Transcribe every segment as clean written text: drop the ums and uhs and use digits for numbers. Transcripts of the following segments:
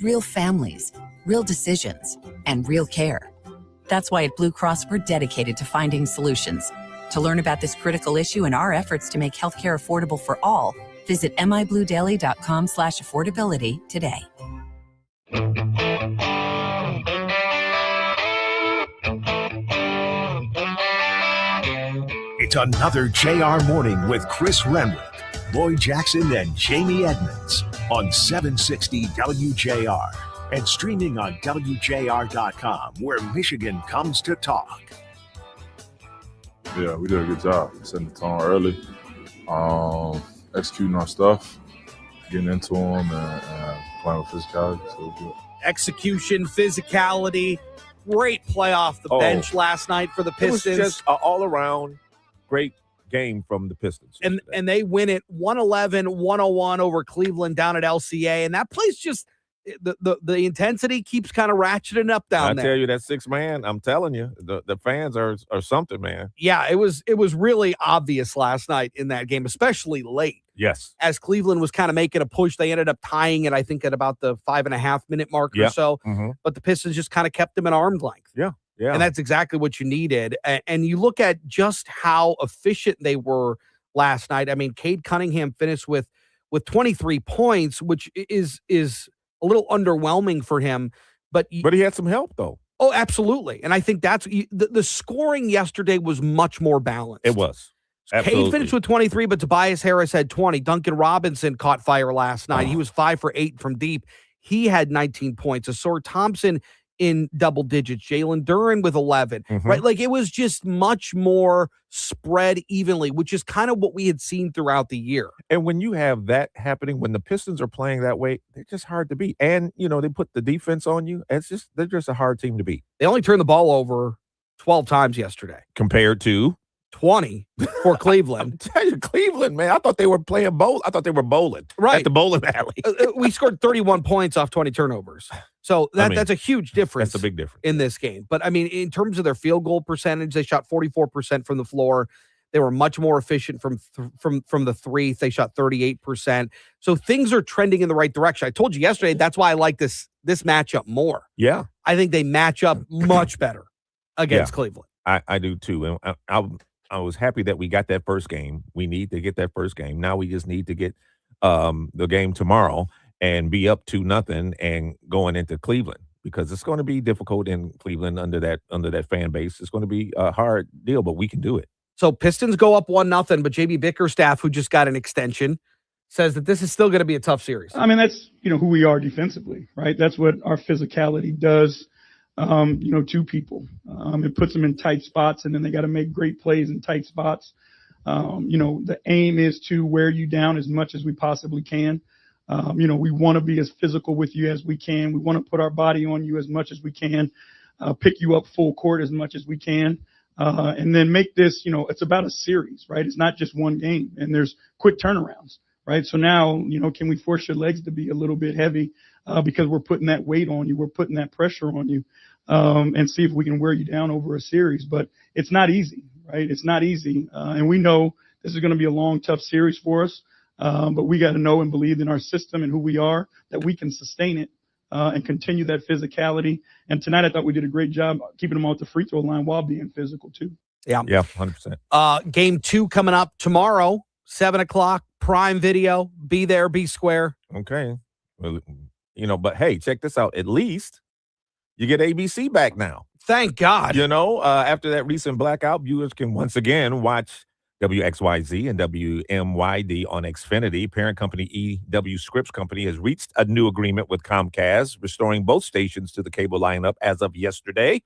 real families, real decisions, and real care. That's why at Blue Cross we're dedicated to finding solutions. To learn about this critical issue and our efforts to make healthcare affordable for all, visit mibluedaily.com/affordability today. It's another JR Morning with Chris Renwick, Lloyd Jackson, and Jamie Edmonds on 760 WJR and streaming on WJR.com, where Michigan comes to talk. Yeah, we did a good job setting the tone early, executing our stuff, getting into them, and playing with physicality. So good. Execution, physicality, great play off the bench last night for the Pistons. It was just an all-around great game from the Pistons. And they win it 111-101 over Cleveland down at LCA. And that place just the intensity keeps kind of ratcheting up down there. I tell you, that six man, I'm telling you, the fans are something, man. Yeah, it was really obvious last night in that game, especially late. Yes. As Cleveland was kind of making a push, they ended up tying it, I think, at about the 5.5-minute mark or so. Mm-hmm. But the Pistons just kind of kept them at arm's length. Yeah. Yeah. And that's exactly what you needed. And you look at just how efficient they were last night. I mean, Cade Cunningham finished with 23 points, which is a little underwhelming for him. But he had some help, though. Oh, absolutely. And I think that's the scoring yesterday was much more balanced. It was. Absolutely. Cade finished with 23, but Tobias Harris had 20. Duncan Robinson caught fire last night. He was 5 for 8 from deep. He had 19 points. Asor Thompson in double digits. Jalen Duren with 11. Mm-hmm. Right? Like, it was just much more spread evenly, which is kind of what we had seen throughout the year. And when you have that happening, when the Pistons are playing that way, they're just hard to beat. And, they put the defense on you. They're just a hard team to beat. They only turned the ball over 12 times yesterday. Compared to 20 for Cleveland. Tell you, Cleveland, man, I thought they were playing bowl. I thought they were bowling at the bowling alley. We scored 31 points off 20 turnovers. So that's a huge difference. That's a big difference in this game. But I mean, in terms of their field goal percentage, they shot 44% from the floor. They were much more efficient from the three. They shot 38%. So things are trending in the right direction. I told you yesterday, that's why I like this matchup more. Yeah. I think they match up much better against Cleveland. I do too. And I was happy that we got that first game. We need to get that first game. Now we just need to get the game tomorrow and be up 2-0 and going into Cleveland, because it's going to be difficult in Cleveland under that fan base. It's going to be a hard deal, but we can do it. So Pistons go up 1-0, but JB Bickerstaff, who just got an extension, says that this is still going to be a tough series. I mean, that's who we are defensively, right? That's what our physicality does. To people. It puts them in tight spots, and then they got to make great plays in tight spots. The aim is to wear you down as much as we possibly can. We want to be as physical with you as we can. We want to put our body on you as much as we can, pick you up full court as much as we can, and then make this, it's about a series, right? It's not just one game, and there's quick turnarounds, right? So now, can we force your legs to be a little bit heavy because we're putting that weight on you, we're putting that pressure on you, and see if we can wear you down over a series. But it's not easy, right? It's not easy. And we know this is going to be a long, tough series for us. But we got to know and believe in our system and who we are, that we can sustain it and continue that physicality. And tonight I thought we did a great job keeping them out the free throw line while being physical too. Yeah. Yeah, 100%. Game 2 coming up tomorrow, 7 o'clock, Prime Video. Be there, be square. Okay. Well, but hey, check this out. At least you get ABC back now. Thank God. After that recent blackout, viewers can once again watch WXYZ and WMYD on Xfinity. Parent company EW Scripps Company has reached a new agreement with Comcast, restoring both stations to the cable lineup as of yesterday.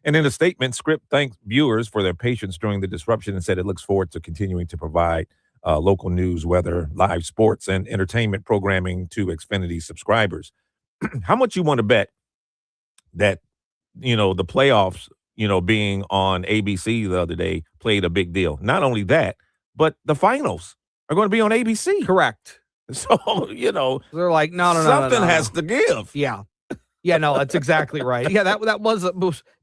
And in a statement, Scripps thanked viewers for their patience during the disruption and said it looks forward to continuing to provide local news, weather, live sports, and entertainment programming to Xfinity subscribers. How much you want to bet that, the playoffs, being on ABC the other day played a big deal? Not only that, but the finals are going to be on ABC. Correct. So, they're like, no. Something has to give. Yeah. Yeah, no, that's exactly right. Yeah, that was a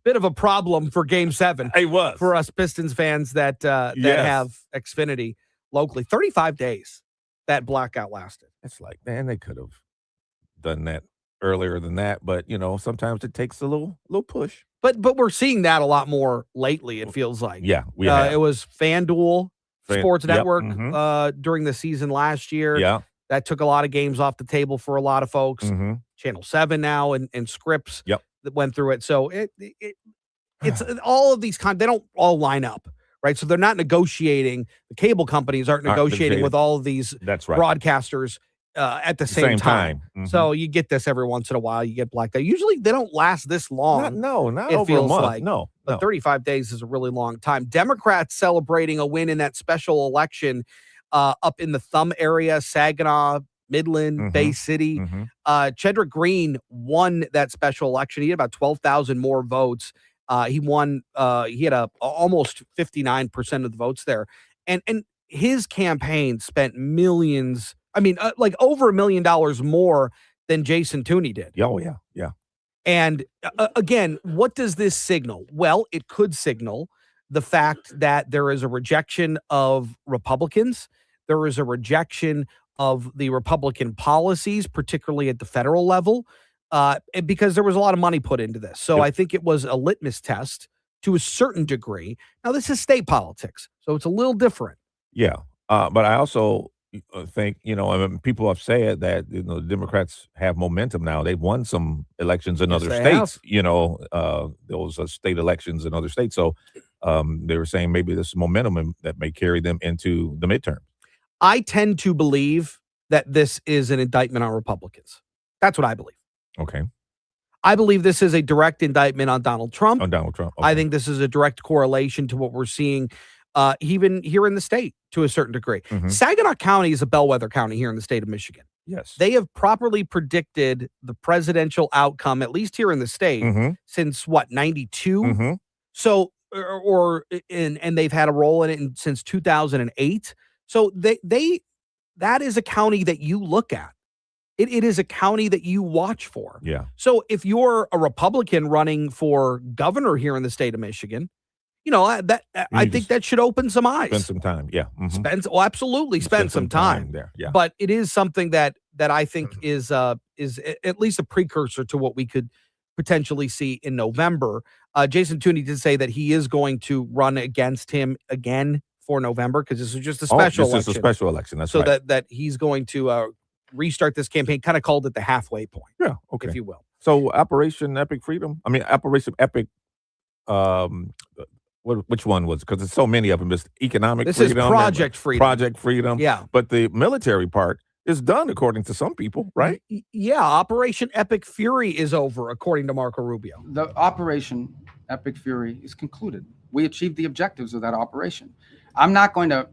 bit of a problem for Game 7. It was. For us Pistons fans that have Xfinity locally. 35 days that blackout lasted. It's like, man, they could have done that earlier than that, but sometimes it takes a little push. But we're seeing that a lot more lately, it feels like. Yeah, we have. It was FanDuel Sports Yep, Network mhm. during the season last year. Yeah. That took a lot of games off the table for a lot of folks. Mhm. Channel 7 now and Scripps Yep. that went through it. So it's all of these they don't all line up, right? So they're not negotiating. The cable companies aren't negotiating with all of these That's right. broadcasters at the same time. Mhm. So you get this every once in a while. You get blacked out. Usually they don't last this long. Not It over a feels month. like. No. But 35 days is a really long time. Democrats celebrating a win in that special election up in the Thumb area, Saginaw, Midland, Bay City. Chedrick Green won that special election. He had about 12,000 more votes. He won. He had almost 59% of the votes there, and his campaign spent millions. I mean, like over $1 million more than Jason Tooney did. Oh yeah, yeah. And again, what does this signal? Well, it could signal the fact that there is a rejection of Republicans. There is a rejection of the Republican policies, particularly at the federal level, because there was a lot of money put into this. So I think it was a litmus test to a certain degree. Now, this is state politics, so it's a little different. Yeah. But I also think, I mean, people have said that, the Democrats have momentum now. They've won some elections in other states, those state elections in other states. So they were saying maybe this momentum that may carry them into the midterm. I tend to believe that this is an indictment on Republicans. That's what I believe. Okay. I believe this is a direct indictment on Donald Trump. On Donald Trump. Okay. I think this is a direct correlation to what we're seeing even here in the state to a certain degree. Saginaw County is a bellwether county here in the state of Michigan. Yes. They have properly predicted the presidential outcome, at least here in the state, since 92? So, and they've had a role in it since 2008. So that is a county that you look at. It is a county that you watch for. Yeah. So if you're a Republican running for governor here in the state of Michigan, I think that should open some eyes. Spend some time. Yeah. Absolutely spend some time there. Yeah. But it is something that I think is at least a precursor to what we could potentially see in November. Jason Tooney did say that he is going to run against him again for November because this is just a special election. This is a special election. That's so right. that he's going to restart this campaign, kind of called it the halfway point. Yeah. Okay. If you will. So Operation Epic Epic, which one was? Because there's so many of them. There's economic this freedom. This is Project Freedom. Project Freedom. Yeah. But the military part is done, according to some people, right? Yeah. Operation Epic Fury is over, according to Marco Rubio. The Operation Epic Fury is concluded. We achieved the objectives of that operation. I'm not going to,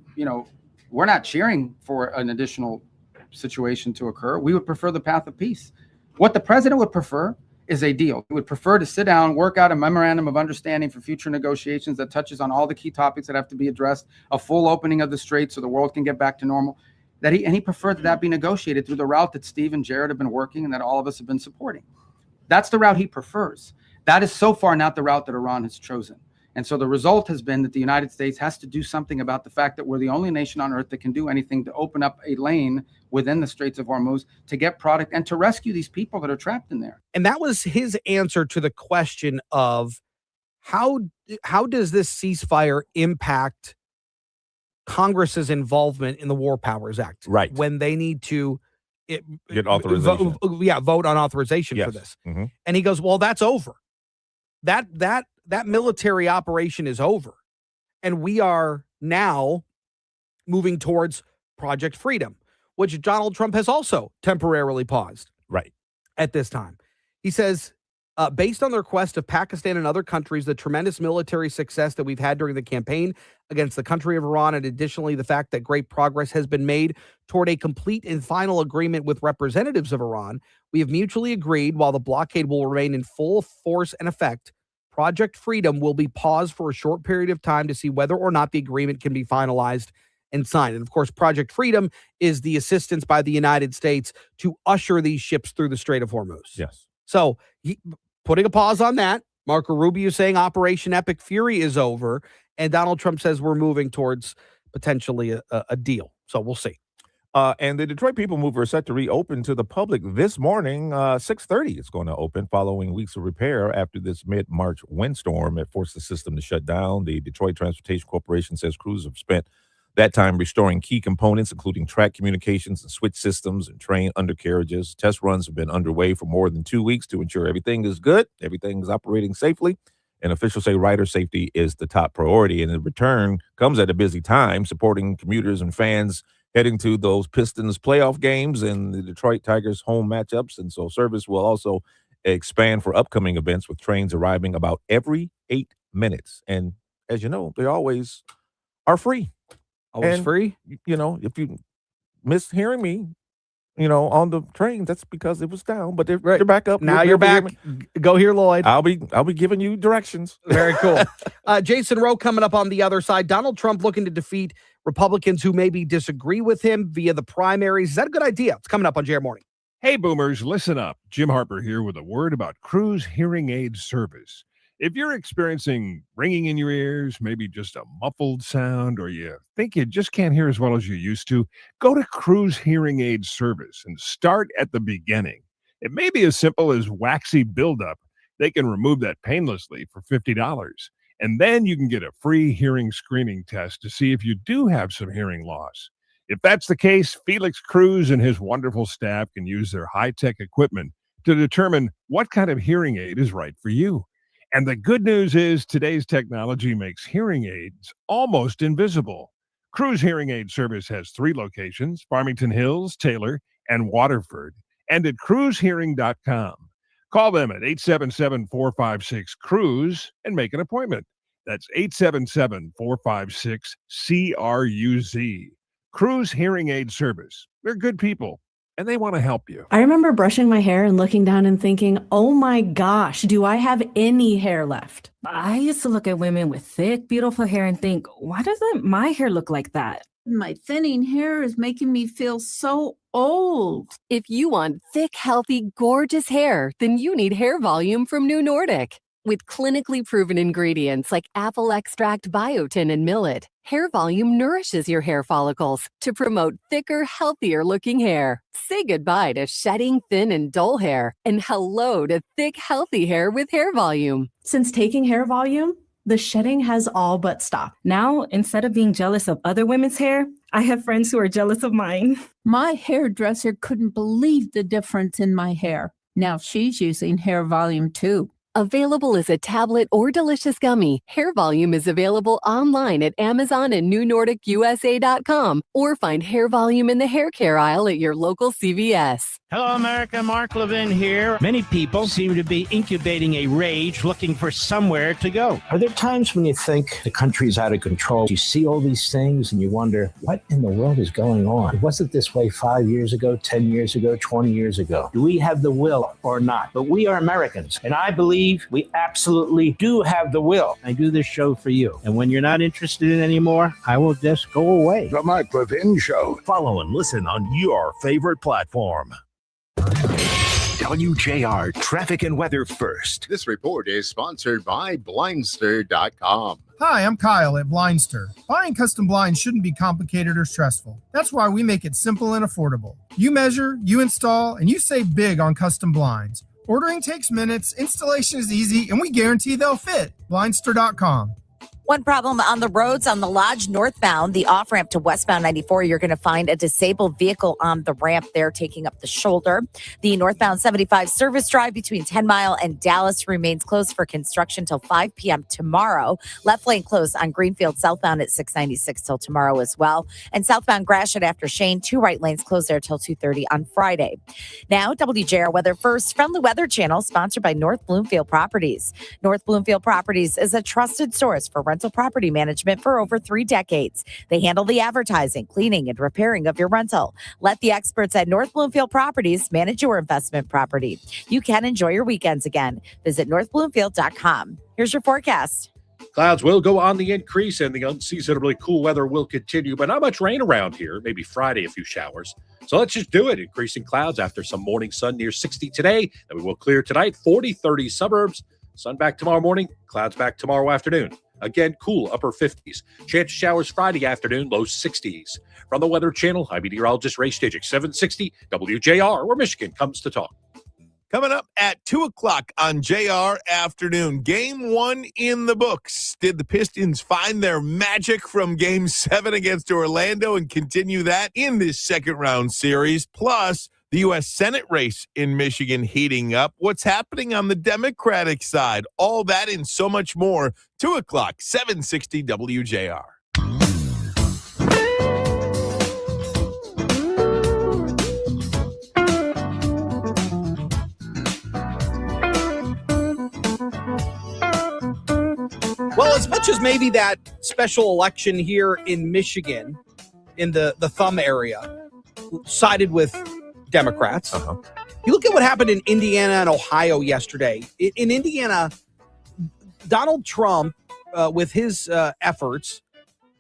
we're not cheering for an additional situation to occur. We would prefer the path of peace. What the president would prefer is a deal. He would prefer to sit down, work out a memorandum of understanding for future negotiations that touches on all the key topics that have to be addressed, a full opening of the strait so the world can get back to normal. He preferred that be negotiated through the route that Steve and Jared have been working and that all of us have been supporting. That's the route he prefers. That is so far not the route that Iran has chosen. And so the result has been that the United States has to do something about the fact that we're the only nation on earth that can do anything to open up a lane within the Straits of Hormuz to get product and to rescue these people that are trapped in there. And that was his answer to the question of how does this ceasefire impact Congress's involvement in the War Powers Act? Right. When they need to get authorization. Vote on authorization for this. And he goes, well, that's over. That military operation is over. And we are now moving towards Project Freedom, which Donald Trump has also temporarily paused. Right. At this time. He says, based on the request of Pakistan and other countries, the tremendous military success that we've had during the campaign against the country of Iran, and additionally the fact that great progress has been made toward a complete and final agreement with representatives of Iran, we have mutually agreed while the blockade will remain in full force and effect, Project Freedom will be paused for a short period of time to see whether or not the agreement can be finalized and signed. And of course, Project Freedom is the assistance by the United States to usher these ships through the Strait of Hormuz. Yes. So putting a pause on that, Marco Rubio saying Operation Epic Fury is over, and Donald Trump says we're moving towards potentially a deal. So we'll see. And the Detroit People Mover is set to reopen to the public this morning, 6:30. It's going to open following weeks of repair after this mid-March windstorm. It forced the system to shut down. The Detroit Transportation Corporation says crews have spent that time restoring key components, including track communications and switch systems and train undercarriages. Test runs have been underway for more than 2 weeks to ensure everything is good, everything is operating safely. And officials say rider safety is the top priority. And the return comes at a busy time, supporting commuters and fans heading to those Pistons playoff games and the Detroit Tigers home matchups. And so service will also expand for upcoming events with trains arriving about every 8 minutes. And as you know, they always are free. Always And, free? You know, if you miss hearing me, you know, on the train, that's because it was down, but they're back up. Now you're back. Go here, Lloyd. I'll be giving you directions. Very cool. Jason Rowe coming up on the other side. Donald Trump looking to defeat Republicans who maybe disagree with him via the primaries. Is that a good idea? It's coming up on JR Morning. Hey, Boomers, listen up. Jim Harper here with a word about Cruise Hearing Aid Service. If you're experiencing ringing in your ears, maybe just a muffled sound, or you think you just can't hear as well as you used to, go to Cruise Hearing Aid Service and start at the beginning. It may be as simple as waxy buildup. They can remove that painlessly for $50. And then you can get a free hearing screening test to see if you do have some hearing loss. If that's the case, Felix Cruz and his wonderful staff can use their high-tech equipment to determine what kind of hearing aid is right for you. And the good news is today's technology makes hearing aids almost invisible. Cruz Hearing Aid Service has 3 locations, Farmington Hills, Taylor, and Waterford, and at cruzhearing.com. Call them at 877-456-CRUISE and make an appointment. That's 877-456-CRUZ. Cruz Hearing Aid Service. They're good people, and they want to help you. I remember brushing my hair and looking down and thinking, oh my gosh, do I have any hair left? I used to look at women with thick, beautiful hair and think, why doesn't my hair look like that? My thinning hair is making me feel so old. If you want thick, healthy, gorgeous hair, then you need Hair Volume from New Nordic. With clinically proven ingredients like apple extract, biotin, and millet, Hair Volume nourishes your hair follicles to promote thicker, healthier-looking hair. Say goodbye to shedding, thin, and dull hair, and hello to thick, healthy hair with Hair Volume. Since taking Hair Volume, the shedding has all but stopped. Now, instead of being jealous of other women's hair, I have friends who are jealous of mine. My hairdresser couldn't believe the difference in my hair. Now she's using Hair Volume too. Available as a tablet or delicious gummy, Hair Volume is available online at Amazon and NewNordicUSA.com, or find Hair Volume in the hair care aisle at your local CVS. Hello, America. Mark Levin here. Many people seem to be incubating a rage looking for somewhere to go. Are there times when you think the country's out of control? You see all these things and you wonder, what in the world is going on? Was it this way 5 years ago, 10 years ago, 20 years ago? Do we have the will or not? But we are Americans, and I believe we absolutely do have the will. I do this show for you. And when you're not interested in it anymore, I will just go away. The Mike Levin Show. Follow and listen on your favorite platform. WJR Traffic and Weather First. This report is sponsored by Blindster.com. Hi, I'm Kyle at Blindster. Buying custom blinds shouldn't be complicated or stressful. That's why we make it simple and affordable. You measure, you install, and you save big on custom blinds. Ordering takes minutes, installation is easy, and we guarantee they'll fit. Blindster.com. One problem on the roads on the Lodge northbound, the off-ramp to westbound 94, you're going to find a disabled vehicle on the ramp there taking up the shoulder. The northbound 75 service drive between 10 Mile and Dallas remains closed for construction till 5 p.m. tomorrow. Left lane closed on Greenfield southbound at 696 till tomorrow as well. And southbound Gratiot after Shane, 2 right lanes closed there till 2:30 on Friday. Now, WJR Weather First from the Weather Channel, sponsored by North Bloomfield Properties. North Bloomfield Properties is a trusted source for rental property management for over 3 decades. They handle the advertising, cleaning, and repairing of your rental. Let the experts at North Bloomfield Properties manage your investment property. You can enjoy your weekends again. Visit northbloomfield.com. Here's your forecast. Clouds will go on the increase and the unseasonably cool weather will continue, but not much rain around here. Maybe Friday, a few showers. So let's just do it. Increasing clouds after some morning sun near 60 today. Then we will clear tonight, 40, 30 suburbs. Sun back tomorrow morning, clouds back tomorrow afternoon. Again, cool, upper 50s. Chance of showers Friday afternoon, low 60s. From the Weather Channel, I'm meteorologist Ray Stidgick, 760 WJR, where Michigan comes to talk. Coming up at 2 o'clock on JR Afternoon. Game 1 in the books. Did the Pistons find their magic from Game 7 against Orlando and continue that in this second round series? Plus, the U.S. Senate race in Michigan heating up. What's happening on the Democratic side? All that and so much more. 2 o'clock, 760 WJR. Well, as much as maybe that special election here in Michigan, in the thumb area, sided with Democrats, you look at what happened in Indiana and Ohio yesterday. In Indiana, Donald Trump, with his efforts,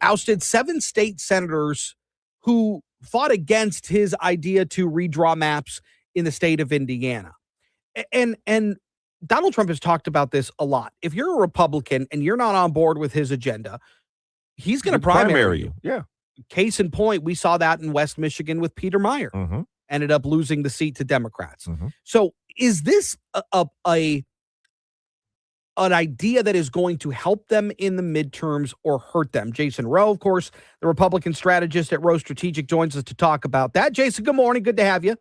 ousted 7 state senators who fought against his idea to redraw maps in the state of Indiana. And Donald Trump has talked about this a lot. If you're a Republican and you're not on board with his agenda, he's going to primary you. Yeah. Case in point, we saw that in West Michigan with Peter Meyer. Ended up losing the seat to Democrats. So is this an idea that is going to help them in the midterms or hurt them? Jason Rowe, of course, the Republican strategist at Rowe Strategic, joins us to talk about that. Jason, good morning. Good to have you.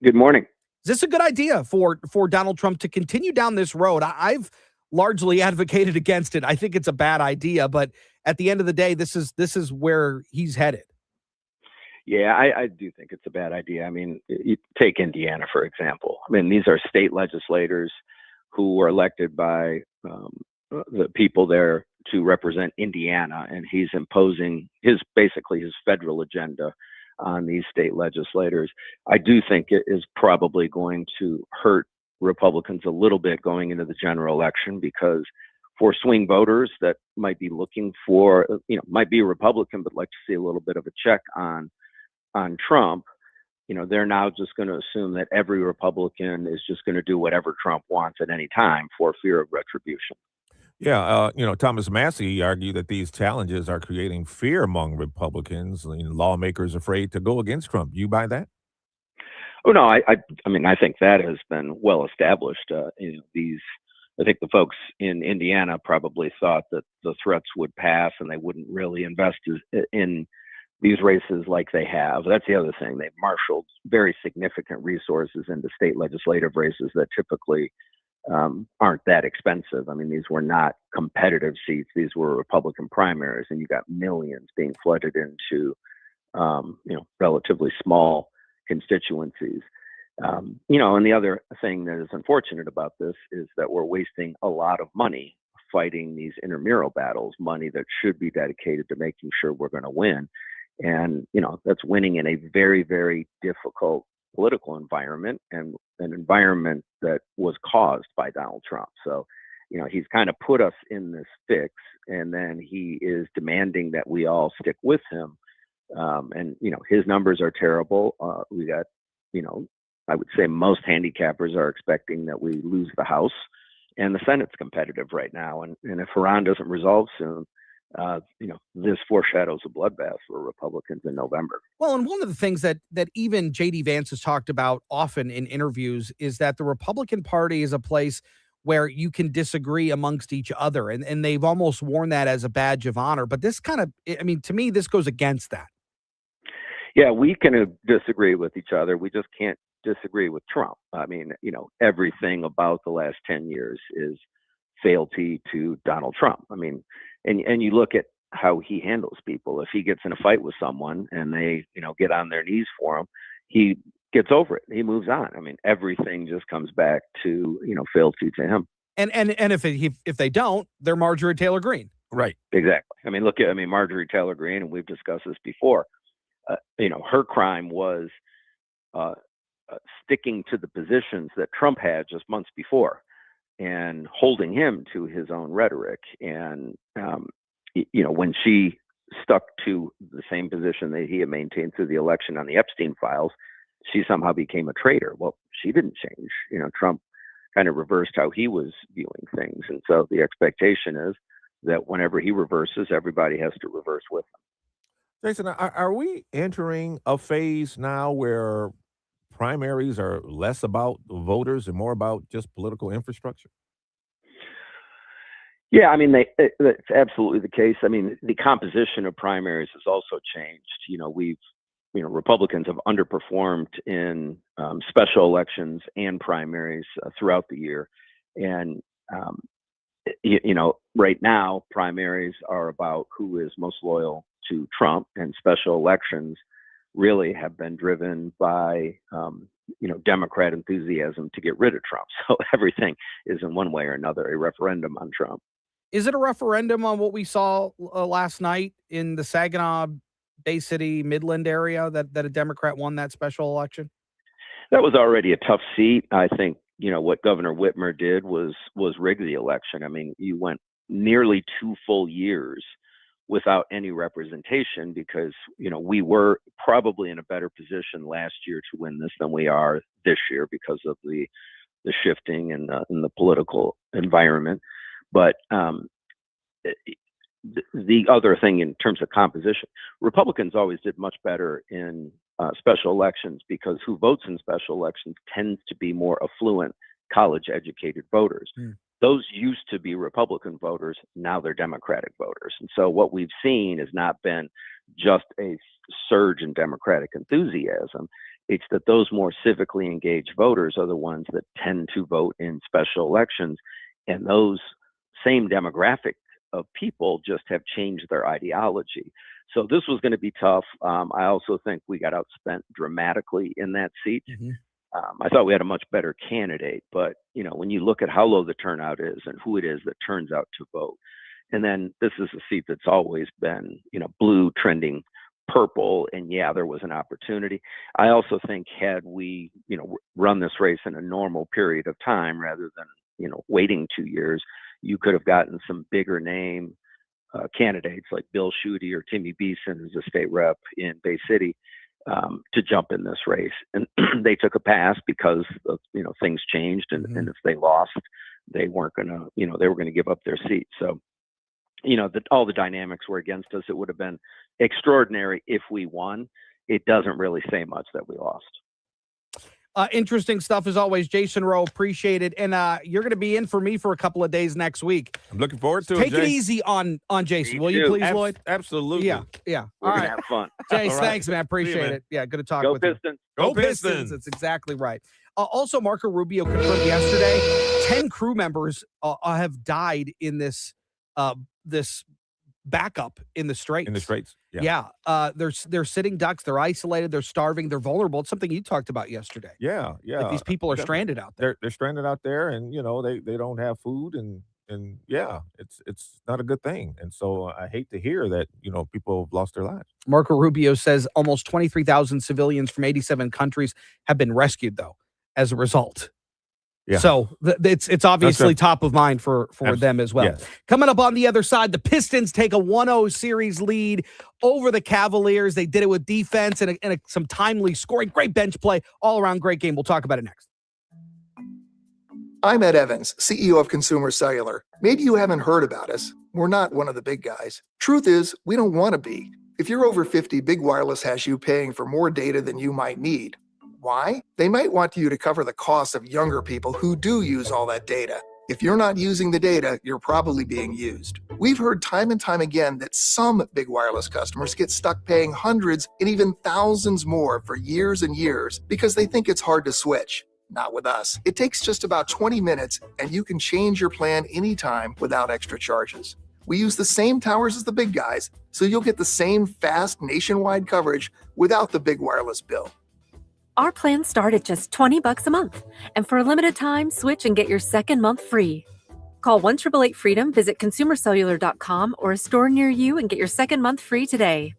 Good morning. Is this a good idea for Donald Trump to continue down this road? I've largely advocated against it. I think it's a bad idea, but at the end of the day, this is where he's headed. Yeah, I do think it's a bad idea. I mean, you take Indiana, for example. I mean, these are state legislators who were elected by the people there to represent Indiana, and he's imposing his federal agenda on these state legislators. I do think it is probably going to hurt Republicans a little bit going into the general election, because for swing voters that might be looking for, might be a Republican, but like to see a little bit of a check on Trump, they're now just going to assume that every Republican is just going to do whatever Trump wants at any time for fear of retribution. Yeah, Thomas Massey argued that these challenges are creating fear among Republicans, lawmakers afraid to go against Trump. You buy that? Oh, no, I mean, I think that has been well established. I think the folks in Indiana probably thought that the threats would pass and they wouldn't really invest in these races like they have. That's the other thing. They've marshaled very significant resources into state legislative races that typically aren't that expensive. I mean, these were not competitive seats. These were Republican primaries, and you got millions being flooded into, relatively small constituencies. And the other thing that is unfortunate about this is that we're wasting a lot of money fighting these intramural battles, money that should be dedicated to making sure we're going to win. And, that's winning in a very, very difficult political environment, and an environment that was caused by Donald Trump. So, he's kind of put us in this fix, and then he is demanding that we all stick with him. And his numbers are terrible. We got, I would say most handicappers are expecting that we lose the House, and the Senate's competitive right now. And if Iran doesn't resolve soon, this foreshadows a bloodbath for Republicans in November. Well, and one of the things that even J.D. Vance has talked about often in interviews is that the Republican Party is a place where you can disagree amongst each other. And they've almost worn that as a badge of honor. But this to me, this goes against that. Yeah, we can disagree with each other. We just can't disagree with Trump. I mean, everything about the last 10 years is fealty to Donald Trump. I mean, and you look at how he handles people. If he gets in a fight with someone and they, get on their knees for him, he gets over it. He moves on. I mean, everything just comes back to, fealty to him. And if they don't, they're Marjorie Taylor Greene. Right. Exactly. I mean, Marjorie Taylor Greene, and we've discussed this before, her crime was sticking to the positions that Trump had just months before, and holding him to his own rhetoric. And, when she stuck to the same position that he had maintained through the election on the Epstein files, she somehow became a traitor. Well, she didn't change. Trump kind of reversed how he was viewing things. And so the expectation is that whenever he reverses, everybody has to reverse with him. Jason, are we entering a phase now where primaries are less about voters and more about just political infrastructure? Yeah, I mean, that's absolutely the case. I mean, the composition of primaries has also changed. Republicans have underperformed in special elections and primaries throughout the year. And, right now, primaries are about who is most loyal to Trump, and special elections really have been driven by, Democrat enthusiasm to get rid of Trump. So everything is in one way or another a referendum on Trump. Is it a referendum on what we saw last night in the Saginaw Bay City Midland area that a Democrat won that special election? That was already a tough seat. I think, what Governor Whitmer did was rig the election. I mean, you went nearly 2 full years without any representation because, we were probably in a better position last year to win this than we are this year because of the shifting in the political environment. But the other thing in terms of composition, Republicans always did much better in special elections because who votes in special elections tends to be more affluent, college-educated voters. Those used to be Republican voters. Now they're Democratic voters. And so what we've seen has not been just a surge in Democratic enthusiasm. It's that those more civically engaged voters are the ones that tend to vote in special elections. And those same demographic of people just have changed their ideology. So this was going to be tough. I also think we got outspent dramatically in that seat. I thought we had a much better candidate, but when you look at how low the turnout is and who it is that turns out to vote, and then this is a seat that's always been, blue trending purple, and yeah, there was an opportunity. I also think had we, run this race in a normal period of time rather than, waiting 2 years, you could have gotten some bigger name candidates like Bill Schuette or Timmy Beeson, who's a state rep in Bay City, to jump in this race. And they took a pass because of, things changed. And if they lost, they weren't going to, they were going to give up their seat. So, all the dynamics were against us. It would have been extraordinary if we won. It doesn't really say much that we lost. Interesting stuff as always, Jason Rowe. Appreciate it. And you're going to be in for me for a couple of days next week. I'm looking forward to it. Take it easy on Jason, will you please, Lloyd? Absolutely. Yeah. We're going to have fun. Jace, All right. thanks, man. Appreciate it. Yeah, good to talk with Pistons. you. Go Pistons. That's exactly right. Also, Marco Rubio confirmed yesterday 10 crew members have died in this backup in the Straits. Yeah. They're sitting ducks. They're isolated. They're starving. They're vulnerable. It's something you talked about yesterday. Yeah. That these people are stranded out there. They're stranded out there, and they don't have food, and yeah, it's not a good thing. And so I hate to hear that people have lost their lives. Marco Rubio says almost 23,000 civilians from 87 countries have been rescued, though, as a result. Yeah. So it's obviously top of mind for them as well. Yes. Coming up on the other side, the Pistons take a 1-0 series lead over the Cavaliers. They did it with defense and some timely scoring. Great bench play. All around great game. We'll talk about it next. I'm Ed Evans, CEO of Consumer Cellular. Maybe you haven't heard about us. We're not one of the big guys. Truth is, we don't want to be. If you're over 50, Big Wireless has you paying for more data than you might need. Why? They might want you to cover the costs of younger people who do use all that data. If you're not using the data, you're probably being used. We've heard time and time again that some Big Wireless customers get stuck paying hundreds and even thousands more for years and years because they think it's hard to switch. Not with us. It takes just about 20 minutes and you can change your plan anytime without extra charges. We use the same towers as the big guys, so you'll get the same fast nationwide coverage without the big wireless bill. Our plans start at just $20 a month. And for a limited time, switch and get your second month free. Call 1-888-FREEDOM, visit consumercellular.com or a store near you and get your second month free today.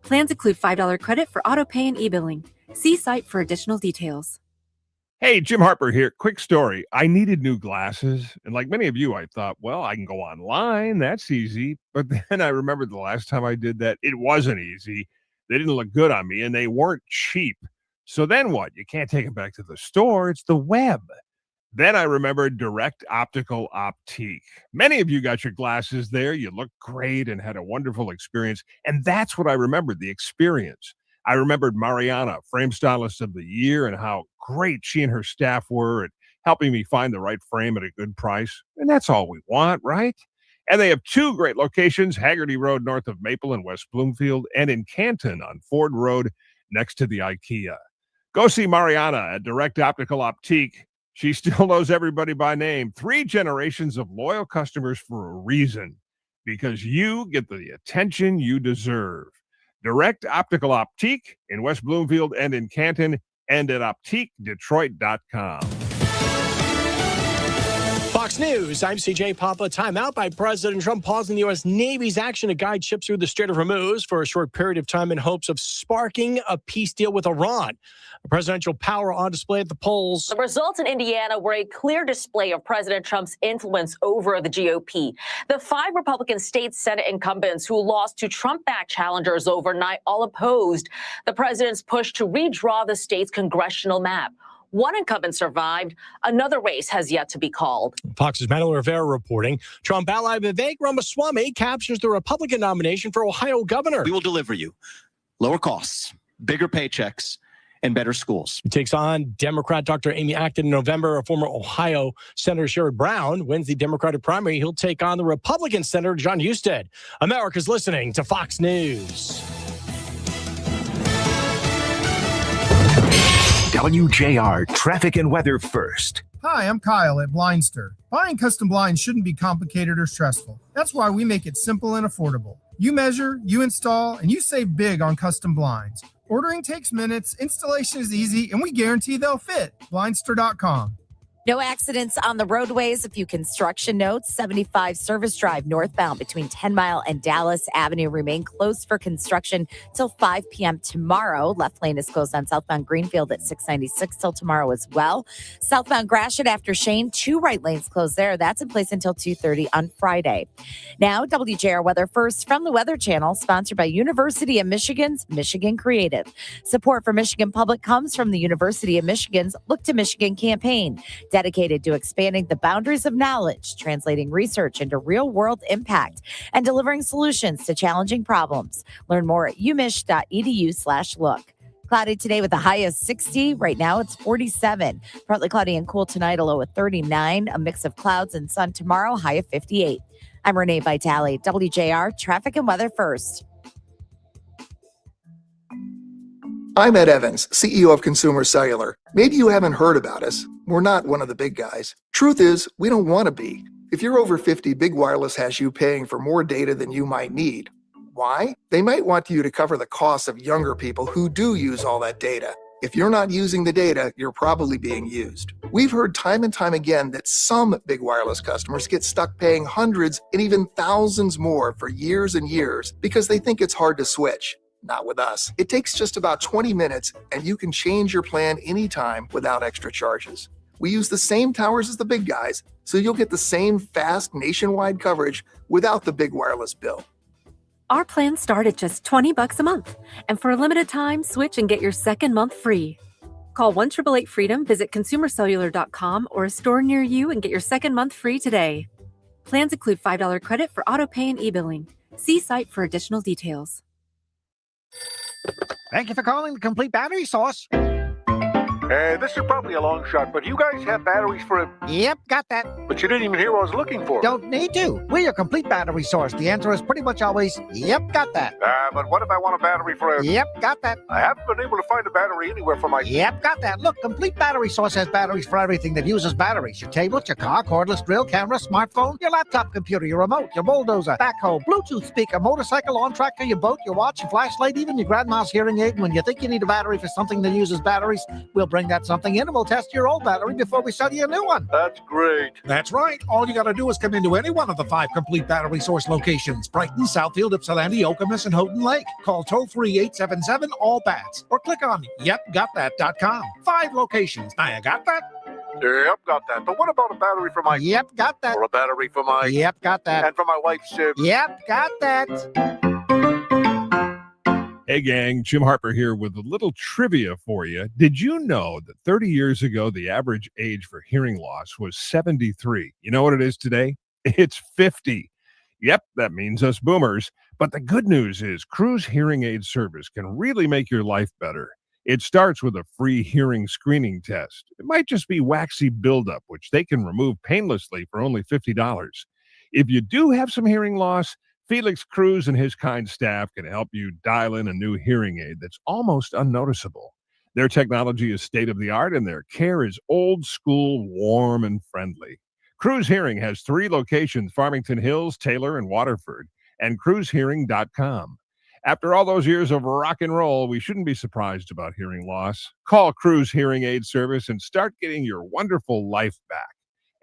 Plans include $5 credit for auto pay and e-billing. See site for additional details. Hey, Jim Harper here. Quick story. I needed new glasses. And like many of you, I thought, well, I can go online. That's easy. But then I remembered the last time I did that, it wasn't easy. They didn't look good on me and they weren't cheap. So then what? You can't take them back to the store. It's the web. Then I remembered Direct Optical Optique. Many of you got your glasses there. You looked great and had a wonderful experience. And that's what I remembered, the experience. I remembered Mariana, Frame Stylist of the Year, and how great she and her staff were at helping me find the right frame at a good price. And that's all we want, right? And they have two great locations, Haggerty Road north of Maple in West Bloomfield, and in Canton on Ford Road next to the IKEA. Go see Mariana at Direct Optical Optique. She still knows everybody by name. 3 generations of loyal customers for a reason, because you get the attention you deserve. Direct Optical Optique in West Bloomfield and in Canton, and at OptiqueDetroit.com. Fox News, I'm CJ Papa. Timeout by President Trump pausing the U.S. Navy's action to guide ships through the Strait of Hormuz for a short period of time in hopes of sparking a peace deal with Iran. A presidential power on display at the polls. The results in Indiana were a clear display of President Trump's influence over the GOP. The 5 Republican state Senate incumbents who lost to Trump-backed challengers overnight all opposed the president's push to redraw the state's congressional map. One incumbent survived. Another race has yet to be called. Fox's Manuel Rivera reporting Trump ally Vivek Ramaswamy captures the Republican nomination for Ohio governor. We will deliver you lower costs, bigger paychecks, and better schools. He takes on Democrat Dr. Amy Acton in November. Former Ohio Senator Sherrod Brown wins the Democratic primary. He'll take on the Republican Senator John Husted. America's listening to Fox News. WJR Traffic and Weather first. Hi, I'm Kyle at Blindster. Buying custom blinds shouldn't be complicated or stressful. That's why we make it simple and affordable. You measure, you install, and you save big on custom blinds. Ordering takes minutes, installation is easy, and we guarantee they'll fit. Blindster.com. No accidents on the roadways. A few construction notes. 75 Service Drive northbound between 10 Mile and Dallas Avenue remain closed for construction till 5 p.m. tomorrow. Left lane is closed on southbound Greenfield at 696 till tomorrow as well. Southbound Gratiot after Shane, 2 right lanes closed there. That's in place until 2:30 on Friday. Now, WJR Weather first from the Weather Channel, sponsored by University of Michigan's Michigan Creative. Support for Michigan Public comes from the University of Michigan's Look to Michigan campaign, dedicated to expanding the boundaries of knowledge, translating research into real-world impact, and delivering solutions to challenging problems. Learn more at umich.edu/look. Cloudy today with a high of 60. Right now it's 47. Partly cloudy and cool tonight, a low of 39. A mix of clouds and sun tomorrow, high of 58. I'm Renee Vitale, WJR Traffic and Weather first. I'm Ed Evans, CEO of Consumer Cellular. Maybe you haven't heard about us. We're not one of the big guys. Truth is, we don't want to be. If you're over 50, Big Wireless has you paying for more data than you might need. Why? They might want you to cover the costs of younger people who do use all that data. If you're not using the data, you're probably being used. We've heard time and time again that some Big Wireless customers get stuck paying hundreds and even thousands more for years and years because they think it's hard to switch. Not with us. It takes just about 20 minutes and you can change your plan anytime without extra charges. We use the same towers as the big guys, so you'll get the same fast nationwide coverage without the big wireless bill. Our plans start at just $20 a month. And for a limited time, switch and get your second month free. Call 1-888-FREEDOM, visit consumercellular.com or a store near you and get your second month free today. Plans include $5 credit for auto pay and e-billing. See site for additional details. Thank you for calling the Complete Battery Source. This is probably a long shot, but you guys have batteries for a... Yep, got that. But you didn't even hear what I was looking for. Don't need to. We're your Complete Battery Source. The answer is pretty much always, yep, got that. But what if I want a battery for a... Yep, got that. I haven't been able to find a battery anywhere for my... Yep, got that. Look, Complete Battery Source has batteries for everything that uses batteries. Your tablet, your car, cordless drill, camera, smartphone, your laptop computer, your remote, your bulldozer, backhoe, Bluetooth speaker, motorcycle, lawn tractor, your boat, your watch, your flashlight, even your grandma's hearing aid. When you think you need a battery for something that uses batteries, we'll bring that something in and we'll test your old battery before we sell you a new one. That's great. That's right. All you got to do is come into any one of the 5 Complete Battery Source locations: Brighton, Southfield, Ypsilanti, Okemos, and Houghton Lake. Call toll-free 877-ALL-BATS or click on yepgotthat.com. 5 locations. Now you got that? Yep, got that. But what about a battery for my... Yep, got that. Or a battery for my... Yep, got that. And for my wife's... Yep, got that. Hey, gang, Jim Harper here with a little trivia for you. Did you know that 30 years ago, the average age for hearing loss was 73? You know what it is today? It's 50. Yep, that means us boomers. But the good news is Cruise Hearing Aid Service can really make your life better. It starts with a free hearing screening test. It might just be waxy buildup, which they can remove painlessly for only $50. If you do have some hearing loss, Felix Cruz and his kind staff can help you dial in a new hearing aid that's almost unnoticeable. Their technology is state of the art and their care is old school, warm, and friendly. Cruz Hearing has 3 locations: Farmington Hills, Taylor, and Waterford, and cruisehearing.com. After all those years of rock and roll, we shouldn't be surprised about hearing loss. Call Cruz Hearing Aid Service and start getting your wonderful life back.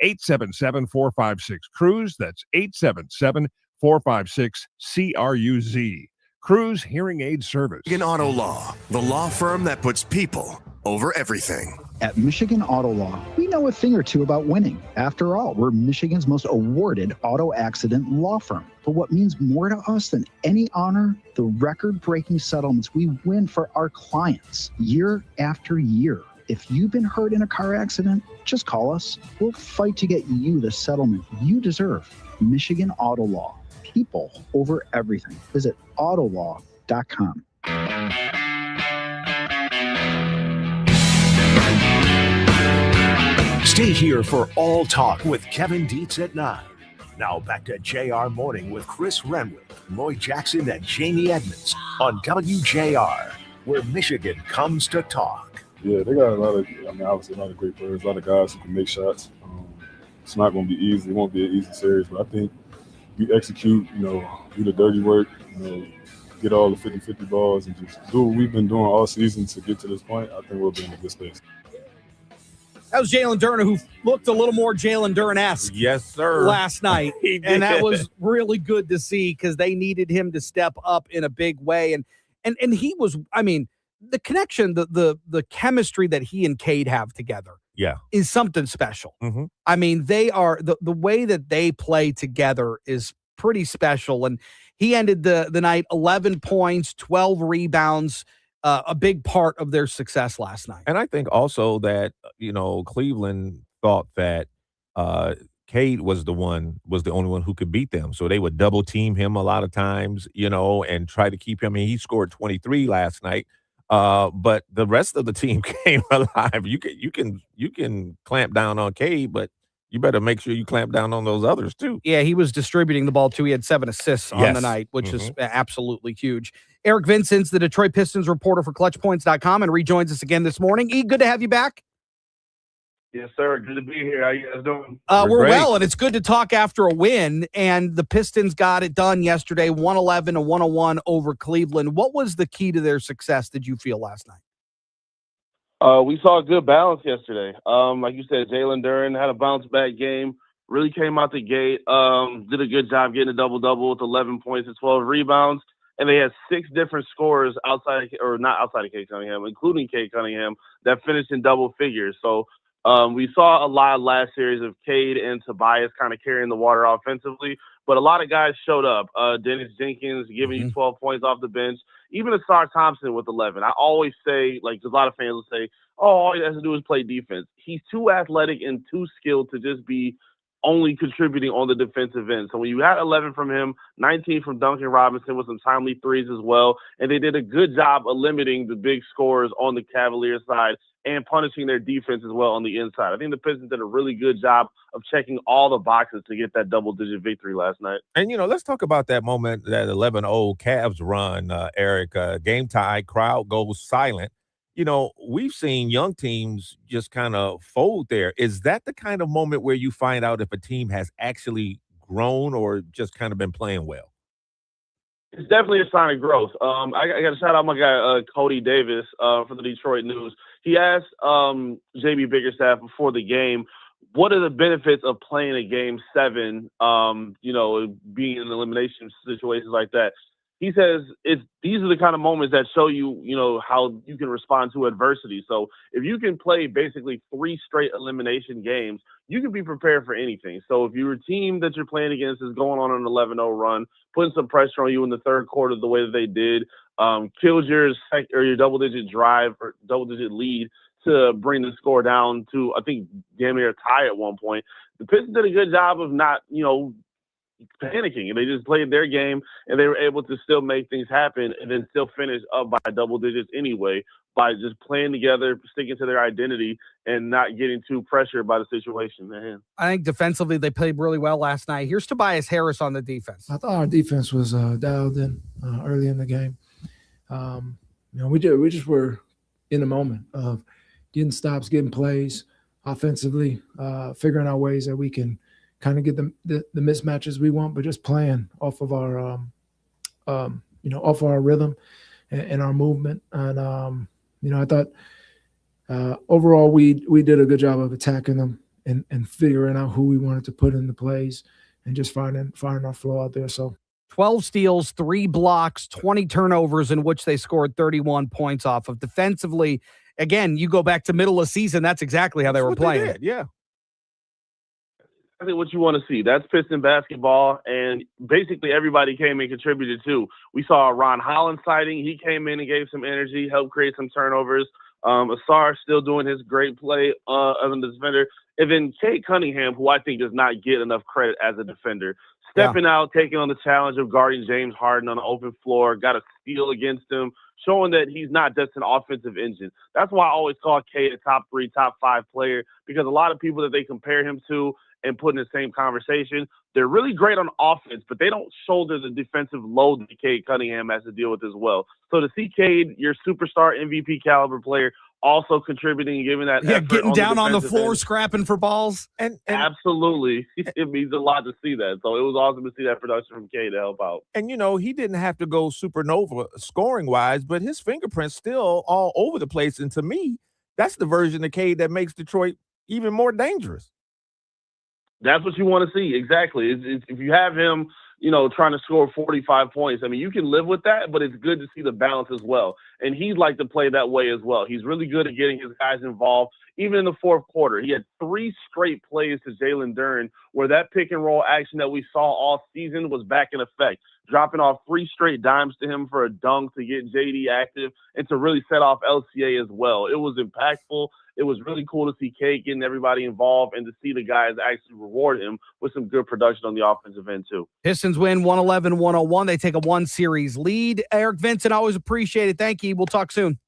877-456-CRUISE. That's 877-456-CRUZ. Cruise Hearing Aid Service. Michigan Auto Law, the law firm that puts people over everything. At Michigan Auto Law, we know a thing or two about winning. After all, we're Michigan's most awarded auto accident law firm. But what means more to us than any honor? The record-breaking settlements we win for our clients year after year. If you've been hurt in a car accident, just call us. We'll fight to get you the settlement you deserve. Michigan Auto Law. People over everything. Visit autolaw.com. Stay here for All Talk with Kevin Dietz at 9. Now back to JR Morning with Chris Renwick, Lloyd Jackson, and Jamie Edmonds on WJR, where Michigan comes to talk. Yeah, they got a lot of, obviously a lot of great players, a lot of guys who can make shots. It's not going to be easy. It won't be an easy series, but I think we execute, do the dirty work, get all the 50-50 balls and just do what we've been doing all season to get to this point. I think we'll be in a good space. That was Jalen Duren, who looked a little more Jalen Duren-esque. Yes, sir. Last night. He did. And that was really good to see because they needed him to step up in a big way. And he was, the connection, the chemistry that he and Cade have together is something special. Mm-hmm. They are, the way that they play together is pretty special. And he ended the night 11 points, 12 rebounds, a big part of their success last night. And I think also that, Cleveland thought that Cade was the only one who could beat them. So they would double team him a lot of times, and try to keep him. He scored 23 last night. But the rest of the team came alive. You can clamp down on Cade, but you better make sure you clamp down on those others too. Yeah, he was distributing the ball too. He had 7 assists on the night, which is absolutely huge. Eric Vincent's the Detroit Pistons reporter for ClutchPoints.com and rejoins us again this morning. E, good to have you back. Yes, sir. Good to be here. How you guys doing? We're well, and it's good to talk after a win. And the Pistons got it done yesterday, 111-101 over Cleveland. What was the key to their success, did you feel, last night? We saw a good balance yesterday. Like you said, Jalen Duren had a bounce-back game, really came out the gate, did a good job getting a double-double with 11 points and 12 rebounds. And they had 6 different scorers not outside of Cade Cunningham, including Cade Cunningham, that finished in double figures. So we saw a lot last series of Cade and Tobias kind of carrying the water offensively, but a lot of guys showed up. Dennis Jenkins giving you 12 points off the bench, even Asar Thompson with 11. I always say, a lot of fans will say, all he has to do is play defense. He's too athletic and too skilled to just be only contributing on the defensive end. So when you had 11 from him, 19 from Duncan Robinson with some timely threes as well, and they did a good job of limiting the big scorers on the Cavaliers side and punishing their defense as well on the inside. I think the Pistons did a really good job of checking all the boxes to get that double-digit victory last night. And, let's talk about that moment, that 11-0 Cavs run, Eric. Game tie, crowd goes silent. We've seen young teams just kind of fold there. Is that the kind of moment where you find out if a team has actually grown or just kind of been playing well? It's definitely a sign of growth. I got to shout out my guy, Cody Davis from the Detroit News. He asked JB Bickerstaff before the game, what are the benefits of playing a Game 7, being in elimination situations like that? He says these are the kind of moments that show you, how you can respond to adversity. So if you can play basically 3 straight elimination games, you can be prepared for anything. So if your team that you're playing against is going on an 11-0 run, putting some pressure on you in the third quarter the way that they did, killed your double-digit drive or double-digit lead to bring the score down to, I think, damn near a tie at one point. The Pistons did a good job of not, panicking, and they just played their game, and they were able to still make things happen and then still finish up by double digits anyway by just playing together, sticking to their identity, and not getting too pressured by the situation, man. I think defensively they played really well last night. Here's Tobias Harris on the defense. I thought our defense was dialed in early in the game. We just were in the moment of getting stops, getting plays offensively, figuring out ways that we can kind of get the mismatches we want, but just playing off of our off our rhythm and our movement. And I thought overall we did a good job of attacking them and figuring out who we wanted to put in the plays and just finding our flow out there. So 12 steals, 3 blocks, 20 turnovers in which they scored 31 points off of. Defensively, again, you go back to middle of season, that's exactly how they were playing. Yeah. I think what you want to see. That's Piston basketball, and basically everybody came and contributed too. We saw a Ron Holland sighting. He came in and gave some energy, helped create some turnovers. Asar still doing his great play as a defender. And then Cade Cunningham, who I think does not get enough credit as a defender, stepping out, taking on the challenge of guarding James Harden on the open floor, got a steal against him, showing that he's not just an offensive engine. That's why I always call Cade a top 3, top 5 player, because a lot of people that they compare him to and put in the same conversation, they're really great on offense, but they don't shoulder the defensive load that Cade Cunningham has to deal with as well. So to see Cade, your superstar MVP caliber player, also contributing and giving that effort getting down on the floor, end, scrapping for balls. And absolutely. It means a lot to see that. So it was awesome to see that production from Cade to help out. And, he didn't have to go supernova scoring-wise, but his fingerprints still all over the place. And to me, that's the version of Cade that makes Detroit even more dangerous. That's what you want to see. Exactly. If you have him, trying to score 45 points, I mean, you can live with that, but it's good to see the balance as well. And he'd like to play that way as well. He's really good at getting his guys involved. Even in the fourth quarter, he had 3 straight plays to Jalen Duren where that pick and roll action that we saw all season was back in effect, dropping off 3 straight dimes to him for a dunk to get JD active and to really set off LCA as well. It was impactful. It was really cool to see Cade getting everybody involved and to see the guys actually reward him with some good production on the offensive end too. Pistons win 111-101. They take a 1-series lead. Eric Vincent, always appreciate it. Thank you. We'll talk soon.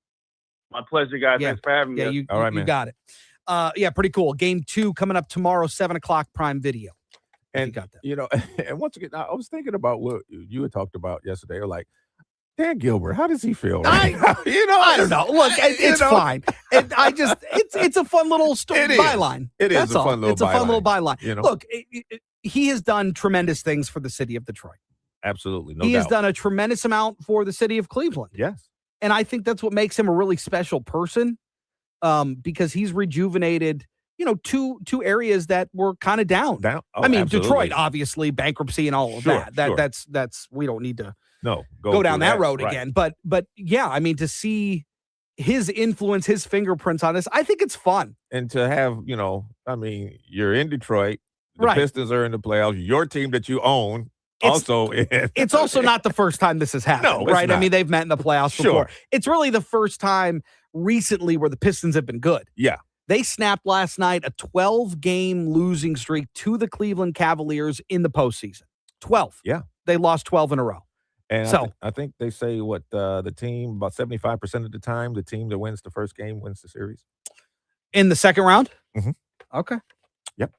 My pleasure, guys. Yeah. Thanks for having me. Yeah, you, All right, you man. got it. Pretty cool. Game 2 coming up tomorrow, 7 o'clock Prime Video. And, you got that. And once again, I was thinking about what you had talked about yesterday. Like, Dan Gilbert, how does he feel? I don't know. Look, it's fine. It's a fun little byline. It is That's a all. fun little It's a fun little byline. know? Look, he has done tremendous things for the city of Detroit. Absolutely. No he doubt. has done a tremendous amount for the city of Cleveland. Yes. And I think that's what makes him a really special person, because he's rejuvenated, two areas that were kind of down. Oh, I mean, absolutely. Detroit, obviously, bankruptcy and all of Sure, that. sure. That's we don't need to go down through that road right. again. But yeah, I mean, to see his influence, his fingerprints on this, I think it's fun. And to have, you're in Detroit, the Right. Pistons are in the playoffs, your team that you own also in. It's also not the first time this has happened, No, it's right? I not. mean, they've met in the playoffs Sure. before. It's really the first time recently where the Pistons have been good. Yeah. They snapped last night a 12-game losing streak to the Cleveland Cavaliers in the postseason. 12. Yeah. They lost 12 in a row. And So- I think they say the team, about 75% of the time, the team that wins the first game wins the series. In the second round? Mhm. Okay. Yep.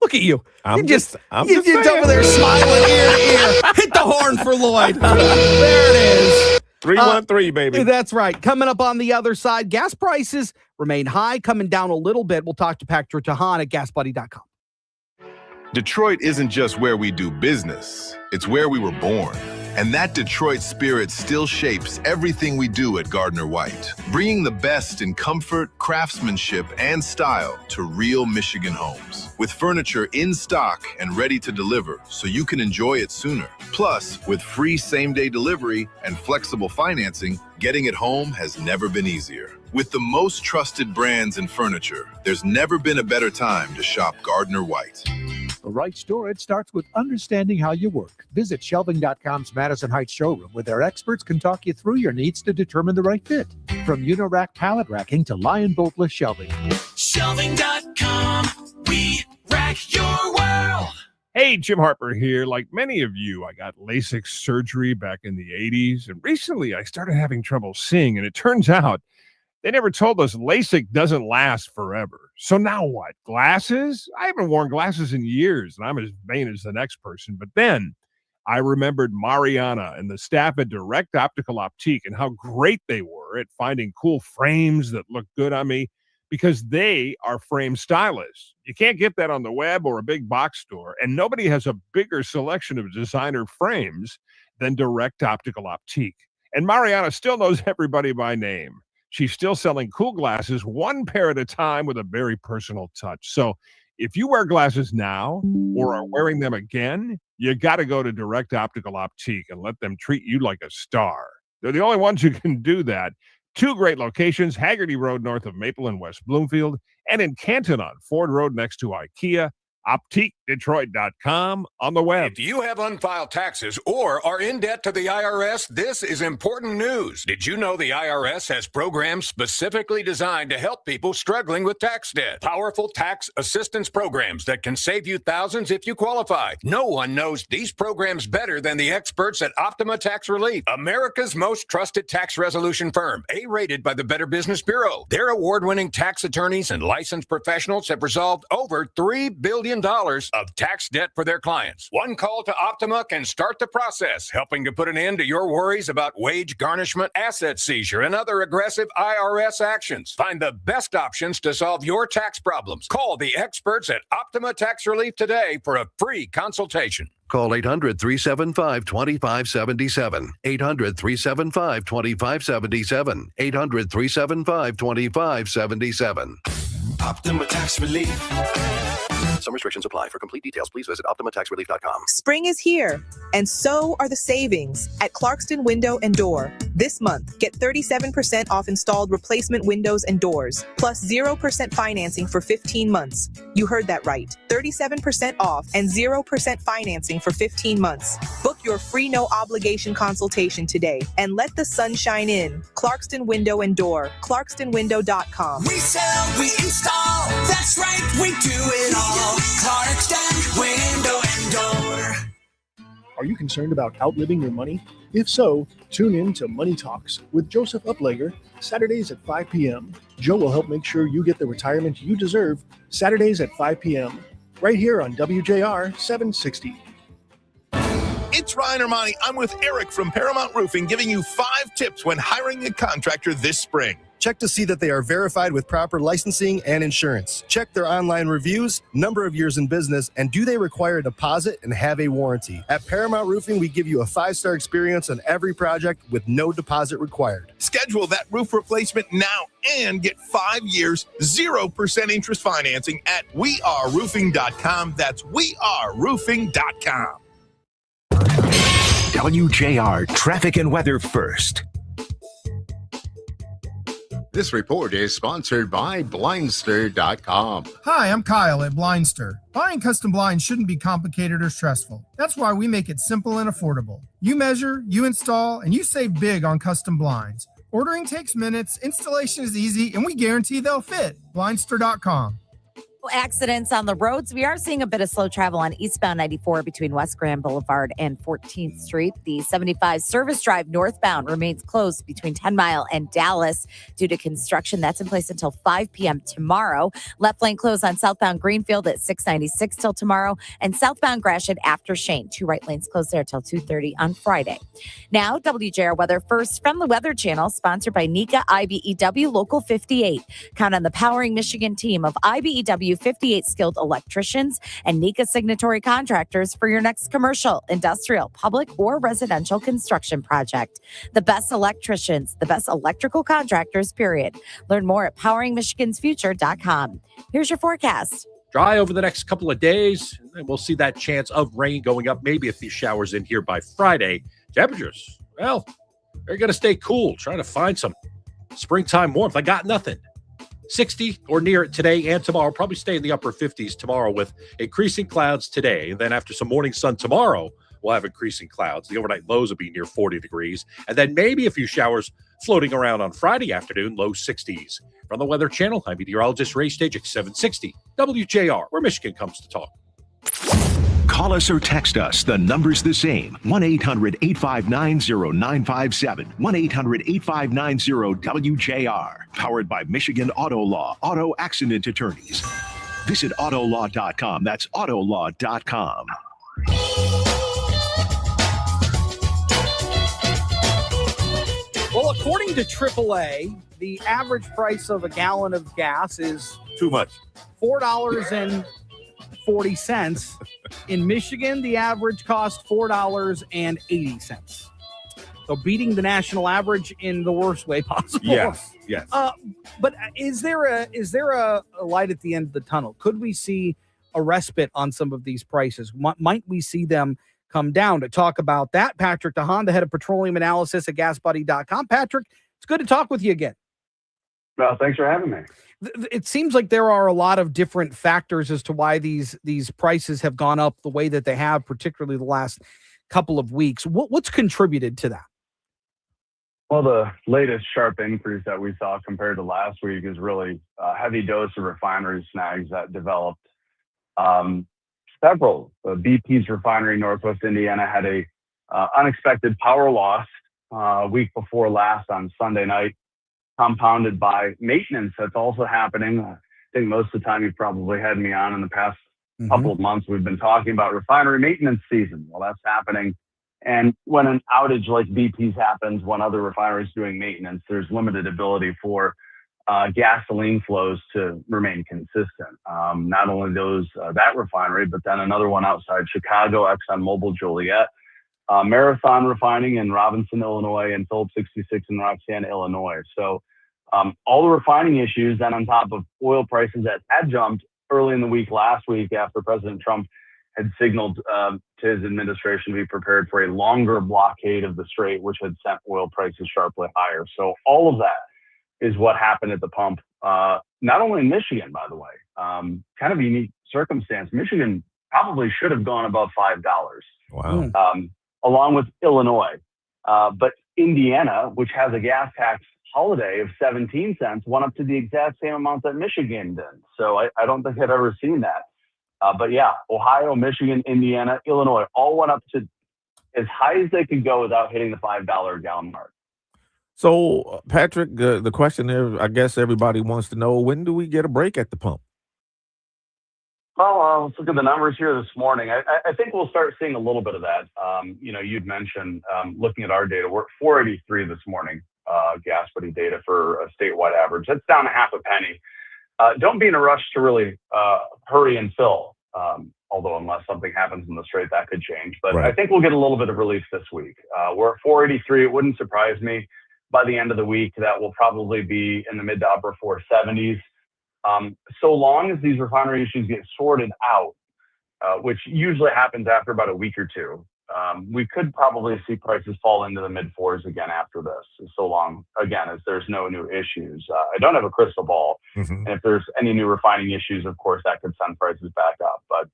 Look at you. I'm you're just you're saying. over there smiling ear to ear. Hit the horn for Lloyd. There it is. 313, baby. That's right. Coming up on the other side, gas prices remain high, coming down a little bit. We'll talk to Patrick Tahan at GasBuddy.com. Detroit isn't just where we do business, it's where we were born. And that Detroit spirit still shapes everything we do at Gardner White, bringing the best in comfort, craftsmanship, and style to real Michigan homes. With furniture in stock and ready to deliver so you can enjoy it sooner. Plus, with free same-day delivery and flexible financing, getting it home has never been easier. With the most trusted brands in furniture, there's never been a better time to shop Gardner White. the right storage starts with understanding how you work. Visit Shelving.com's Madison Heights showroom, where their experts can talk you through your needs to determine the right fit. From Unirack pallet racking to Lion boltless shelving. Shelving.com, we rack your world. Hey, Jim Harper here. Like many of you, I got LASIK surgery back in the 80s, and recently I started having trouble seeing, and it turns out they never told us LASIK doesn't last forever. So now what? Glasses? I haven't worn glasses in years, and I'm as vain as the next person. But then I remembered Mariana and the staff at Direct Optical Optique and how great they were at finding cool frames that look good on me, because they are frame stylists. You can't get that on the web or a big box store, and nobody has a bigger selection of designer frames than Direct Optical Optique. And Mariana still knows everybody by name. She's still selling cool glasses, one pair at a time, with a very personal touch. So if you wear glasses now or are wearing them again, you got to go to Direct Optical Optique and let them treat you like a star. They're the only ones who can do that. 2 great locations, Haggerty Road north of Maple and West Bloomfield, and in Canton on Ford Road next to IKEA. OptiqueDetroit.com on the web. If you have unfiled taxes or are in debt to the IRS, this is important news. Did you know the IRS has programs specifically designed to help people struggling with tax debt? Powerful tax assistance programs that can save you thousands if you qualify. No one knows these programs better than the experts at Optima Tax Relief, America's most trusted tax resolution firm, A-rated by the Better Business Bureau. Their award-winning tax attorneys and licensed professionals have resolved over $3 billion of tax debt for their clients. One call to Optima can start the process, helping to put an end to your worries about wage garnishment, asset seizure, and other aggressive IRS actions. Find the best options to solve your tax problems. Call the experts at Optima Tax Relief today for a free consultation. Call 800-375-2577. 800-375-2577. 800-375-2577. Optima Tax Relief. Some restrictions apply. For complete details, please visit OptimaTaxRelief.com. Spring is here, and so are the savings at Clarkston Window and Door. This month, get 37% off installed replacement windows and doors, plus 0% financing for 15 months. You heard that right. 37% off and 0% financing for 15 months. Book your free no-obligation consultation today and let the sun shine in. Clarkston Window and Door. ClarkstonWindow.com. We sell, we install. That's right, we do it all. Clarkston Window and Door. Are you concerned about outliving your money? If so, tune in to Money Talks with Joseph Uplager, Saturdays at 5 p.m. Joe will help make sure you get the retirement you deserve, Saturdays at 5 p.m. right here on WJR 760. It's Ryan Armani. I'm with Eric from Paramount Roofing, giving you 5 tips when hiring a contractor this spring. Check to see that they are verified with proper licensing and insurance. Check their online reviews, number of years in business, and do they require a deposit and have a warranty. At Paramount Roofing, we give you a 5-star experience on every project with no deposit required. Schedule that roof replacement now and get 5 years, 0% interest financing at weareroofing.com. That's weareroofing.com. WJR Traffic and Weather First. This report is sponsored by Blindster.com. Hi, I'm Kyle at Blindster. Buying custom blinds shouldn't be complicated or stressful. That's why we make it simple and affordable. You measure, you install, and you save big on custom blinds. Ordering takes minutes, installation is easy, and we guarantee they'll fit. Blindster.com. Accidents on the roads. We are seeing a bit of slow travel on eastbound 94 between West Grand Boulevard and 14th Street. The 75 Service Drive northbound remains closed between 10 Mile and Dallas due to construction. That's in place until 5 p.m. tomorrow. Left lane closed on southbound Greenfield at 696 till tomorrow, and southbound Gratiot after Shane. 2 right lanes closed there till 2:30 on Friday. Now, WJR Weather First from the Weather Channel, sponsored by NECA IBEW Local 58. Count on the Powering Michigan team of IBEW 58 skilled electricians and NECA signatory contractors for your next commercial, industrial, public, or residential construction project. The best electricians, the best electrical contractors, period. Learn more at poweringmichigansfuture.com. Here's your forecast. Dry over the next couple of days, and we'll see that chance of rain going up, maybe a few showers in here by Friday. Temperatures, well, they're going to stay cool. Trying to find some springtime warmth. I got nothing. 60 or near it today and tomorrow. Probably stay in the upper 50s tomorrow with increasing clouds today. And then after some morning sun tomorrow, we'll have increasing clouds. The overnight lows will be near 40 degrees. And then maybe a few showers floating around on Friday afternoon, low 60s. From the Weather Channel, I'm meteorologist Ray Stajik, 760 WJR, where Michigan comes to talk. Call us or text us. The number's the same. 1-800-859-0957. 1-800-859-0WJR. Powered by Michigan Auto Law. Auto Accident Attorneys. Visit autolaw.com. That's autolaw.com. Well, according to AAA, the average price of a gallon of gas is too much. $4.40. In Michigan, the average cost $4.80. So beating the national average in the worst way possible. Yes. But is there a light at the end of the tunnel? Could we see a respite on some of these prices? Might we see them come down? To talk about that, Patrick DeHaan, the head of petroleum analysis at GasBuddy.com. Patrick, it's good to talk with you again. Well, thanks for having me. It seems like there are a lot of different factors as to why these prices have gone up the way that they have, particularly the last couple of weeks. What's contributed to that? Well, the latest sharp increase that we saw compared to last week is really a heavy dose of refinery snags that developed. Several. BP's refinery in Northwest Indiana had a unexpected power loss week before last on Sunday night, compounded by maintenance that's also happening. I think most of the time you've probably had me on in the past couple of months, we've been talking about refinery maintenance season. Well, that's happening. And when an outage like BP's happens, when other refineries doing maintenance, there's limited ability for gasoline flows to remain consistent. Not only that refinery, but then another one outside Chicago, ExxonMobil Joliet, Marathon Refining in Robinson, Illinois, and Phillips 66 in Roxanne, Illinois. So all the refining issues, then on top of oil prices that had jumped early in the week last week after President Trump had signaled to his administration to be prepared for a longer blockade of the strait, which had sent oil prices sharply higher. So all of that is what happened at the pump, not only in Michigan, by the way. Kind of a unique circumstance. Michigan probably should have gone above $5. Wow. Along with Illinois. But Indiana, which has a gas tax holiday of 17 cents, went up to the exact same amount that Michigan did. So I don't think I've ever seen that. But yeah, Ohio, Michigan, Indiana, Illinois, all went up to as high as they could go without hitting the $5 a gallon mark. So, Patrick, the question there, I guess everybody wants to know, when do we get a break at the pump? Well, let's look at the numbers here this morning. I think we'll start seeing a little bit of that. You'd mentioned looking at our data, we're at 483 this morning, gas buddy data for a statewide average. That's down a half a penny. Don't be in a rush to really hurry and fill, although unless something happens in the strait, that could change. But right. I think we'll get a little bit of relief this week. We're at 483. It wouldn't surprise me. By the end of the week, that will probably be in the mid to upper 470s. So long as these refinery issues get sorted out, which usually happens after about a week or two, we could probably see prices fall into the mid fours again after this. So long, again, as there's no new issues. I don't have a crystal ball. And if there's any new refining issues, of course, that could send prices back up. But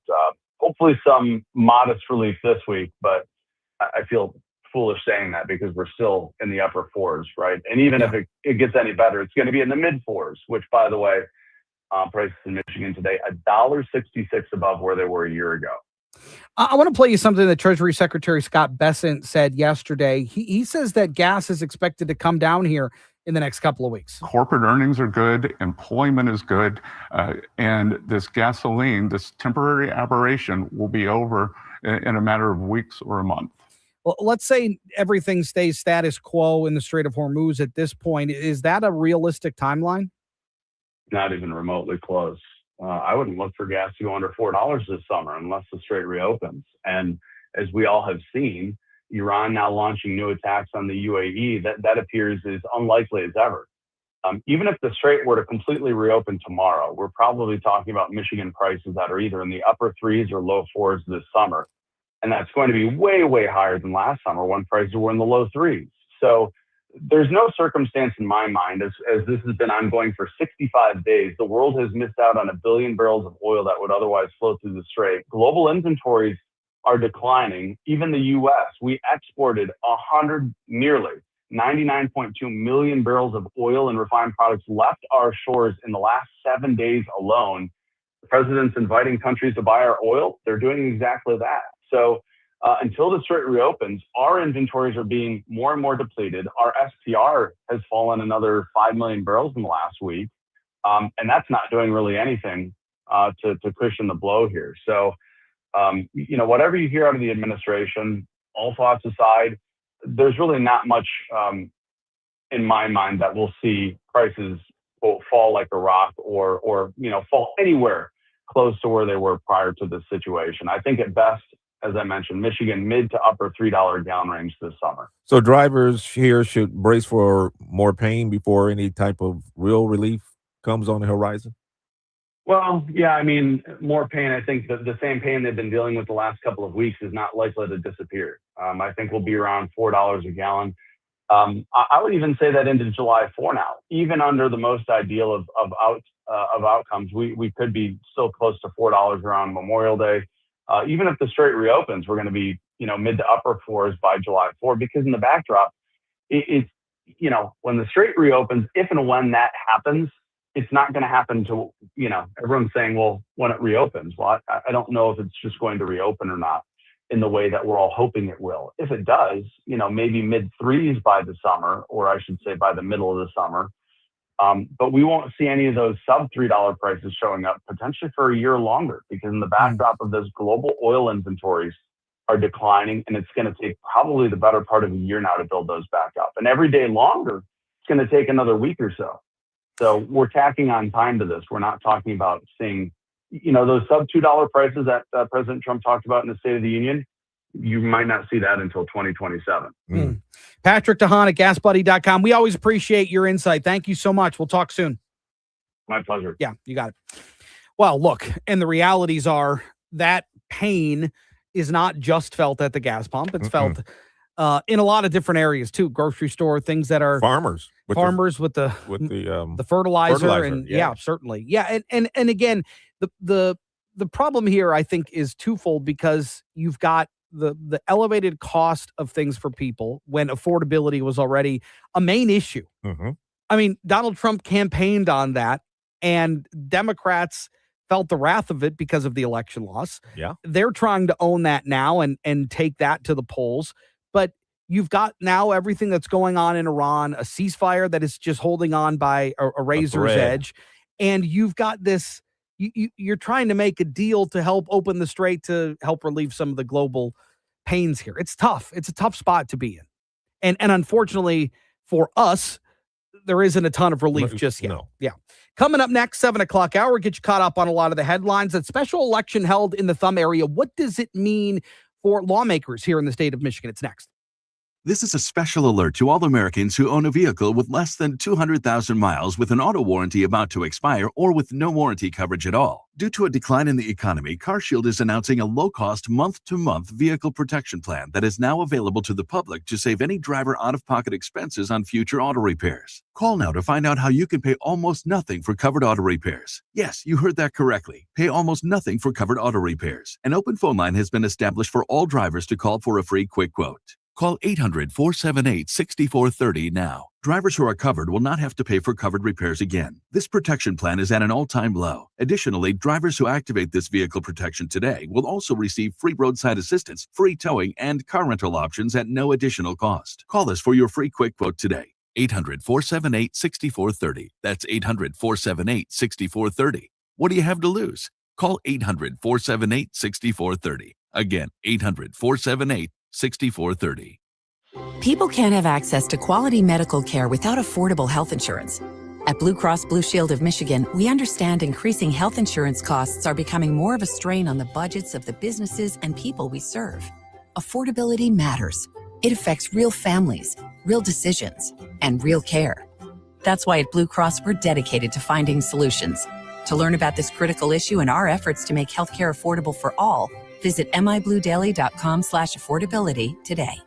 hopefully some modest relief this week. But I feel foolish saying that because we're still in the upper fours, right? And even if it gets any better, it's going to be in the mid fours, which, by the way, prices in Michigan today, $1.66 above where they were a year ago. I want to play you something that Treasury Secretary Scott Bessent said yesterday. He says that gas is expected to come down here in the next couple of weeks. Corporate earnings are good, employment is good, and this gasoline, this temporary aberration will be over in a matter of weeks or a month. Well, let's say everything stays status quo in the Strait of Hormuz at this point. Is that a realistic timeline? Not even remotely close. I wouldn't look for gas to go under $4 this summer unless the strait reopens. And as we all have seen, Iran now launching new attacks on the UAE, that appears as unlikely as ever. Even if the strait were to completely reopen tomorrow, we're probably talking about Michigan prices that are either in the upper threes or low fours this summer. And that's going to be way, way higher than last summer when prices were in the low threes. So there's no circumstance in my mind, as this has been ongoing for 65 days, the world has missed out on 1 billion barrels of oil that would otherwise flow through the Strait. Global inventories are declining. Even the U.S., we exported nearly 99.2 million barrels of oil and refined products left our shores in the last 7 days alone. The president's inviting countries to buy our oil. They're doing exactly that. So until the Strait reopens, our inventories are being more and more depleted. Our SPR has fallen another 5 million barrels in the last week. And that's not doing really anything to cushion the blow here. So, whatever you hear out of the administration, all thoughts aside, there's really not much in my mind that we'll see prices fall like a rock or fall anywhere close to where they were prior to this situation. I think at best, as I mentioned, Michigan mid to upper $3 a gallon range this summer. So drivers here should brace for more pain before any type of real relief comes on the horizon? Well, yeah, I mean, more pain. I think the same pain they've been dealing with the last couple of weeks is not likely to disappear. I think we'll be around $4 a gallon. I would even say that into July 4 now, even under the most ideal of outcomes, we could be still close to $4 around Memorial Day. Even if the Strait reopens, we're going to be, mid to upper fours by July 4, because in the backdrop, it's, when the Strait reopens, if and when that happens, it's not going to happen to, everyone's saying, well, when it reopens. Well, I don't know if it's just going to reopen or not in the way that we're all hoping it will. If it does, maybe mid threes by the summer, or I should say by the middle of the summer. But we won't see any of those sub $3 prices showing up potentially for a year longer, because in the backdrop of those global oil inventories are declining, and it's going to take probably the better part of a year now to build those back up. And every day longer, it's going to take another week or so. So we're tacking on time to this. We're not talking about seeing, those sub $2 prices that President Trump talked about in the State of the Union. You might not see that until 2027. Patrick DeHaan at GasBuddy.com. We always appreciate your insight. Thank you so much. We'll talk soon. My pleasure. Yeah, you got it. Well, look, and the realities are that pain is not just felt at the gas pump. It's felt in a lot of different areas too. Grocery store, things that are farmers with the fertilizer and yeah, certainly. Yeah. And again, the problem here, I think, is twofold, because you've got the elevated cost of things for people when affordability was already a main issue. I mean, Donald Trump campaigned on that, and Democrats felt the wrath of it because of the election loss. Yeah. They're trying to own that now and take that to the polls. But you've got now everything that's going on in Iran, a ceasefire that is just holding on by a razor's edge. And you've got this, you're trying to make a deal to help open the Strait to help relieve some of the global pains here. It's tough. It's a tough spot to be in. And unfortunately for us, there isn't a ton of relief just yet. No. Yeah. Coming up next, 7 o'clock hour, get you caught up on a lot of the headlines. That special election held in the Thumb area. What does it mean for lawmakers here in the state of Michigan? It's next. This is a special alert to all Americans who own a vehicle with less than 200,000 miles with an auto warranty about to expire or with no warranty coverage at all. Due to a decline in the economy, CarShield is announcing a low-cost month-to-month vehicle protection plan that is now available to the public to save any driver out-of-pocket expenses on future auto repairs. Call now to find out how you can pay almost nothing for covered auto repairs. Yes, you heard that correctly. Pay almost nothing for covered auto repairs. An open phone line has been established for all drivers to call for a free quick quote. Call 800-478-6430 now. Drivers who are covered will not have to pay for covered repairs again. This protection plan is at an all-time low. Additionally, drivers who activate this vehicle protection today will also receive free roadside assistance, free towing, and car rental options at no additional cost. Call us for your free quick quote today. 800-478-6430. That's 800-478-6430. What do you have to lose? Call 800-478-6430. Again, 800-478-6430. People can't have access to quality medical care without affordable health insurance. At Blue Cross Blue Shield of Michigan, we understand increasing health insurance costs are becoming more of a strain on the budgets of the businesses and people we serve. Affordability matters. It affects real families, real decisions, and real care. That's why at Blue Cross, we're dedicated to finding solutions. To learn about this critical issue and our efforts to make healthcare affordable for all, visit mibluedaily.com/affordability today.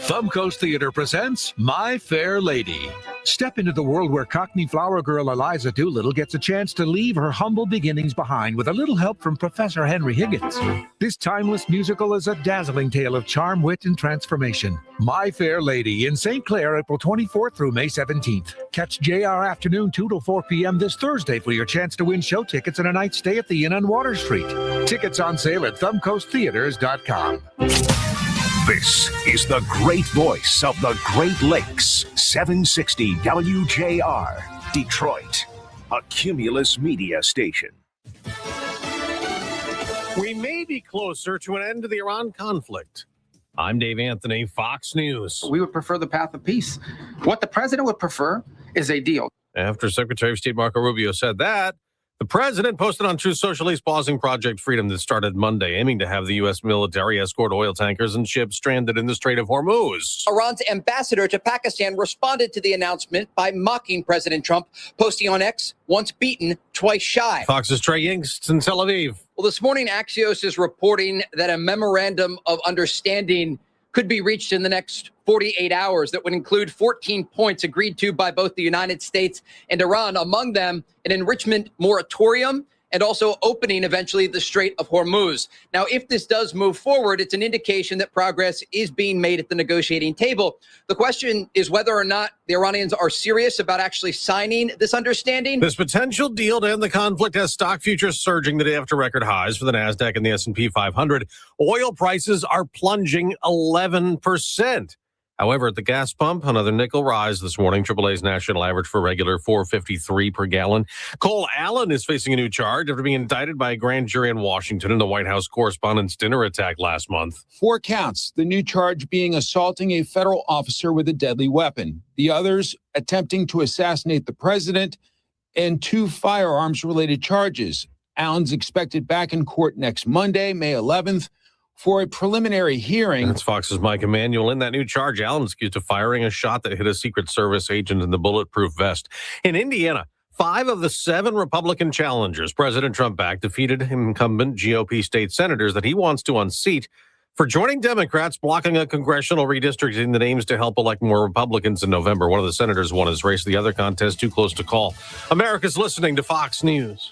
Thumbcoast Theater presents My Fair Lady. Step into the world where Cockney flower girl Eliza Doolittle gets a chance to leave her humble beginnings behind with a little help from Professor Henry Higgins. This timeless musical is a dazzling tale of charm, wit, and transformation. My Fair Lady in St. Clair, April 24th through May 17th. Catch JR afternoon 2 to 4 p.m. this Thursday for your chance to win show tickets and a night stay at the Inn on Water Street. Tickets on sale at thumbcoasttheaters.com. This is the great voice of the Great Lakes, 760 WJR, Detroit, a Cumulus media station. We may be closer to an end to the Iran conflict. I'm Dave Anthony, Fox News. We would prefer the path of peace. What the president would prefer is a deal. After Secretary of State Marco Rubio said that, the president posted on Truth Social he's pausing Project Freedom that started Monday, aiming to have the U.S. military escort oil tankers and ships stranded in the Strait of Hormuz. Iran's ambassador to Pakistan responded to the announcement by mocking President Trump, posting on X, once beaten, twice shy. Fox's Trey Yingst in Tel Aviv. Well, this morning, Axios is reporting that a memorandum of understanding could be reached in the next 48 hours that would include 14 points agreed to by both the United States and Iran, among them an enrichment moratorium and also opening eventually the Strait of Hormuz. Now, if this does move forward, it's an indication that progress is being made at the negotiating table. The question is whether or not the Iranians are serious about actually signing this understanding. This potential deal to end the conflict has stock futures surging the day after record highs for the NASDAQ and the S&P 500. Oil prices are plunging 11%. However, at the gas pump, another nickel rise this morning. AAA's national average for regular $4.53 per gallon. Cole Allen is facing a new charge after being indicted by a grand jury in Washington in the White House Correspondents' Dinner attack last month. 4 counts, the new charge being assaulting a federal officer with a deadly weapon. The others attempting to assassinate the president, and 2 firearms-related charges. Allen's expected back in court next Monday, May 11th, for a preliminary hearing. That's Fox's Mike Emanuel. In that new charge, Allen's accused of firing a shot that hit a Secret Service agent in the bulletproof vest. In Indiana, 5 of the 7 Republican challengers President Trump backed defeated incumbent GOP state senators that he wants to unseat for joining Democrats blocking a congressional redistricting that aims to help elect more Republicans in November. One of the senators won his race. The other contest too close to call. America's listening to Fox News.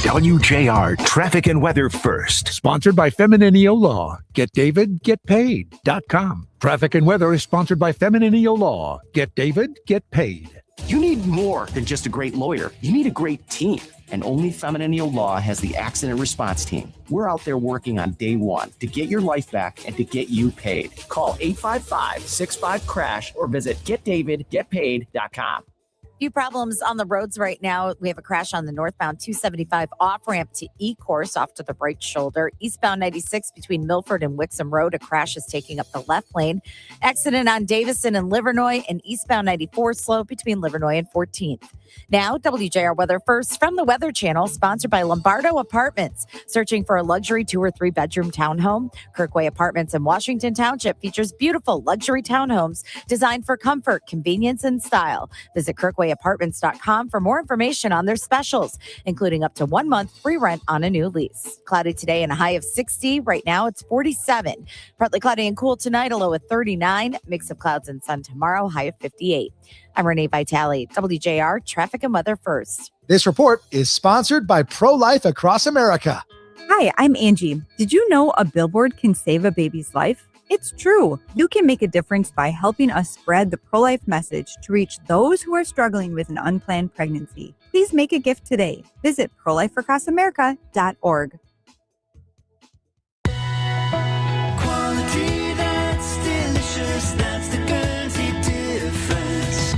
WJR Traffic and Weather First. Sponsored by Femininio Law. GetDavidGetPaid.com. Traffic and Weather is sponsored by Femininio Law. Get David, get paid. You need more than just a great lawyer. You need a great team. And only Femininio Law has the accident response team. We're out there working on day one to get your life back and to get you paid. Call 855-65-CRASH or visit GetDavidGetPaid.com. Few problems on the roads right now. We have a crash on the northbound 275 off-ramp to E-Course off to the right shoulder. Eastbound 96 between Milford and Wixom Road. A crash is taking up the left lane. Accident on Davison and Livernois, and eastbound 94 slow between Livernois and 14th. Now, WJR Weather First from the Weather Channel, sponsored by Lombardo Apartments. Searching for a luxury 2 or 3 bedroom townhome? Kirkway Apartments in Washington Township features beautiful luxury townhomes designed for comfort, convenience, and style. Visit KirkwayApartments.com for more information on their specials, including up to 1 month free rent on a new lease. Cloudy today and a high of 60. Right now, it's 47. Partly cloudy and cool tonight, a low of 39. Mix of clouds and sun tomorrow, high of 58. I'm Renee Vitale, WJR Traffic and Weather First. This report is sponsored by Pro-Life Across America. Hi, I'm Angie. Did you know a billboard can save a baby's life? It's true. You can make a difference by helping us spread the pro-life message to reach those who are struggling with an unplanned pregnancy. Please make a gift today. Visit prolifeacrossamerica.org. Quality that's delicious, that's the Guernsey difference.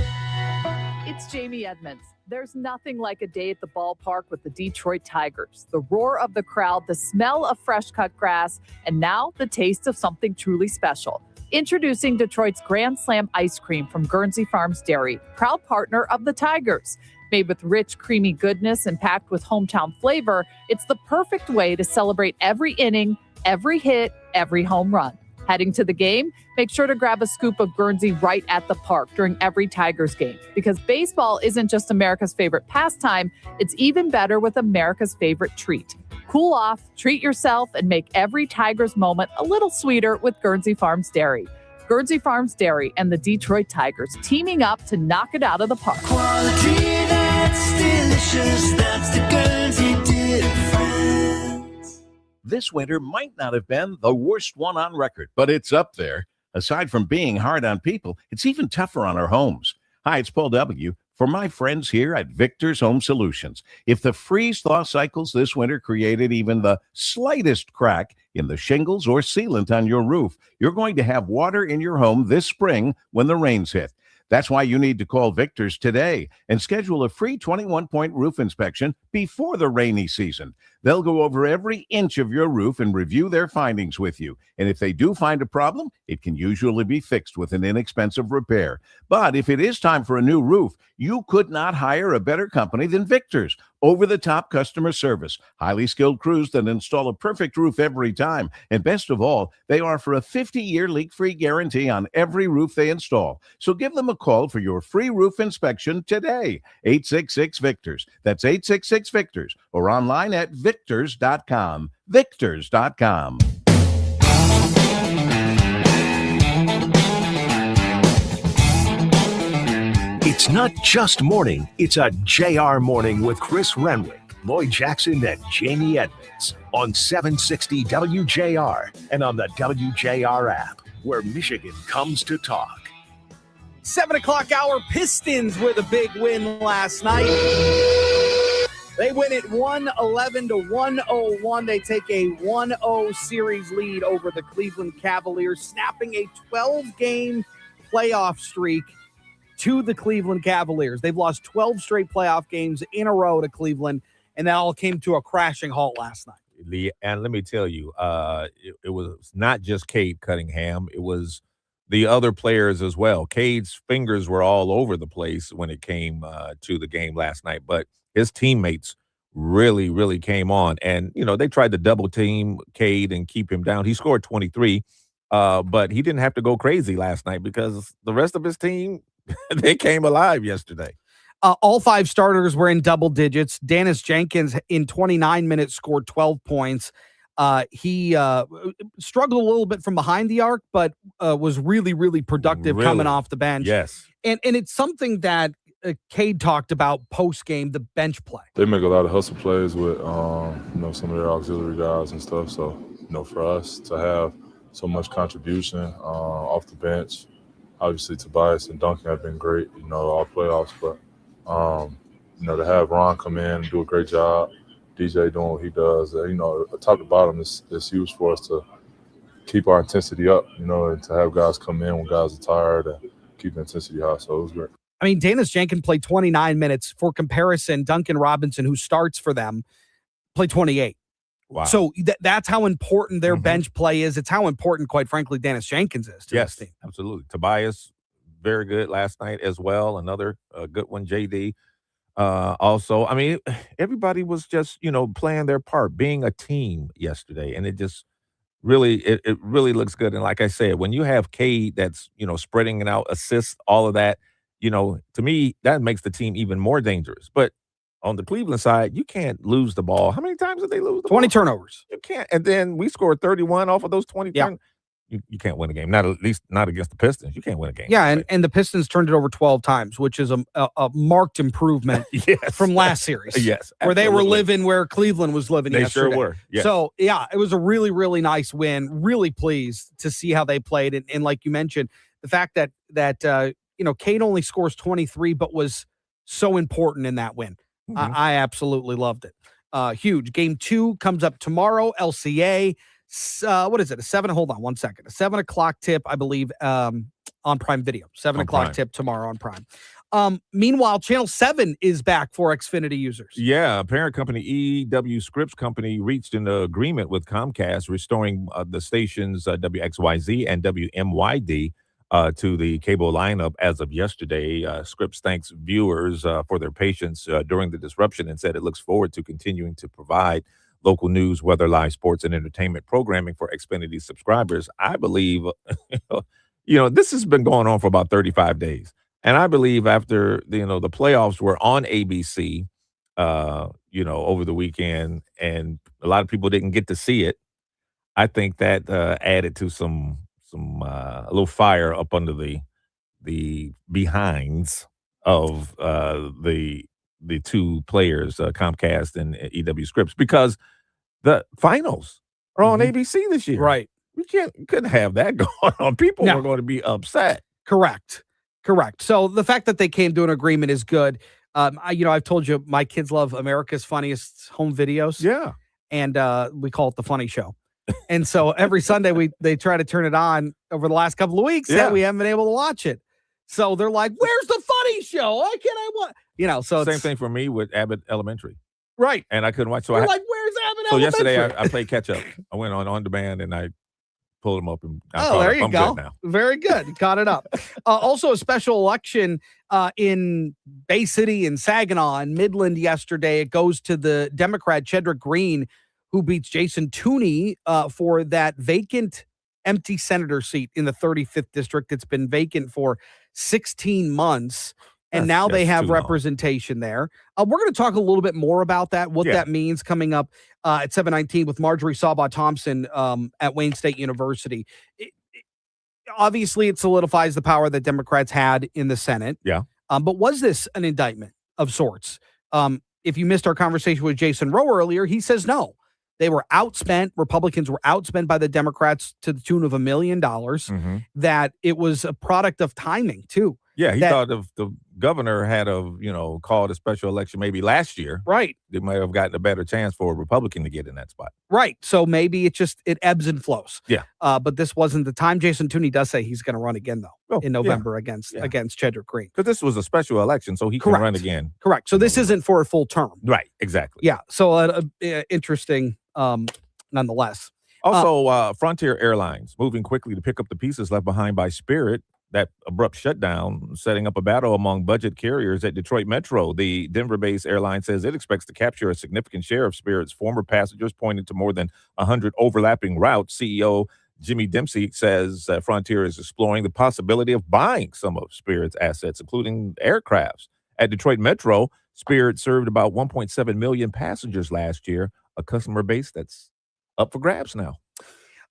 It's Jamie Edmonds. There's nothing like a day at the ballpark with the Detroit Tigers. The roar of the crowd, the smell of fresh cut grass, and now the taste of something truly special. Introducing Detroit's Grand Slam ice cream from Guernsey Farms Dairy, proud partner of the Tigers. Made with rich, creamy goodness and packed with hometown flavor, it's the perfect way to celebrate every inning, every hit, every home run. Heading to the game, make sure to grab a scoop of Guernsey right at the park during every Tigers game, because baseball isn't just America's favorite pastime, it's even better with America's favorite treat. Cool off, treat yourself, and make every Tigers moment a little sweeter with Guernsey Farms Dairy. Guernsey Farms Dairy and the Detroit Tigers teaming up to knock it out of the park. Quality that's delicious, that's the Guernsey difference. This winter might not have been the worst one on record, but it's up there. Aside from being hard on people, it's even tougher on our homes. Hi, it's Paul W. For my friends here at Victor's Home Solutions. If the freeze-thaw cycles this winter created even the slightest crack in the shingles or sealant on your roof, you're going to have water in your home this spring when the rains hit. That's why you need to call Victor's today and schedule a free 21-point roof inspection before the rainy season. They'll go over every inch of your roof and review their findings with you. And if they do find a problem, it can usually be fixed with an inexpensive repair. But if it is time for a new roof, you could not hire a better company than Victor's. Over-the-top customer service, highly skilled crews that install a perfect roof every time. And best of all, they offer a 50-year leak-free guarantee on every roof they install. So give them a call for your free roof inspection today. 866-VICTORS. That's 866-VICTORS. Or online at victors.com. Victors.com. It's not just morning, it's a JR morning with Chris Renwick, Lloyd Jackson, and Jamie Edmonds on 760 WJR and on the WJR app, where Michigan comes to talk. 7 o'clock hour, Pistons with a big win last night. They win it 111-101. They take a 1-0 series lead over the Cleveland Cavaliers, snapping a 12-game playoff streak to the Cleveland Cavaliers. They've lost 12 straight playoff games in a row to Cleveland, and that all came to a crashing halt last night. And let me tell you, it was not just Cade Cunningham. It was the other players as well. Cade's fingers were all over the place when it came to the game last night, but his teammates really, really came on. And, they tried to double team Cade and keep him down. He scored 23, but he didn't have to go crazy last night because the rest of his team, they came alive yesterday. All five starters were in double digits. Dennis Jenkins in 29 minutes scored 12 points. He struggled a little bit from behind the arc, but was really, really productive coming off the bench. Yes. And it's something that Cade talked about post-game, the bench play. They make a lot of hustle plays with, some of their auxiliary guys and stuff. So, for us to have so much contribution off the bench, obviously Tobias and Duncan have been great, all playoffs. But, to have Ron come in and do a great job, DJ doing what he does, top to bottom is huge for us to keep our intensity up, and to have guys come in when guys are tired and keep the intensity high. So it was great. I mean, Dennis Jenkins played 29 minutes. For comparison, Duncan Robinson, who starts for them, played 28. Wow. So that's how important their bench play is. It's how important, quite frankly, Dennis Jenkins is to this team. Absolutely. Tobias, very good last night as well. Another good one, JD. Also, I mean, everybody was just, playing their part, being a team yesterday. And it just really, it really looks good. And like I said, when you have Cade that's, spreading it out, assists, all of that, to me, that makes the team even more dangerous. But on the Cleveland side, you can't lose the ball. How many times did they lose the 20 ball? turnovers. You can't. And then we scored 31 off of those 20 turnovers. You can't win a game. Not at least not against the Pistons. You can't win a game. Yeah, and the Pistons turned it over 12 times, which is a marked improvement from last series. Yes, where they were living where Cleveland was living They yesterday. sure were. Yes. So, yeah, it was a really, really nice win. Really pleased to see how they played. And like you mentioned, the fact that Cade only scores 23, but was so important in that win. I absolutely loved it. Huge. Game 2 comes up tomorrow, LCA. What is it? A 7 o'clock tip, I believe, on Prime Video. 7 o'clock tip tomorrow on Prime. Meanwhile, Channel 7 is back for Xfinity users. Yeah, parent company EW Scripps Company reached an agreement with Comcast, restoring the stations WXYZ and WMYD to the cable lineup as of yesterday. Scripps thanks viewers for their patience during the disruption and said it looks forward to continuing to provide local news, weather, live sports, and entertainment programming for Xfinity subscribers. I believe, this has been going on for about 35 days. And I believe after, the playoffs were on ABC, over the weekend, and a lot of people didn't get to see it, I think that added to some a little fire up under the behinds of the two players, Comcast and EW Scripps, because the finals are on ABC this year. Right. We couldn't have that going on. People No. were going to be upset. Correct. So the fact that they came to an agreement is good. I've told you my kids love America's Funniest Home Videos. Yeah. And we call it the Funny Show. And so every Sunday they try to turn it on over the last couple of weeks. Yeah. And we haven't been able to watch it. So they're like, "Where's the Funny Show? Why can't I watch?" So Same thing for me with Abbott Elementary. Right. And I couldn't watch. So You're like, "Where's Abbott Elementary?" yesterday I played catch up. I went on demand and I pulled them up and there you I'm go. good now. Very good. You caught it up. Also, a special election in Bay City and Saginaw and Midland yesterday. It goes to the Democrat Chedrick Green, who beats Jason Tooney for that vacant empty senator seat in the 35th district. It's been vacant for 16 months. And now they have representation there. We're going to talk a little bit more about that, what that means, coming up at 7:19 with Marjorie Sabaw Thompson at Wayne State University. Obviously, it solidifies the power that Democrats had in the Senate. Yeah. But was this an indictment of sorts? If you missed our conversation with Jason Rowe earlier, he says no. They were outspent. Republicans were outspent by the Democrats to the tune of $1 million. That it was a product of timing, too. Yeah, he thought if the governor had called a special election maybe last year, right, they might have gotten a better chance for a Republican to get in that spot. Right. So maybe it ebbs and flows. Yeah. But this wasn't the time. Jason Tooney does say he's going to run again, though, in November against Chedrick Green. Because this was a special election, so he can run again. Correct. So this isn't for a full term. Right. Exactly. Yeah. So interesting nonetheless. Also, Frontier Airlines moving quickly to pick up the pieces left behind by Spirit. That abrupt shutdown, setting up a battle among budget carriers at Detroit Metro. The Denver-based airline says it expects to capture a significant share of Spirit's former passengers, pointing to more than 100 overlapping routes. CEO Jimmy Dempsey says Frontier is exploring the possibility of buying some of Spirit's assets, including aircrafts. At Detroit Metro, Spirit served about 1.7 million passengers last year, a customer base that's up for grabs now.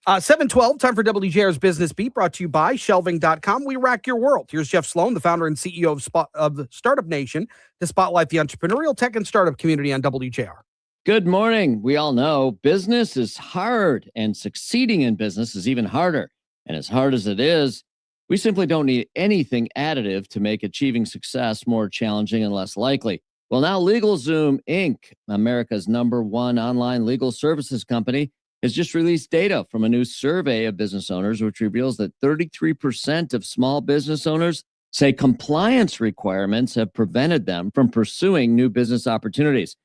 7:12, time for WJR's Business Beat, brought to you by Shelving.com. We rack your world. Here's Jeff Sloan, the founder and CEO of Startup Nation, to spotlight the entrepreneurial tech and startup community on WJR. Good morning. We all know business is hard, and succeeding in business is even harder. And as hard as it is, we simply don't need anything additive to make achieving success more challenging and less likely. Well, now LegalZoom Inc., America's #1 online legal services company, has just released data from a new survey of business owners, which reveals that 33% of small business owners say compliance requirements have prevented them from pursuing new business opportunities.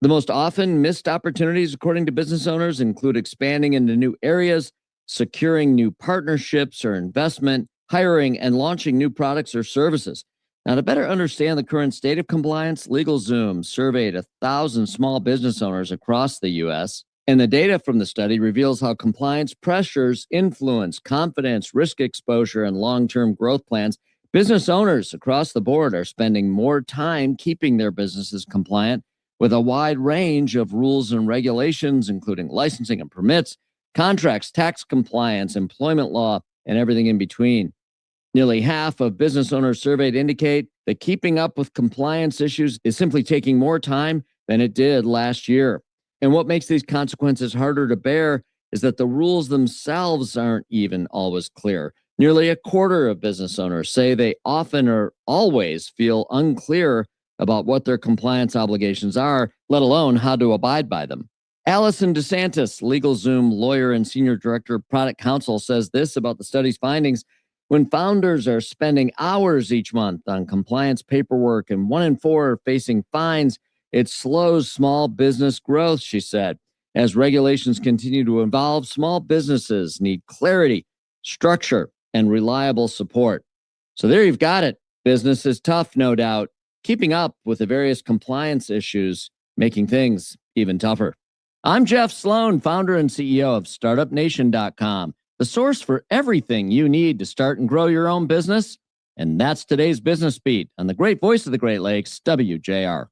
The most often missed opportunities, according to business owners, include expanding into new areas, securing new partnerships or investment, hiring, and launching new products or services. Now, to better understand the current state of compliance, LegalZoom surveyed 1,000 small business owners across the U.S., and the data from the study reveals how compliance pressures influence confidence, risk exposure, and long-term growth plans. Business owners across the board are spending more time keeping their businesses compliant with a wide range of rules and regulations, including licensing and permits, contracts, tax compliance, employment law, and everything in between. Nearly half of business owners surveyed indicate that keeping up with compliance issues is simply taking more time than it did last year. And what makes these consequences harder to bear is that the rules themselves aren't even always clear. Nearly a quarter of business owners say they often or always feel unclear about what their compliance obligations are, let alone how to abide by them. Allison DeSantis, LegalZoom lawyer and senior director of product counsel, says this about the study's findings. When founders are spending hours each month on compliance paperwork and 1 in 4 are facing fines, it slows small business growth, she said. As regulations continue to evolve, small businesses need clarity, structure, and reliable support. So there you've got it. Business is tough, no doubt. Keeping up with the various compliance issues, making things even tougher. I'm Jeff Sloan, founder and CEO of StartupNation.com, the source for everything you need to start and grow your own business. And that's today's Business Beat on the great voice of the Great Lakes, WJR.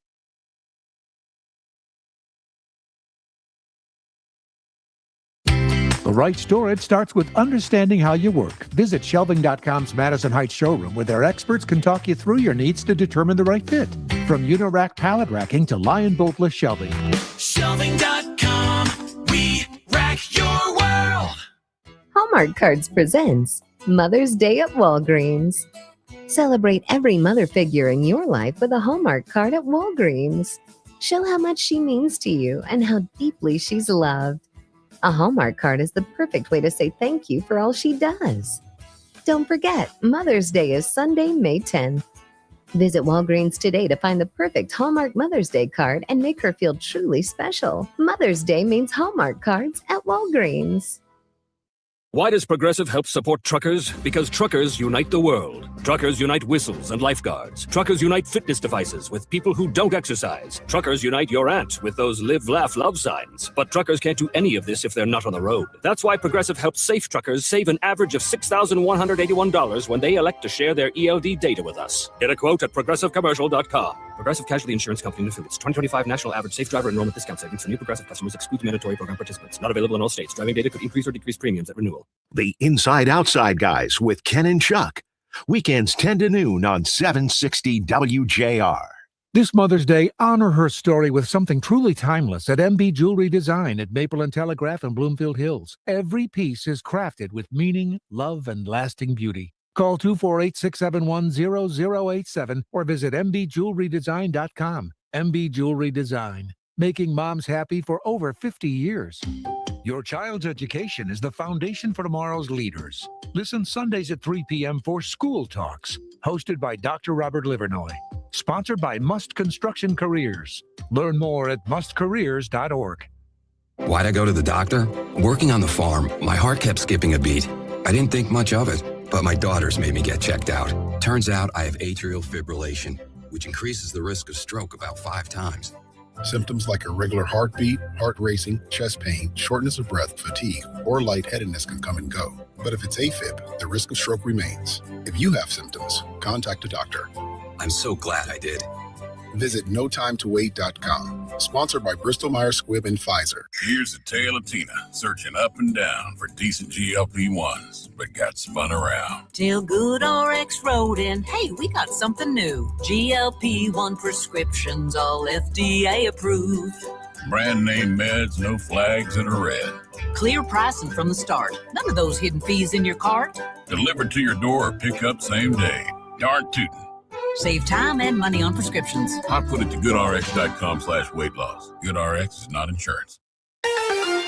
The right storage starts with understanding how you work. Visit Shelving.com's Madison Heights showroom, where their experts can talk you through your needs to determine the right fit. From Unirack pallet racking to lion boltless shelving. Shelving.com, we rack your world. Hallmark Cards presents Mother's Day at Walgreens. Celebrate every mother figure in your life with a Hallmark card at Walgreens. Show how much she means to you and how deeply she's loved. A Hallmark card is the perfect way to say thank you for all she does. Don't forget, Mother's Day is Sunday, May 10th. Visit Walgreens today to find the perfect Hallmark Mother's Day card and make her feel truly special. Mother's Day means Hallmark cards at Walgreens. Why does Progressive help support truckers? Because truckers unite the world. Truckers unite whistles and lifeguards. Truckers unite fitness devices with people who don't exercise. Truckers unite your aunt with those live, laugh, love signs. But truckers can't do any of this if they're not on the road. That's why Progressive helps safe truckers save an average of $6,181 when they elect to share their ELD data with us. Get a quote at progressivecommercial.com. Progressive Casualty Insurance Company and Affiliates. 2025 National Average Safe Driver Enrollment Discount Savings for new Progressive customers excludes mandatory program participants. Not available in all states. Driving data could increase or decrease premiums at renewal. The Inside Outside Guys with Ken and Chuck. Weekends 10 to noon on 760 WJR. This Mother's Day, honor her story with something truly timeless at MB Jewelry Design at Maple and Telegraph in Bloomfield Hills. Every piece is crafted with meaning, love, and lasting beauty. Call 248-671-0087 or visit mbjewelrydesign.com. MB Jewelry Design, making moms happy for over 50 years. Your child's education is the foundation for tomorrow's leaders. Listen Sundays at 3 p.m. for School Talks, hosted by Dr. Robert Livernoy. Sponsored by Must Construction Careers. Learn more at mustcareers.org. Why'd I go to the doctor? Working on the farm, my heart kept skipping a beat. I didn't think much of it, but my daughters made me get checked out. Turns out I have atrial fibrillation, which increases the risk of stroke about 5 times. Symptoms like irregular heartbeat, heart racing, chest pain, shortness of breath, fatigue, or lightheadedness can come and go. But if it's AFib, the risk of stroke remains. If you have symptoms, contact a doctor. I'm so glad I did. Visit notimetowait.com. Sponsored by Bristol Myers Squibb and Pfizer. Here's the tale of Tina, searching up and down for decent GLP-1s, but got spun around. Till Good RX wrote in, hey, we got something new. GLP-1 prescriptions, all FDA approved. Brand name meds, no flags that are red. Clear pricing from the start. None of those hidden fees in your cart. Delivered to your door or pick up same day. Darn tootin'. Save time and money on prescriptions. I put it to goodrx.com/weight loss. GoodRx is not insurance.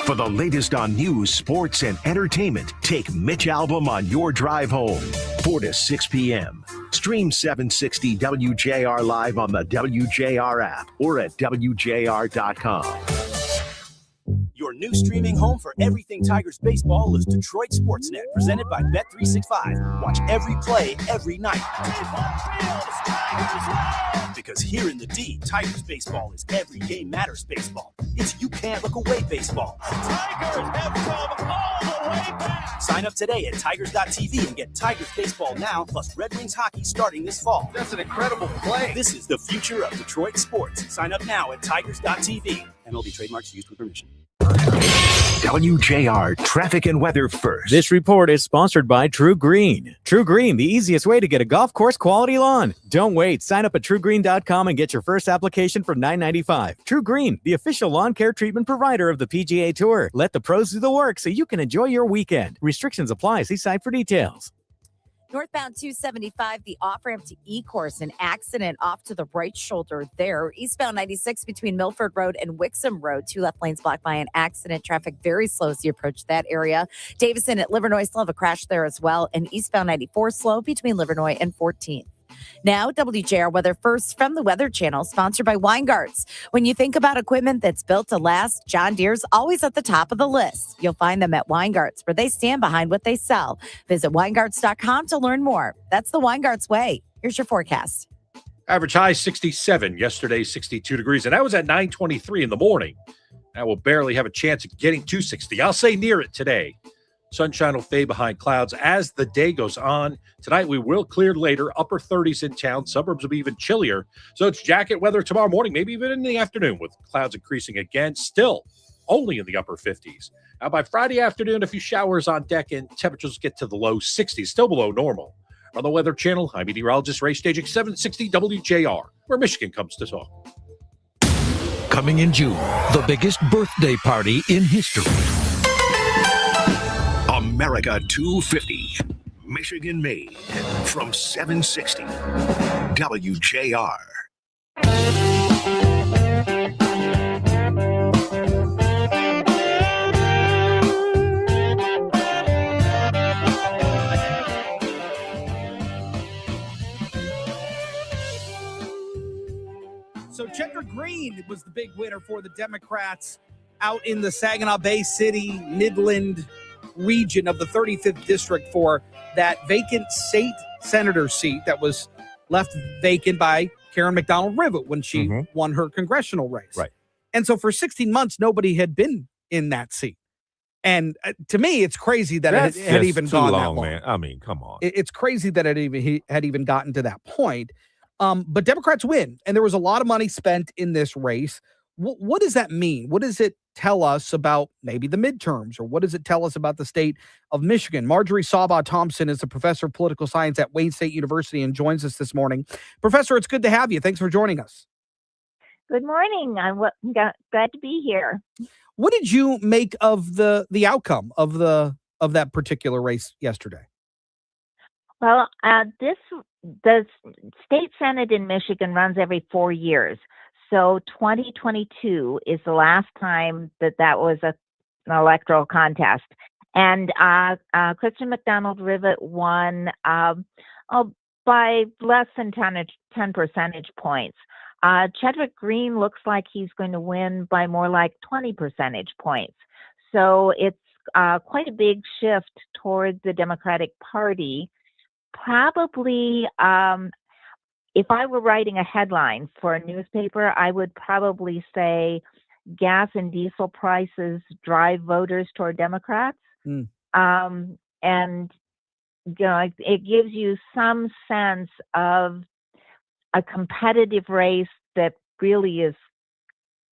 For the latest on news, sports, and entertainment, take Mitch Albom on your drive home, 4 to 6 p.m. Stream 760 WJR live on the WJR app or at WJR.com. Your new streaming home for everything Tigers baseball is Detroit Sportsnet, presented by Bet365. Watch every play, every night. Because here in the D, Tigers baseball is every game matters baseball. It's you can't look away baseball. Tigers have come all the way back. Sign up today at Tigers.tv and get Tigers baseball now, plus Red Wings hockey starting this fall. That's an incredible play. This is the future of Detroit sports. Sign up now at Tigers.tv. MLB trademarks used with permission. WJR traffic and weather first. This report is sponsored by True Green. True Green, the easiest way to get a golf course quality lawn. Don't wait. Sign up at truegreen.com and get your first application for $9.95. True Green, the official lawn care treatment provider of the PGA Tour. Let the pros do the work so you can enjoy your weekend. Restrictions apply. See site for details. Northbound 275, the off-ramp to E-Course, an accident off to the right shoulder there. Eastbound 96 between Milford Road and Wixom Road, 2 left lanes blocked by an accident. Traffic very slow as you approach that area. Davison at Livernois still have a crash there as well. And eastbound 94 slow between Livernois and 14th. Now, WJR weather first from the Weather Channel, sponsored by Weingarts. When you think about equipment that's built to last, John Deere's always at the top of the list. You'll find them at Weingarts, where they stand behind what they sell. Visit Weingarts.com to learn more. That's the Weingarts way. Here's your forecast. Average high 67, yesterday 62 degrees, and that was at 9:23 in the morning. That will barely have a chance of getting to 60. I'll say near it today. Sunshine will fade behind clouds as the day goes on. Tonight, we will clear later, upper 30s in town. Suburbs will be even chillier. So it's jacket weather tomorrow morning, maybe even in the afternoon, with clouds increasing again. Still only in the upper 50s. Now, by Friday afternoon, a few showers on deck and temperatures get to the low 60s, still below normal. On the Weather Channel, I'm meteorologist Ray Staging, 760 WJR, where Michigan comes to talk. Coming in June, the biggest birthday party in history. America 250, Michigan made from 760 WJR. So Checker Green was the big winner for the Democrats out in the Saginaw Bay City, Midland region of the 35th district for that vacant state senator seat that was left vacant by Karen McDonald-Rivet when she won her congressional race. Right. And so for 16 months, nobody had been in that seat. And to me, it's crazy that That's it had just even too gone long, that long. man. I mean, come on. It's crazy that he had even gotten to that point. But Democrats win, and there was a lot of money spent in this race. What does that mean? What does it tell us about maybe the midterms, or what does it tell us about the state of Michigan? Marjorie Sabaw-Thompson is a professor of political science at Wayne State University and joins us this morning. Professor, it's good to have you. Thanks for joining us. Good morning. I'm glad to be here. What did you make of the outcome of that particular race yesterday? Well, the state senate in Michigan runs every 4 years. So 2022 is the last time that was an electoral contest. And Kristen McDonald-Rivet won by less than 10 percentage points. Chadwick Green looks like he's going to win by more like 20 percentage points. So it's quite a big shift toward the Democratic Party. Probably, if I were writing a headline for a newspaper, I would probably say gas and diesel prices drive voters toward Democrats. And, it gives you some sense of a competitive race that really is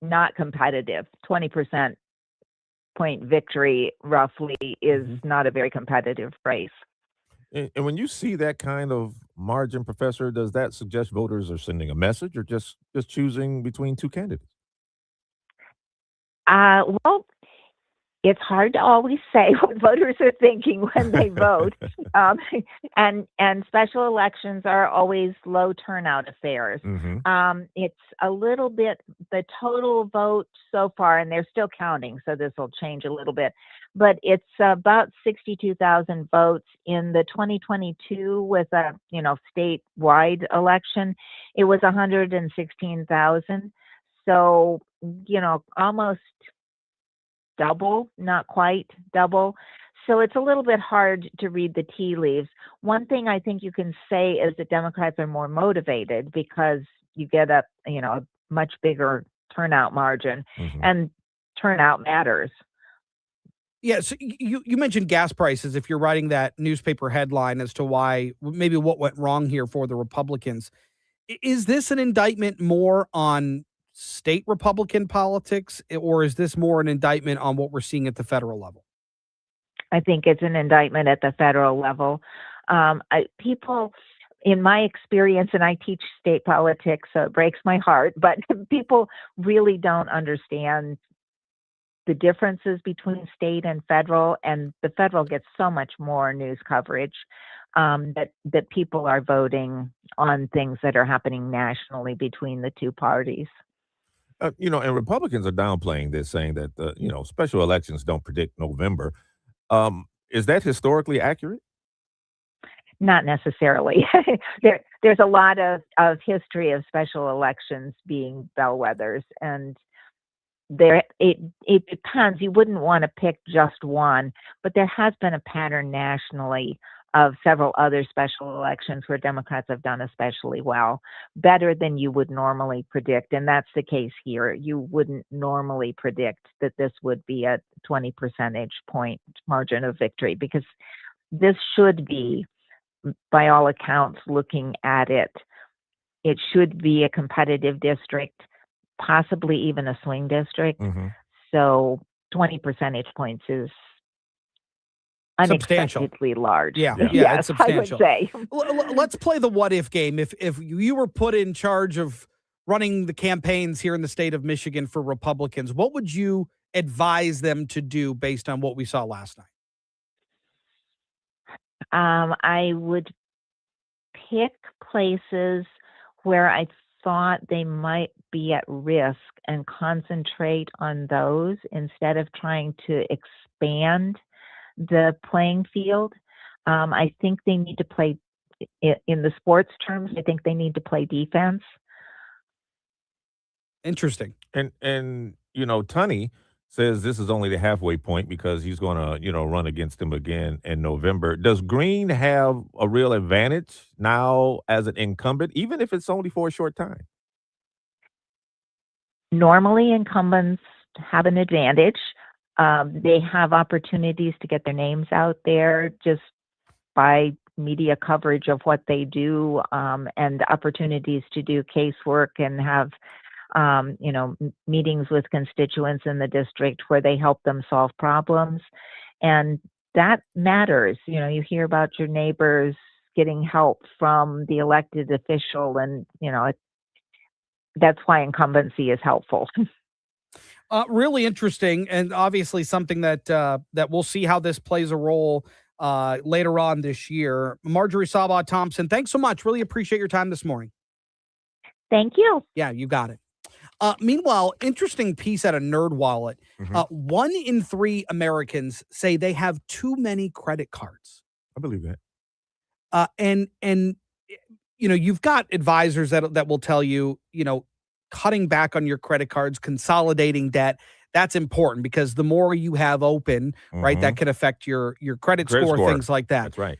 not competitive. 20% point victory roughly is not a very competitive race. And when you see that kind of margin, Professor, does that suggest voters are sending a message or just choosing between two candidates? Well, it's hard to always say what voters are thinking when they vote. And special elections are always low turnout affairs. It's a little bit, the total vote so far, and they're still counting, so this will change a little bit, but it's about 62,000 votes. In the 2022 with a statewide election, it was 116,000. So, almost double, not quite double. So it's a little bit hard to read the tea leaves. One thing I think you can say is that Democrats are more motivated because you get a much bigger turnout margin, and turnout matters. Yeah, so you mentioned gas prices. If you're writing that newspaper headline as to why maybe what went wrong here for the Republicans, is this an indictment more on state Republican politics, or is this more an indictment on what we're seeing at the federal level? I think it's an indictment at the federal level. People, in my experience, and I teach state politics, so it breaks my heart, but people really don't understand the differences between state and federal, and the federal gets so much more news coverage that people are voting on things that are happening nationally between the two parties. And Republicans are downplaying this, saying that, special elections don't predict November. Is that historically accurate? Not necessarily. There's a lot of history of special elections being bellwethers, and it depends. You wouldn't want to pick just one, but there has been a pattern nationally of several other special elections where Democrats have done especially well, better than you would normally predict. And that's the case here. You wouldn't normally predict that this would be a 20 percentage point margin of victory, because this should be, by all accounts, looking at it, it should be a competitive district, possibly even a swing district. So 20 percentage points is Substantial. unexpectedly large. Yeah, Yes, it's substantial. I would say. Let's play the what if game. If you were put in charge of running the campaigns here in the state of Michigan for Republicans, what would you advise them to do based on what we saw last night? I would pick places where I thought they might be at risk and concentrate on those instead of trying to expand the playing field. I think they need to play, in the sports terms, I think they need to play defense. Interesting. And Tunney says this is only the halfway point because he's going to, run against him again in November. Does Green have a real advantage now as an incumbent, even if it's only for a short time? Normally, incumbents have an advantage. They have opportunities to get their names out there just by media coverage of what they do, and opportunities to do casework and have meetings with constituents in the district where they help them solve problems. And that matters. You hear about your neighbors getting help from the elected official, and, that's why incumbency is helpful. Really interesting, and obviously something that we'll see how this plays a role later on this year. Marjorie Sabah Thompson, thanks so much. Really appreciate your time this morning. Thank you. Yeah, you got it. Meanwhile, interesting piece out of NerdWallet. 1 in 3 Americans say they have too many credit cards. I believe that. And you've got advisors that will tell you, cutting back on your credit cards, consolidating debt, that's important because the more you have open, right, that can affect your credit score, things like that. That's right.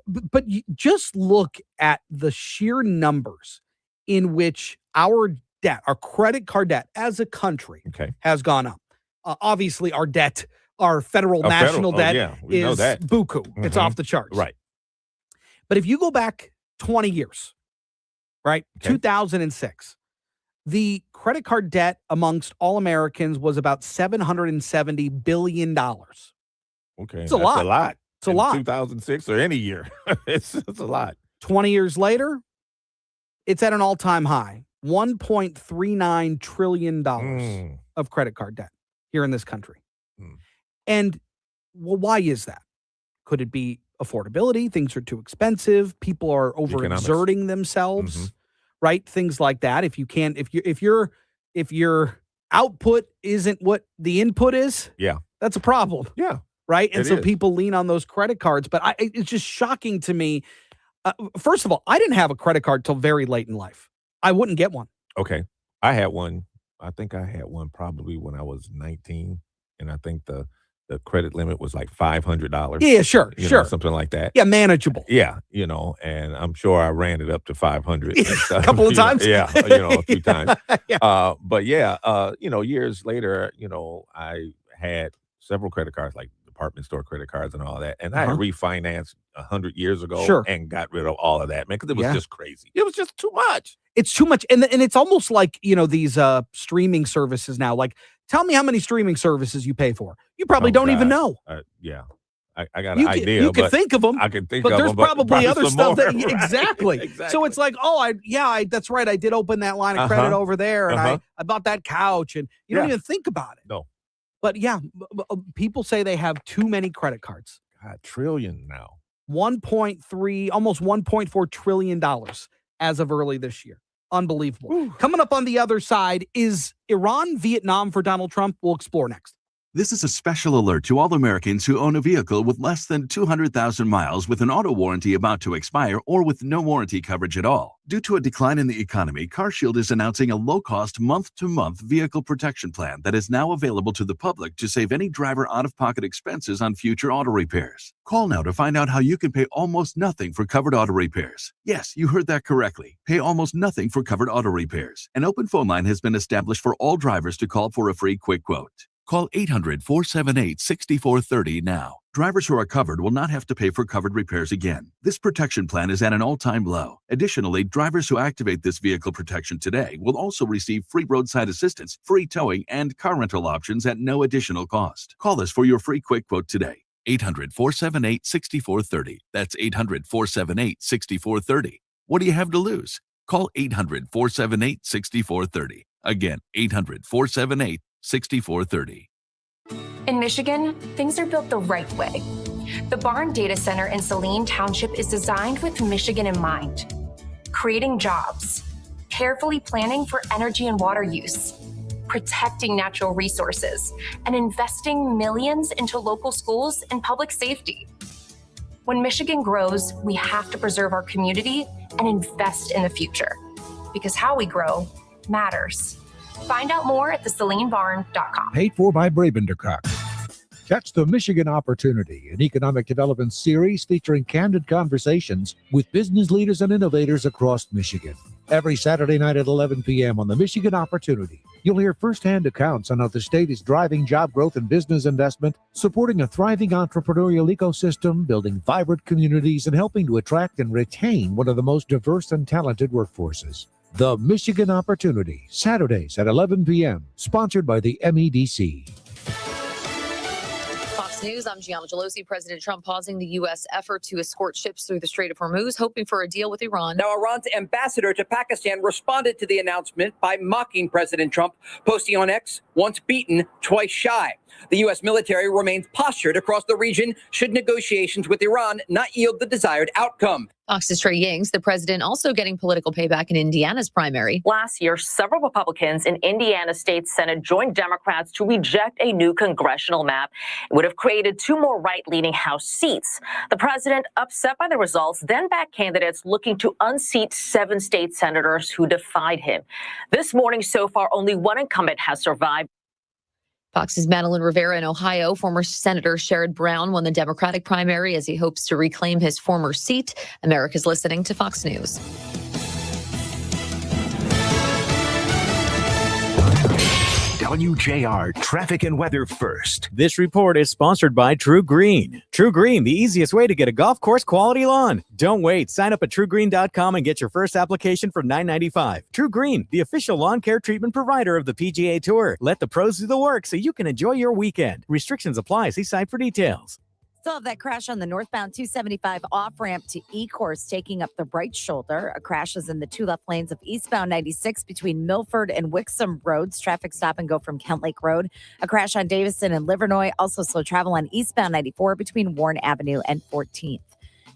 But you just look at the sheer numbers in which our credit card debt as a country has gone up. Obviously, our federal national debt is buku. It's off the charts. Right. But if you go back 20 years, right, 2006, the credit card debt amongst all Americans was about $770 billion. Okay. It's a lot. A lot. It's a lot. 2006 or any year. it's a lot. 20 years later, it's at an all-time high. $1.39 trillion of credit card debt here in this country. And why is that? Could it be affordability? Things are too expensive. People are overexerting themselves, right? Things like that. If your output isn't what the input is, that's a problem. Yeah. Right. And so people lean on those credit cards. But it's just shocking to me. First of all, I didn't have a credit card till very late in life. I wouldn't get one. Okay. I had one. I think I had one probably when I was 19. And I think the credit limit was like $500. Yeah, sure. Something like that. Yeah, manageable. Yeah, and I'm sure I ran it up to 500 a couple of times. A few times. Yeah. But years later, I had several credit cards, like department store credit cards and all that. And I had refinanced 100 years ago and got rid of all of that, man, because it was just crazy. It was just too much. It's too much. And it's almost like, these streaming services now. Like, tell me how many streaming services you pay for. You probably don't even know. Yeah. I got an idea. You can think of them. I can think of them. But there's probably other stuff more. Exactly. So it's like, that's right. I did open that line of credit over there, and I bought that couch, and you don't even think about it. No. But people say they have too many credit cards. God, trillion now. 1.3, almost $1.4 trillion as of early this year. Unbelievable. Ooh. Coming up on the other side is Iran, Vietnam for Donald Trump. We'll explore next. This is a special alert to all Americans who own a vehicle with less than 200,000 miles with an auto warranty about to expire or with no warranty coverage at all. Due to a decline in the economy, CarShield is announcing a low-cost month-to-month vehicle protection plan that is now available to the public to save any driver out-of-pocket expenses on future auto repairs. Call now to find out how you can pay almost nothing for covered auto repairs. Yes, you heard that correctly. Pay almost nothing for covered auto repairs. An open phone line has been established for all drivers to call for a free quick quote. Call 800-478-6430 now. Drivers who are covered will not have to pay for covered repairs again. This protection plan is at an all-time low. Additionally, drivers who activate this vehicle protection today will also receive free roadside assistance, free towing, and car rental options at no additional cost. Call us for your free quick quote today. 800-478-6430. That's 800-478-6430. What do you have to lose? Call 800-478-6430. Again, 800-478-6430. In Michigan, things are built the right way. The Barn Data Center in Saline Township is designed with Michigan in mind, creating jobs, carefully planning for energy and water use, protecting natural resources, and investing millions into local schools and public safety. When Michigan grows, we have to preserve our community and invest in the future, because how we grow matters. Find out more at thesalinebarn.com. Paid for by Brabendercock. Catch the Michigan Opportunity, an economic development series featuring candid conversations with business leaders and innovators across Michigan. Every Saturday night at 11 p.m. on the Michigan Opportunity, you'll hear firsthand accounts on how the state is driving job growth and business investment, supporting a thriving entrepreneurial ecosystem, building vibrant communities, and helping to attract and retain one of the most diverse and talented workforces. The Michigan Opportunity, Saturdays at 11 p.m., sponsored by the MEDC. Fox News, I'm Gianna Gelosi. President Trump pausing the U.S. effort to escort ships through the Strait of Hormuz, hoping for a deal with Iran. Now, Iran's ambassador to Pakistan responded to the announcement by mocking President Trump, posting on X, once beaten, twice shy. The U.S. military remains postured across the region should negotiations with Iran not yield the desired outcome. Fox's Trey Yings, the president also getting political payback in Indiana's primary. Last year, several Republicans in Indiana State Senate joined Democrats to reject a new congressional map. It would have created 2 more right-leaning House seats. The president, upset by the results, then backed candidates looking to unseat 7 state senators who defied him. This morning, so far, only one incumbent has survived. Fox's Madeline Rivera in Ohio. Former Senator Sherrod Brown won the Democratic primary as he hopes to reclaim his former seat. America's listening to Fox News. WJR Traffic and Weather First. This report is sponsored by True Green. True Green, the easiest way to get a golf course quality lawn. Don't wait. Sign up at truegreen.com and get your first application for $9.95. True Green, the official lawn care treatment provider of the PGA Tour. Let the pros do the work so you can enjoy your weekend. Restrictions apply. See site for details. Still have that crash on the northbound 275 off-ramp to E-Course taking up the right shoulder. A crash is in the 2 left lanes of eastbound 96 between Milford and Wixom Roads. Traffic stop and go from Kent Lake Road. A crash on Davison and Livernois. Also slow travel on eastbound 94 between Warren Avenue and 14th.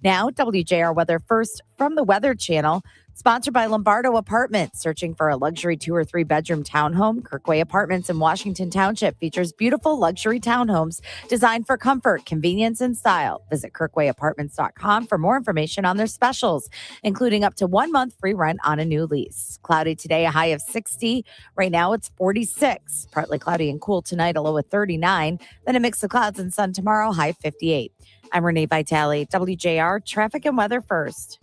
Now, WJR Weather First from the Weather Channel. Sponsored by Lombardo Apartments. Searching for a luxury 2 or 3 bedroom townhome? Kirkway Apartments in Washington Township features beautiful luxury townhomes designed for comfort, convenience, and style. Visit kirkwayapartments.com for more information on their specials, including up to 1 month free rent on a new lease. Cloudy today, a high of 60. Right now it's 46. Partly cloudy and cool tonight, a low of 39. Then a mix of clouds and sun tomorrow, high 58. I'm Renee Vitale, WJR Traffic and Weather First.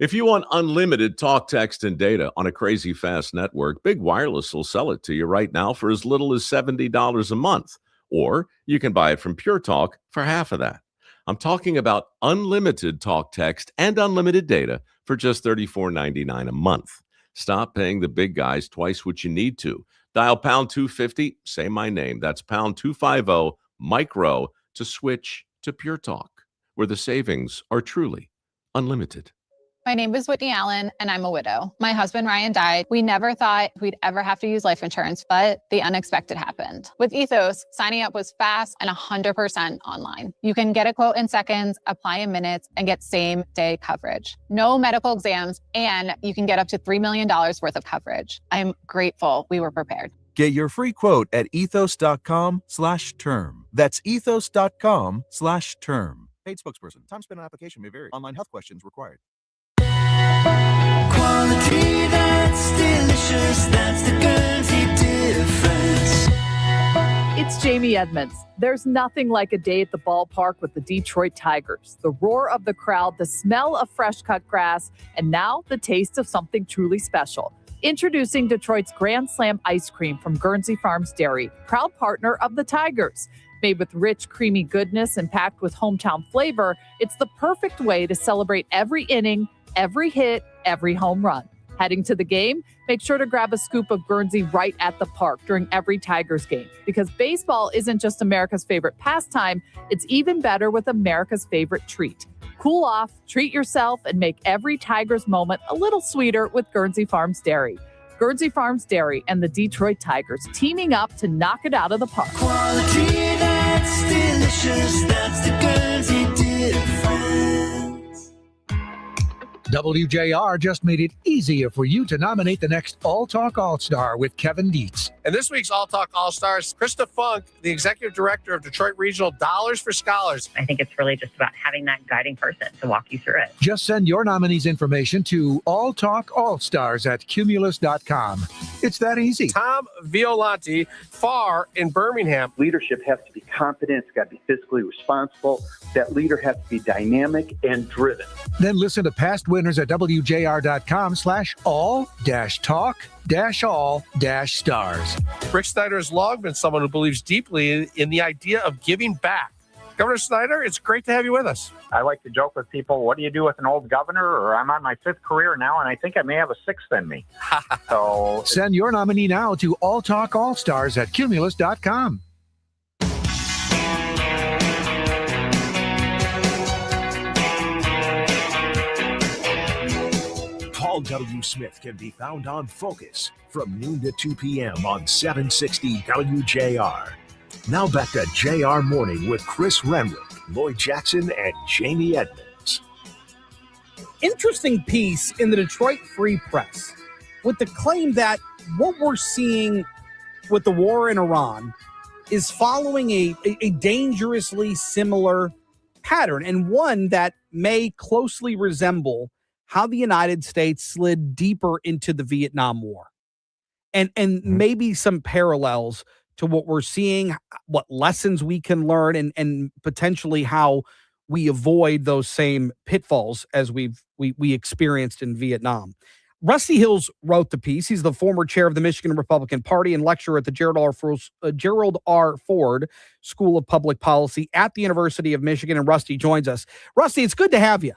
If you want unlimited talk, text, and data on a crazy fast network, Big Wireless will sell it to you right now for as little as $70 a month. Or you can buy it from Pure Talk for half of that. I'm talking about unlimited talk, text, and unlimited data for just $34.99 a month. Stop paying the big guys twice what you need to. Dial pound 250, say my name. That's pound 250 micro to switch to Pure Talk, where the savings are truly unlimited. My name is Whitney Allen, and I'm a widow. My husband, Ryan, died. We never thought we'd ever have to use life insurance, but the unexpected happened. With Ethos, signing up was fast and 100% online. You can get a quote in seconds, apply in minutes, and get same-day coverage. No medical exams, and you can get up to $3 million worth of coverage. I'm grateful we were prepared. Get your free quote at ethos.com/term. That's ethos.com/term. Paid spokesperson. Time spent on application may vary. Online health questions required. Quality that's delicious, that's the Guernsey difference. It's Jamie Edmonds. There's nothing like a day at the ballpark with the Detroit Tigers. The roar of the crowd, the smell of fresh cut grass, and now the taste of something truly special. Introducing Detroit's Grand Slam ice cream from Guernsey Farms Dairy, proud partner of the Tigers. Made with rich, creamy goodness and packed with hometown flavor, it's the perfect way to celebrate every inning, every hit, every home run. Heading to the game? Make sure to grab a scoop of Guernsey right at the park during every Tigers game, because baseball isn't just America's favorite pastime, it's even better with America's favorite treat. Cool off, treat yourself, and make every Tigers moment a little sweeter with Guernsey Farms Dairy. Guernsey Farms Dairy and the Detroit Tigers teaming up to knock it out of the park. Quality that's delicious, that's the Guernsey difference. WJR just made it easier for you to nominate the next All Talk All-Star with Kevin Dietz. And this week's All Talk All-Stars, Krista Funk, the Executive Director of Detroit Regional Dollars for Scholars. I think it's really just about having that guiding person to walk you through it. Just send your nominees' information to alltalkallstars@cumulus.com. It's that easy. Tom Violante, FAR in Birmingham. Leadership has to be confident. It's got to be fiscally responsible. That leader has to be dynamic and driven. Then listen to past winners at WJR.com/all-talk-all-stars. Rick Snyder has long been someone who believes deeply in the idea of giving back. Governor Snyder, it's great to have you with us. I like to joke with people, what do you do with an old governor? Or I'm on my 5th career now, and I think I may have a 6th in me. So send your nominee now to alltalkallstars@cumulus.com. Paul W. Smith can be found on Focus from noon to 2 p.m. on 760 WJR. Now back to JR Morning with Chris Renwick, Lloyd Jackson, and Jamie Edmonds. Interesting piece in the Detroit Free Press with the claim that what we're seeing with the war in Iran is following a dangerously similar pattern, and one that may closely resemble how the United States slid deeper into the Vietnam War. And maybe some parallels to what we're seeing, what lessons we can learn, and potentially how we avoid those same pitfalls as we experienced in Vietnam. Rusty Hills wrote the piece. He's the former chair of the Michigan Republican Party and lecturer at the Gerald R. Ford School of Public Policy at the University of Michigan. And Rusty joins us. Rusty, it's good to have you.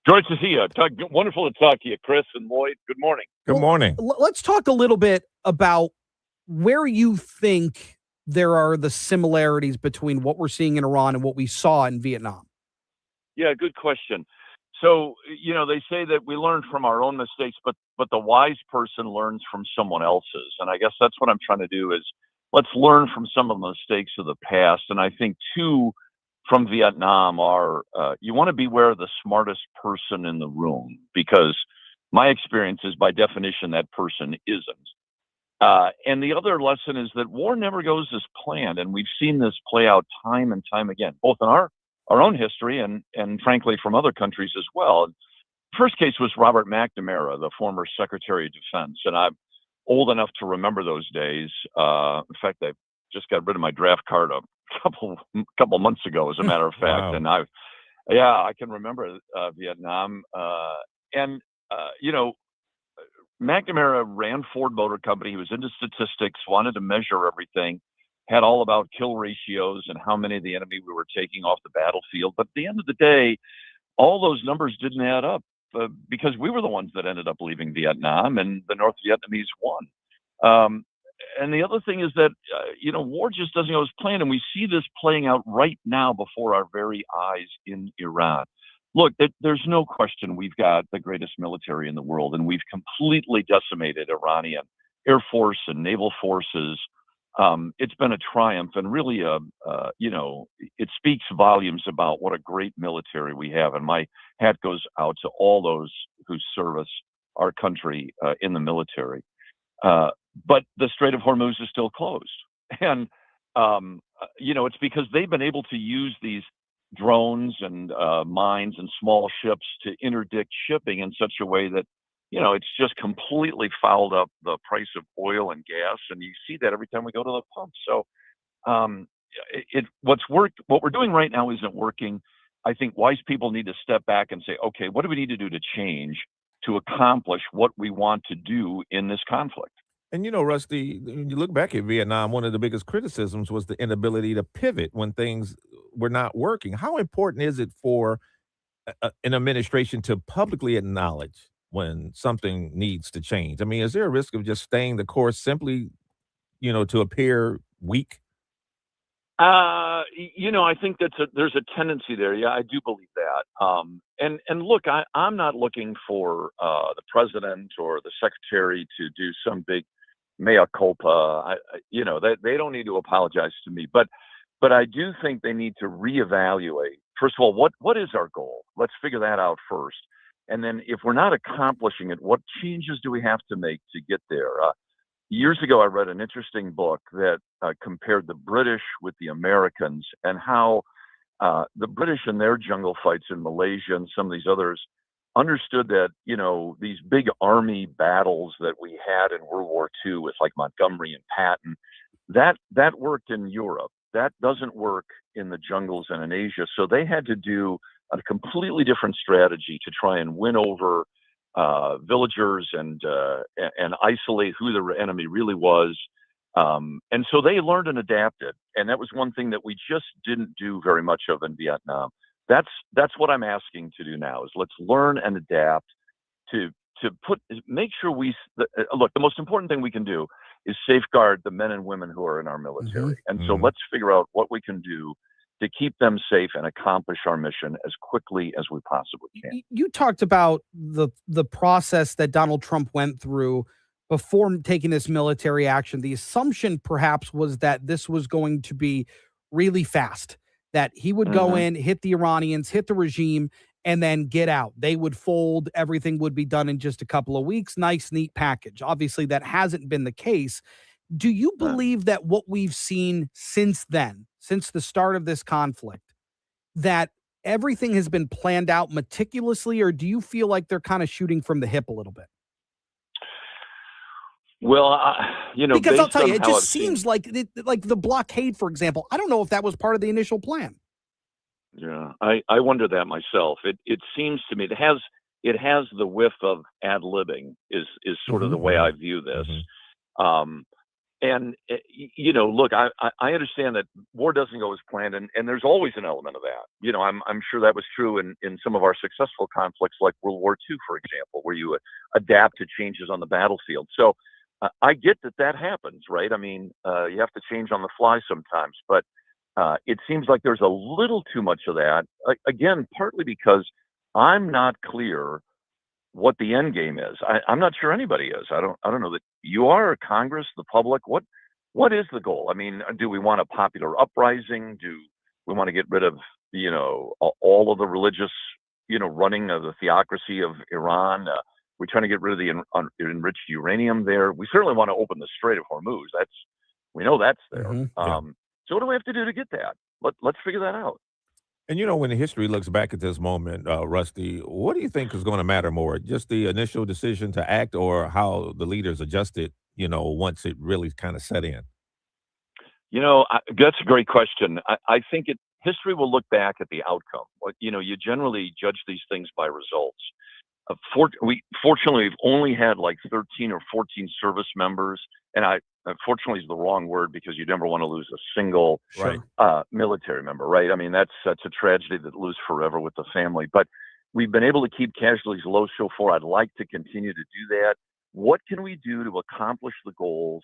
George to see you. Wonderful to talk to you, Chris and Lloyd. Good morning. Good morning. Let's talk a little bit about where you think there are the similarities between what we're seeing in Iran and what we saw in Vietnam. Yeah, good question. So, they say that we learn from our own mistakes, but the wise person learns from someone else's. And I guess that's what I'm trying to do is let's learn from some of the mistakes of the past. And I think two from Vietnam are, you want to beware of the smartest person in the room, because my experience is by definition that person isn't. And the other lesson is that war never goes as planned. And we've seen this play out time and time again, both in our own history and frankly from other countries as well. First case was Robert McNamara, the former Secretary of Defense. And I'm old enough to remember those days. In fact, I just got rid of my draft card a couple months ago, as a matter of fact. Wow. And I can remember Vietnam. McNamara ran Ford Motor Company. He was into statistics, wanted to measure everything, had all about kill ratios and how many of the enemy we were taking off the battlefield. But at the end of the day, all those numbers didn't add up because we were the ones that ended up leaving Vietnam, and the North Vietnamese won. And the other thing is that, war just doesn't go as planned. And we see this playing out right now before our very eyes in Iran. Look, there's no question we've got the greatest military in the world, and we've completely decimated Iranian Air Force and naval forces. It's been a triumph, and really, it speaks volumes about what a great military we have. And my hat goes out to all those who service our country in the military. But the Strait of Hormuz is still closed. And, it's because they've been able to use these drones and mines and small ships to interdict shipping in such a way that, it's just completely fouled up the price of oil and gas. And you see that every time we go to the pump. So what we're doing right now isn't working. I think wise people need to step back and say, okay, what do we need to do to change to accomplish what we want to do in this conflict? And Rusty, when you look back at Vietnam, one of the biggest criticisms was the inability to pivot when things were not working. How important is it for an administration to publicly acknowledge when something needs to change? I mean, is there a risk of just staying the course simply, to appear weak? I think there's a tendency there. Yeah, I do believe that. And look, I'm not looking for the president or the secretary to do some big mea culpa. They don't need to apologize to me, but I do think they need to reevaluate. First of all, what is our goal? Let's figure that out first. And then if we're not accomplishing it, what changes do we have to make to get there? Years ago, I read an interesting book that compared the British with the Americans and how the British in their jungle fights in Malaysia and some of these others understood that, these big army battles that we had in World War II with like Montgomery and Patton, that worked in Europe. That doesn't work in the jungles and in Asia. So they had to do a completely different strategy to try and win over villagers and isolate who the enemy really was. And so they learned and adapted. And that was one thing that we just didn't do very much of in Vietnam. That's what I'm asking to do now is let's learn and adapt to make sure look, the most important thing we can do is safeguard the men and women who are in our military. And so let's figure out what we can do to keep them safe and accomplish our mission as quickly as we possibly can. You talked about the process that Donald Trump went through before taking this military action. The assumption perhaps was that this was going to be really fast, that he would go in, hit the Iranians, hit the regime, and then get out. They would fold. Everything would be done in just a couple of weeks. Nice, neat package. Obviously, that hasn't been the case. Do you believe that what we've seen since then, since the start of this conflict, that everything has been planned out meticulously, or do you feel like they're kind of shooting from the hip a little bit? Well, because I'll tell you, it just seems like the blockade, for example. I don't know if that was part of the initial plan. Yeah, I wonder that myself. It seems to me it has the whiff of ad-libbing is sort of the way I view this. And look, I understand that war doesn't go as planned, and there's always an element of that. I'm sure that was true in some of our successful conflicts, like World War II, for example, where you adapt to changes on the battlefield. So I get that happens, right? I mean, you have to change on the fly sometimes, but it seems like there's a little too much of that. Again, partly because I'm not clear what the end game is. I'm not sure anybody is. I don't know that you are, Congress, the public. What is the goal? I mean, do we want a popular uprising? Do we want to get rid of all of the religious running of the theocracy of Iran? We're trying to get rid of the enriched uranium there. We certainly want to open the Strait of Hormuz. We know that's there. So what do we have to do to get that? Let's figure that out. And when history looks back at this moment, Rusty, what do you think is going to matter more? Just the initial decision to act, or how the leaders adjusted, once it really kind of set in? That's a great question. I think history will look back at the outcome. You generally judge these things by results. Fortunately, we've only had like 13 or 14 service members, and unfortunately is the wrong word because you never want to lose a single military member, right? I mean, that's a tragedy that lose forever with the family. But we've been able to keep casualties low so far. I'd like to continue to do that. What can we do to accomplish the goals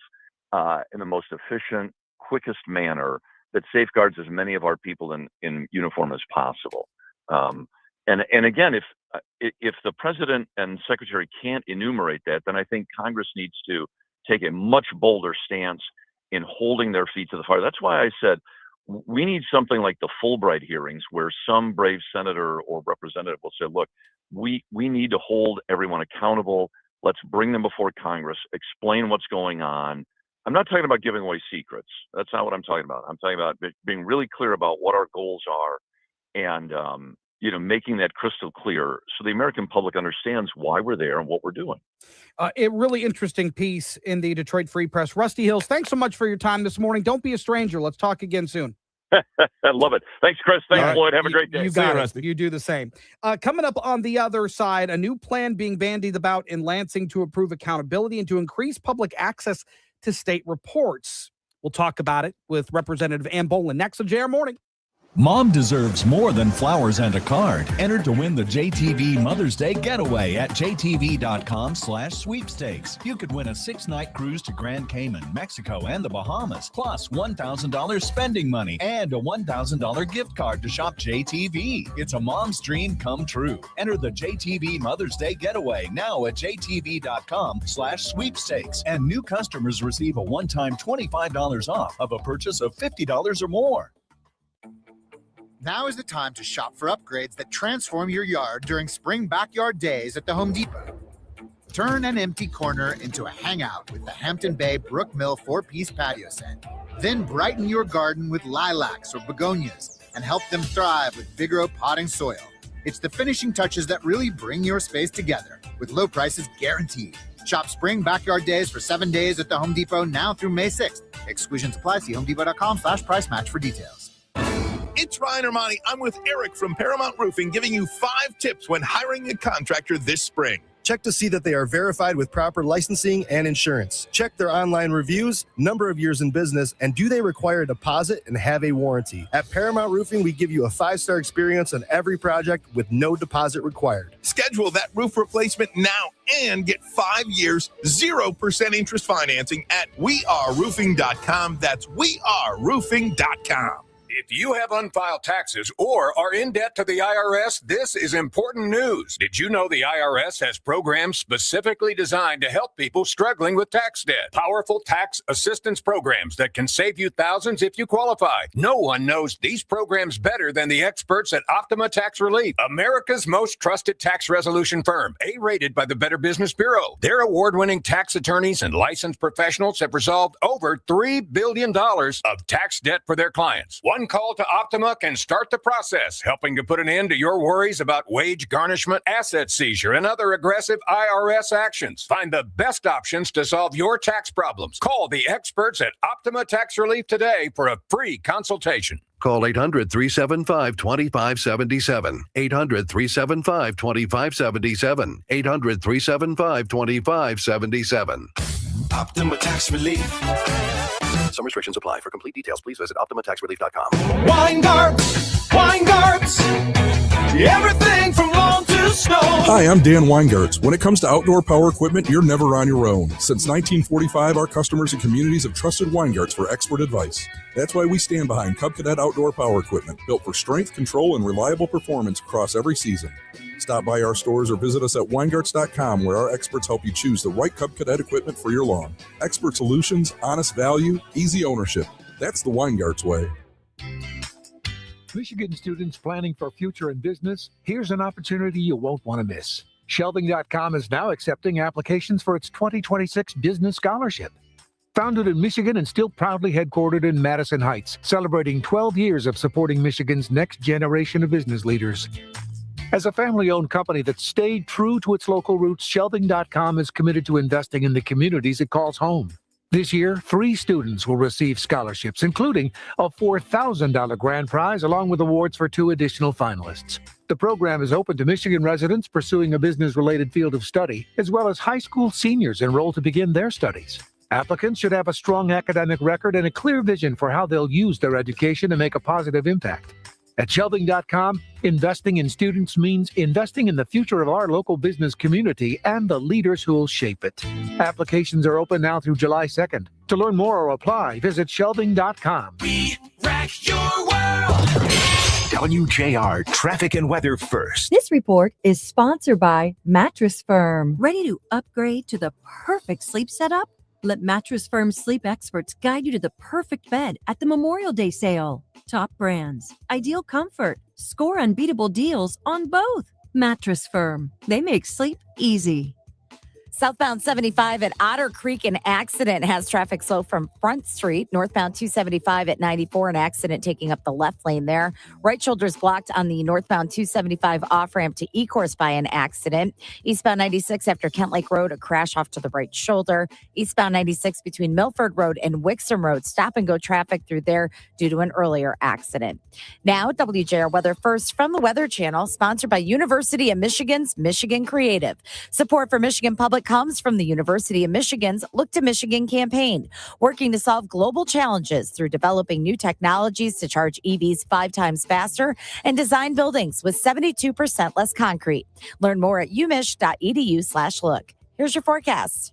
in the most efficient, quickest manner that safeguards as many of our people in uniform as possible? And again, if the president and secretary can't enumerate that, then I think Congress needs to take a much bolder stance in holding their feet to the fire. That's why I said we need something like the Fulbright hearings, where some brave senator or representative will say, look, we need to hold everyone accountable. Let's bring them before Congress, explain what's going on. I'm not talking about giving away secrets. That's not what I'm talking about. I'm talking about being really clear about what our goals are and, making that crystal clear so the American public understands why we're there and what we're doing. A really interesting piece in the Detroit Free Press. Rusty Hills, thanks so much for your time this morning. Don't be a stranger. Let's talk again soon. I love it. Thanks, Chris. Thanks, Lloyd. Have a great day. You got it. You do the same. Coming up on the other side, a new plan being bandied about in Lansing to improve accountability and to increase public access to state reports. We'll talk about it with Representative Ann Boland next on JR Morning. Mom deserves more than flowers and a card. Enter to win the JTV Mother's Day Getaway at jtv.com/sweepstakes. You could win a 6-night cruise to Grand Cayman, Mexico, and the Bahamas, plus $1,000 spending money and a $1,000 gift card to shop JTV. It's a mom's dream come true. Enter the JTV Mother's Day Getaway now at jtv.com/sweepstakes. And new customers receive a one-time $25 off of a purchase of $50 or more. Now is the time to shop for upgrades that transform your yard during spring backyard days at the Home Depot. Turn an empty corner into a hangout with the Hampton Bay Brook Mill 4-piece patio set. Then brighten your garden with lilacs or begonias and help them thrive with Vigoro potting soil. It's the finishing touches that really bring your space together, with low prices guaranteed. Shop spring backyard days for 7 days at the Home Depot now through May 6th. Exclusions apply. See homedepot.com/price match for details. It's Ryan Armani. I'm with Eric from Paramount Roofing, giving you 5 tips when hiring a contractor this spring. Check to see that they are verified with proper licensing and insurance. Check their online reviews, number of years in business, and do they require a deposit and have a warranty. At Paramount Roofing, we give you a 5-star experience on every project with no deposit required. Schedule that roof replacement now and get 5 years, 0% interest financing at weareroofing.com. That's weareroofing.com. If you have unfiled taxes or are in debt to the IRS, this is important news. Did you know the IRS has programs specifically designed to help people struggling with tax debt? Powerful tax assistance programs that can save you thousands if you qualify. No one knows these programs better than the experts at Optima Tax Relief, America's most trusted tax resolution firm, A-rated by the Better Business Bureau. Their award-winning tax attorneys and licensed professionals have resolved over $3 billion of tax debt for their clients. One call to Optima can start the process, helping to put an end to your worries about wage garnishment, asset seizure, and other aggressive IRS actions. Find the best options to solve your tax problems. Call the experts at Optima Tax Relief today for a free consultation. Call 800-375-2577. 800-375-2577. 800-375-2577. Optima Tax Relief. Some restrictions apply. For complete details, please visit OptimaTaxRelief.com. Winegard's, everything from lawn to snow. Hi, I'm Dan Weingartz. When it comes to outdoor power equipment, you're never on your own. Since 1945, our customers and communities have trusted Weingartz for expert advice. That's why we stand behind Cub Cadet Outdoor Power Equipment, built for strength, control, and reliable performance across every season. Stop by our stores or visit us at Weingartz.com, where our experts help you choose the right Cub Cadet equipment for your lawn. Expert solutions, honest value, easy ownership. That's the Weingartz way. Michigan students planning for future in business, here's an opportunity you won't want to miss. Shelving.com is now accepting applications for its 2026 Business Scholarship. Founded in Michigan and still proudly headquartered in Madison Heights, celebrating 12 years of supporting Michigan's next generation of business leaders. As a family-owned company that stayed true to its local roots, Shelving.com is committed to investing in the communities it calls home. This year, 3 students will receive scholarships, including a $4,000 grand prize, along with awards for 2 additional finalists. The program is open to Michigan residents pursuing a business-related field of study, as well as high school seniors enrolled to begin their studies. Applicants should have a strong academic record and a clear vision for how they'll use their education to make a positive impact. At Shelving.com, investing in students means investing in the future of our local business community and the leaders who will shape it. Applications are open now through July 2nd. To learn more or apply, visit Shelving.com. We rack your world. WJR Traffic and Weather First. This report is sponsored by Mattress Firm. Ready to upgrade to the perfect sleep setup? Let Mattress Firm's sleep experts guide you to the perfect bed at the Memorial Day sale. Top brands, ideal comfort, score unbeatable deals on both. Mattress Firm. They make sleep easy. Southbound 75 at Otter Creek, an accident has traffic slow from Front Street. Northbound 275 at 94, an accident taking up the left lane there. Right shoulder is blocked on the northbound 275 off-ramp to Ecorse by an accident. Eastbound 96 after Kent Lake Road, a crash off to the right shoulder. Eastbound 96 between Milford Road and Wixom Road, stop-and-go traffic through there due to an earlier accident. Now, WJR Weather First from the Weather Channel, sponsored by University of Michigan's Michigan Creative. Support for Michigan Public comes from the University of Michigan's Look to Michigan campaign, working to solve global challenges through developing new technologies to charge EVs 5 times faster and design buildings with 72% less concrete. Learn more at umich.edu/look. Here's your forecast.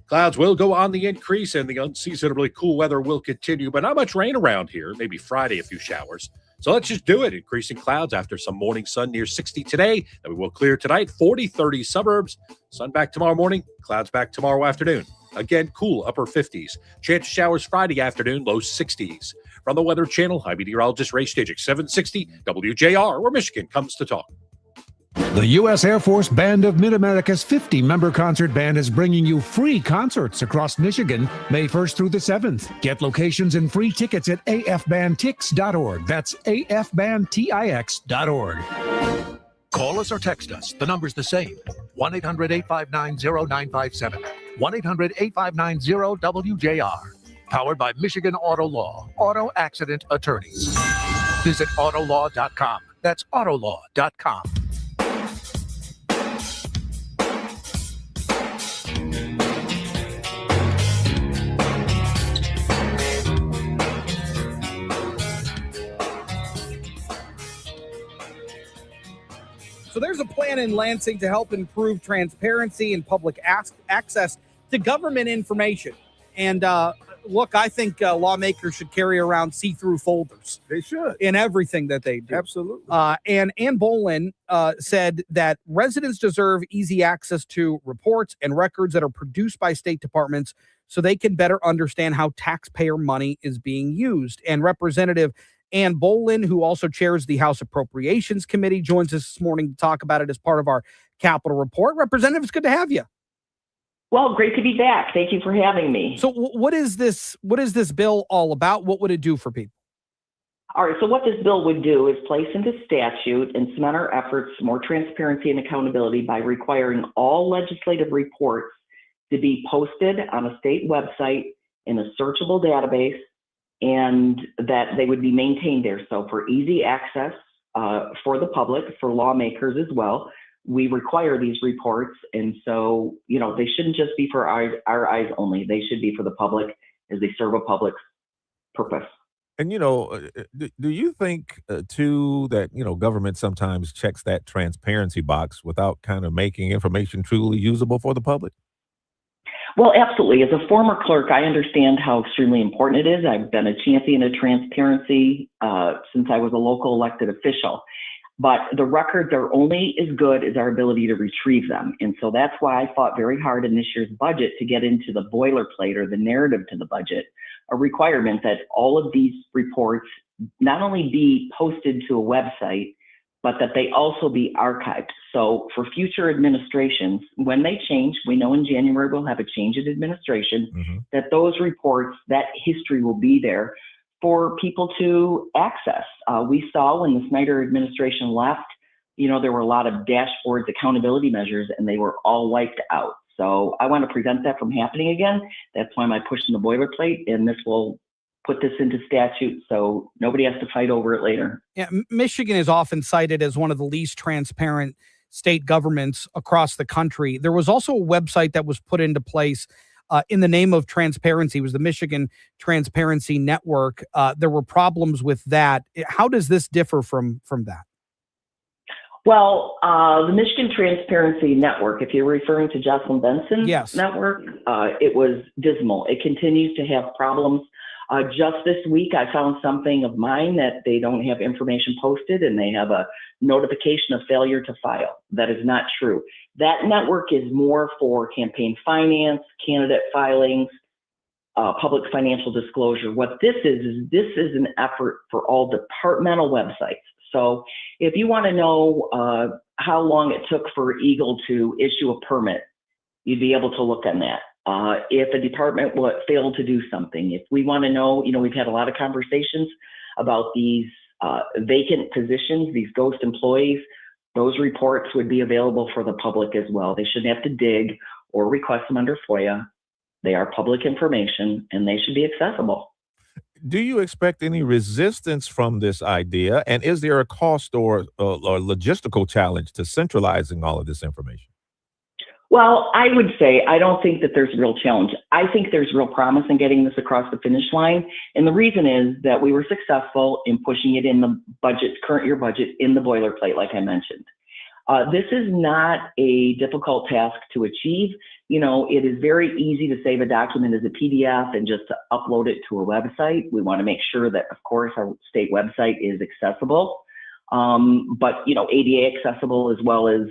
Clouds will go on the increase and the unseasonably cool weather will continue, but not much rain around here. Maybe Friday, a few showers. So let's just do it. Increasing clouds after some morning sun near 60 today. Then we will clear tonight, 40, 30 suburbs. Sun back tomorrow morning, clouds back tomorrow afternoon. Again, cool upper 50s. Chance of showers Friday afternoon, low 60s. From the Weather Channel, I'm meteorologist Ray Stijik, 760 WJR, where Michigan comes to talk. The U.S. Air Force Band of Mid-America's 50-member concert band is bringing you free concerts across Michigan, May 1st through the 7th. Get locations and free tickets at afbandtix.org. That's afbandtix.org. Call us or text us. The number's the same. 1-800-859-0957. 1-800-859-0WJR. Powered by Michigan Auto Law. Auto Accident Attorneys. Visit autolaw.com. That's autolaw.com. So there's a plan in Lansing to help improve transparency and public access to government information. And look, I think lawmakers should carry around see-through folders. They should. In everything that they do. Absolutely. And Ann Bolin said that residents deserve easy access to reports and records that are produced by state departments so they can better understand how taxpayer money is being used. And Representative Ann Bolin, who also chairs the House Appropriations Committee, joins us this morning to talk about it as part of our Capitol Report. Representative, it's good to have you. Well, great to be back. Thank you for having me. So what is this bill all about? What would it do for people? All right, so what this bill would do is place into statute and cement our efforts for more transparency and accountability by requiring all legislative reports to be posted on a state website in a searchable database, and that they would be maintained there. So for easy access for the public, for lawmakers as well, we require these reports. And so, they shouldn't just be for our eyes only. They should be for the public as they serve a public purpose. And, do you think, too, that, government sometimes checks that transparency box without kind of making information truly usable for the public? Well, absolutely. As a former clerk, I understand how extremely important it is. I've been a champion of transparency since I was a local elected official. But the records are only as good as our ability to retrieve them. And so that's why I fought very hard in this year's budget to get into the boilerplate or the narrative to the budget, a requirement that all of these reports not only be posted to a website, but that they also be archived. So for future administrations, when they change, we know in January we'll have a change in administration, that those reports, that history will be there for people to access. We saw when the Snyder administration left, there were a lot of dashboards, accountability measures, and they were all wiped out. So I want to prevent that from happening again. That's why I'm pushing the boilerplate, and this will put this into statute so nobody has to fight over it later. Yeah, Michigan is often cited as one of the least transparent state governments across the country. There was also a website that was put into place in the name of transparency. It was the Michigan Transparency Network. There were problems with that. How does this differ from that? Well, the Michigan Transparency Network, if you're referring to Jocelyn Benson's network, it was dismal. It continues to have problems. Just this week, I found something of mine that they don't have information posted and they have a notification of failure to file. That is not true. That network is more for campaign finance, candidate filings, public financial disclosure. What this is an effort for all departmental websites. So if you want to know how long it took for Eagle to issue a permit, you'd be able to look on that. If a department failed to do something, if we want to know, we've had a lot of conversations about these vacant positions, these ghost employees, those reports would be available for the public as well. They shouldn't have to dig or request them under FOIA. They are public information and they should be accessible. Do you expect any resistance from this idea? And is there a cost or logistical challenge to centralizing all of this information? Well, I would say I don't think that there's a real challenge. I think there's real promise in getting this across the finish line. And the reason is that we were successful in pushing it in the budget, current year budget, in the boilerplate, like I mentioned. This is not a difficult task to achieve. It is very easy to save a document as a PDF and just to upload it to a website. We want to make sure that, of course, our state website is accessible, but ADA accessible as well as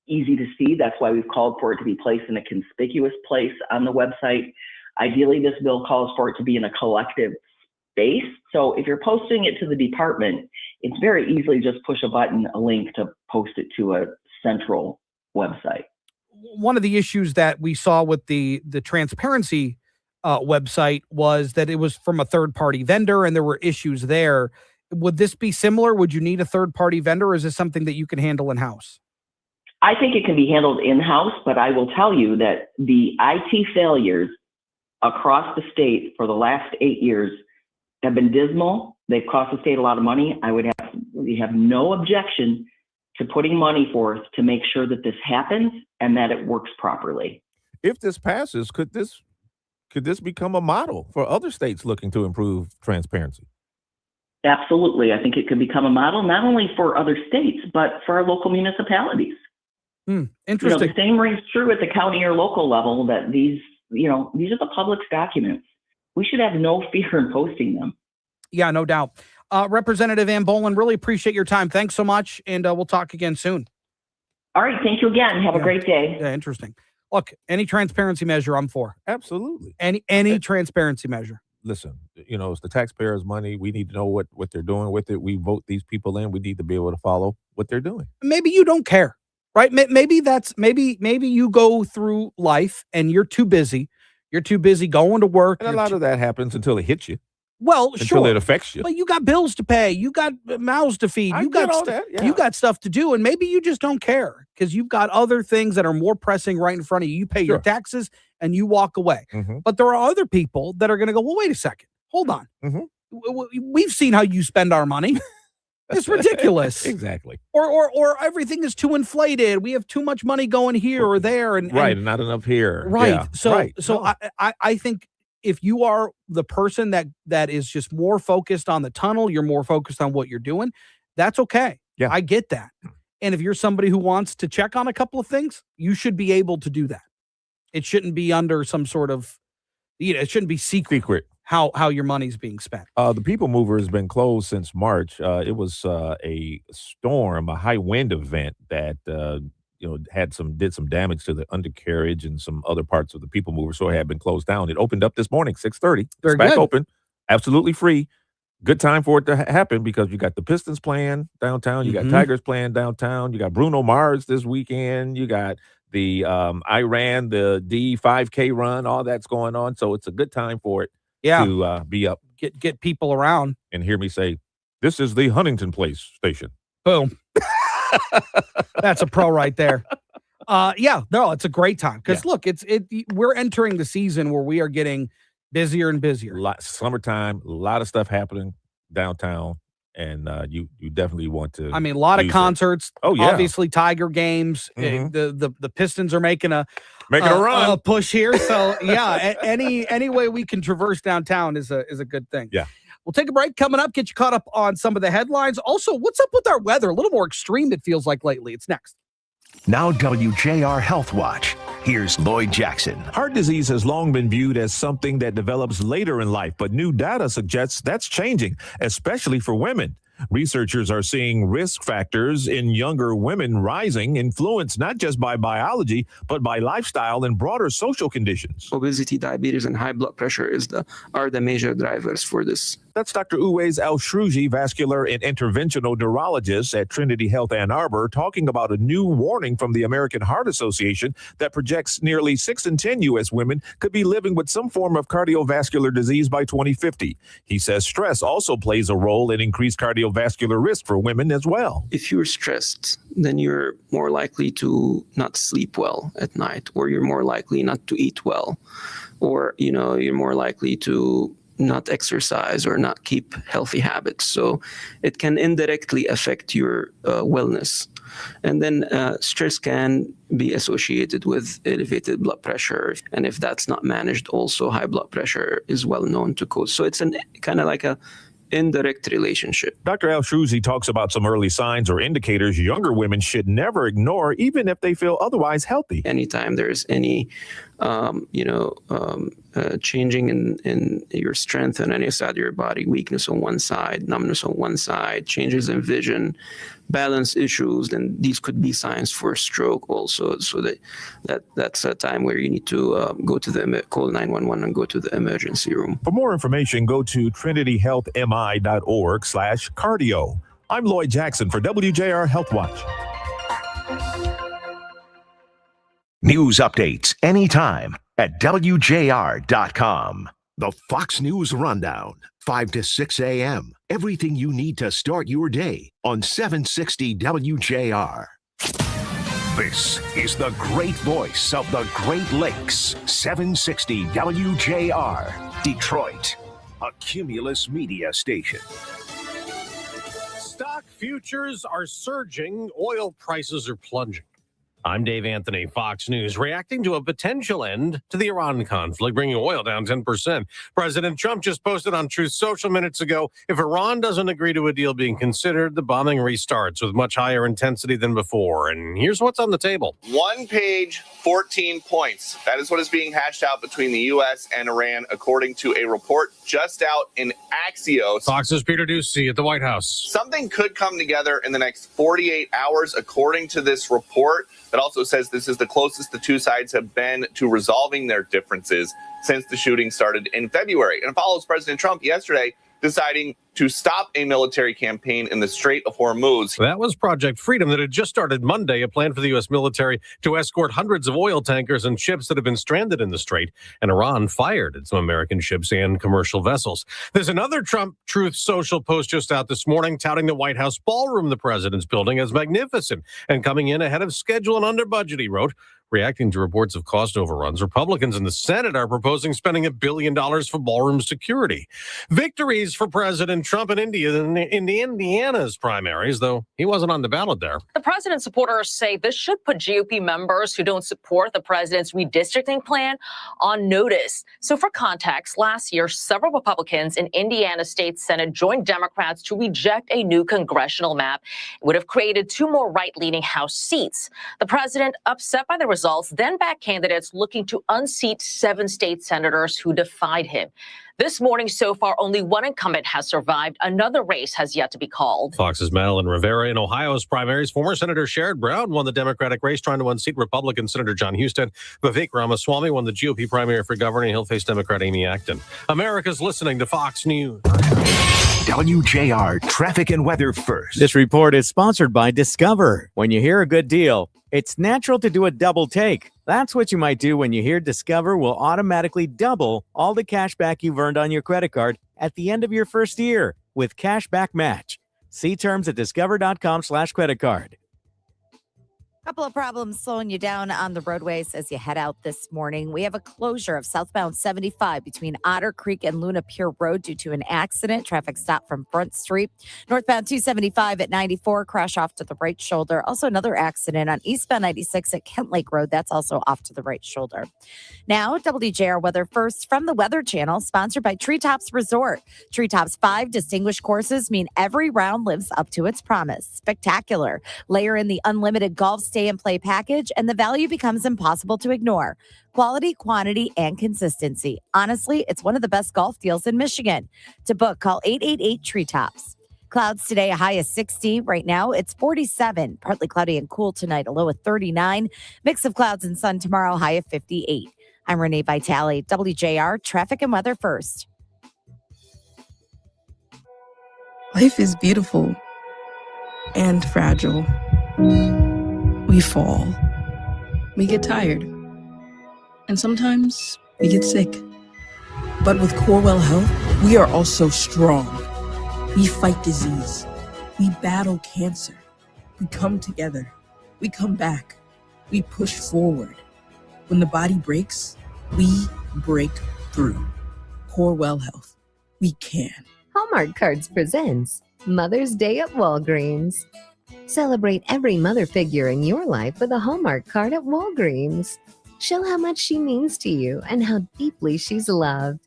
easy to see. That's why we've called for it to be placed in a conspicuous place on the website. Ideally, this bill calls for it to be in a collective space. So if you're posting it to the department, it's very easily just push a button, a link to post it to a central website. One of the issues that we saw with the transparency website was that it was from a third-party vendor and there were issues there. Would this be similar? Would you need a third-party vendor, or is this something that you can handle in-house? I think it can be handled in-house, but I will tell you that the IT failures across the state for the last 8 years have been dismal. They've cost the state a lot of money. We have no objection to putting money forth to make sure that this happens and that it works properly. If this passes, could this become a model for other states looking to improve transparency? Absolutely. I think it could become a model, not only for other states, but for our local municipalities. Interesting. The same rings true at the county or local level, that these are the public's documents. We should have no fear in posting them. Yeah, no doubt. Representative Ann Boland, really appreciate your time. Thanks so much, and we'll talk again soon. All right, thank you again. Have a great day. Yeah, interesting. Look, any transparency measure I'm for. Absolutely. Any transparency measure. Listen, it's the taxpayers' money. We need to know what they're doing with it. We vote these people in. We need to be able to follow what they're doing. Maybe you don't care, right? Maybe you go through life and you're too busy. You're too busy going to work. And a lot of that happens until it hits you. Well, until it affects you. But you got bills to pay. You got mouths to feed. You got stuff to do. And maybe you just don't care because you've got other things that are more pressing right in front of you. You pay your taxes and you walk away. Mm-hmm. But there are other people that are going to go, well, wait a second. Hold on. We've seen how you spend our money. It's ridiculous. Exactly. Or everything is too inflated. We have too much money going here or there. And not enough here. Right. Yeah. So I think if you are the person that is just more focused on the tunnel, you're more focused on what you're doing, that's okay. Yeah. I get that. And if you're somebody who wants to check on a couple of things, you should be able to do that. It shouldn't be under some sort of, it shouldn't be secret. How your money's being spent. The People Mover has been closed since March. It was a storm, a high wind event that did some damage to the undercarriage and some other parts of the People Mover, so it had been closed down. It opened up this morning, 6:30. It's back open, absolutely free. Good time for it to happen because you got the Pistons playing downtown, you got Tigers playing downtown, you got Bruno Mars this weekend, you got the Iran, the D5K run, all that's going on. So it's a good time for it. To be up. Get people around. And hear me say, this is the Huntington Place station. Boom. That's a pro right there. It's a great time. Because look, we're entering the season where we are getting busier and busier. Summertime, a lot of stuff happening downtown. And you definitely want to. I mean, a lot of concerts. Oh, yeah. Obviously, Tiger games. The Pistons are making a run, a push here. So any way we can traverse downtown is a good thing. Yeah. We'll take a break. Coming up, get you caught up on some of the headlines. Also, what's up with our weather? A little more extreme, it feels like lately. It's next. Now WJR Health Watch. Here's Lloyd Jackson. Heart disease has long been viewed as something that develops later in life, but new data suggests that's changing, especially for women. Researchers are seeing risk factors in younger women rising, influenced not just by biology, but by lifestyle and broader social conditions. Obesity, diabetes, and high blood pressure are the major drivers for this That's Dr. Uwais Al-Shrouji, vascular and interventional neurologist at Trinity Health Ann Arbor, talking about a new warning from the American Heart Association that projects nearly 6 in 10 U.S. women could be living with some form of cardiovascular disease by 2050. He says stress also plays a role in increased cardiovascular risk for women as well. If you're stressed, then you're more likely to not sleep well at night, or you're more likely not to eat well, or, you're more likely to not exercise or not keep healthy habits. So it can indirectly affect your wellness. And then stress can be associated with elevated blood pressure. And if that's not managed, also high blood pressure is well known to cause. So it's kind of like a indirect relationship. Dr. Al-Shrouji talks about some early signs or indicators younger women should never ignore, even if they feel otherwise healthy. Anytime there's any, changing in your strength on any side of your body, weakness on one side, numbness on one side, changes in vision, balance issues, then these could be signs for stroke also. So that's a time where you need to call 911 and go to the emergency room. For more information, go to trinityhealthmi.org/cardio. I'm Lloyd Jackson for WJR Health Watch. News updates anytime at WJR.com. The Fox News Rundown, 5 to 6 a.m. Everything you need to start your day on 760 WJR. This is the great voice of the Great Lakes, 760 WJR, Detroit, a Cumulus media station. Stock futures are surging. Oil prices are plunging. I'm Dave Anthony, Fox News, reacting to a potential end to the Iran conflict, bringing oil down 10%. President Trump just posted on Truth Social minutes ago, if Iran doesn't agree to a deal being considered, the bombing restarts with much higher intensity than before. And here's what's on the table. 1 page, 14 points. That is what is being hashed out between the U.S. and Iran, according to a report just out in Axios. Fox's Peter Doocy at the White House. Something could come together in the next 48 hours, according to this report. That also says this is the closest the two sides have been to resolving their differences since the shooting started in February. And it follows President Trump yesterday deciding to stop a military campaign in the Strait of Hormuz. That was Project Freedom that had just started Monday, a plan for the U.S. military to escort hundreds of oil tankers and ships that have been stranded in the strait. And Iran fired at some American ships and commercial vessels. There's another Trump Truth Social post just out this morning touting the White House ballroom the president's building as magnificent and coming in ahead of schedule and under budget, he wrote. Reacting to reports of cost overruns, Republicans in the Senate are proposing spending $1 billion for ballroom security. Victories for President Trump in Indiana's primaries, though he wasn't on the ballot there. The president's supporters say this should put GOP members who don't support the president's redistricting plan on notice. So for context, last year, several Republicans in Indiana State Senate joined Democrats to reject a new congressional map. It would have created 2 more right-leaning House seats. The president, upset by the results, then backed candidates looking to unseat 7 state senators who defied him. This morning, so far, only one incumbent has survived. Another race has yet to be called. Fox's Madeline Rivera in Ohio's primaries. Former Senator Sherrod Brown won the Democratic race, trying to unseat Republican Senator John Huston. Vivek Ramaswamy won the GOP primary for governor. He'll face Democrat Amy Acton. America's listening to Fox News. WJR Traffic and Weather First. This report is sponsored by Discover. When you hear a good deal, it's natural to do a double take. That's what you might do when you hear Discover will automatically double all the cash back you've earned on your credit card at the end of your first year with Cashback Match. See terms at discover.com/creditcard. Couple of problems slowing you down on the roadways as you head out this morning. We have a closure of southbound 75 between Otter Creek and Luna Pier Road due to an accident. Traffic stop from Front Street. Northbound 275 at 94, crash off to the right shoulder. Also another accident on eastbound 96 at Kent Lake Road. That's also off to the right shoulder. Now, WJR Weather First from the Weather Channel, sponsored by Treetops Resort. Treetops 5 distinguished courses mean every round lives up to its promise. Spectacular. Layer in the unlimited golf stay and play package, and the value becomes impossible to ignore. Quality, quantity, and consistency. Honestly, it's one of the best golf deals in Michigan. To book, call 888-TREETOPS. Clouds today, a high of 60. Right now, it's 47. Partly cloudy and cool tonight, a low of 39. Mix of clouds and sun tomorrow, high of 58. I'm Renee Vitale, WJR Traffic and Weather First. Life is beautiful and fragile. We fall. We get tired. And sometimes we get sick. But with Corewell Health, we are also strong. We fight disease. We battle cancer. We come together. We come back. We push forward. When the body breaks, we break through. Corewell Health. We can. Hallmark Cards presents Mother's Day at Walgreens. Celebrate every mother figure in your life with a Hallmark card at Walgreens. Show how much she means to you and how deeply she's loved.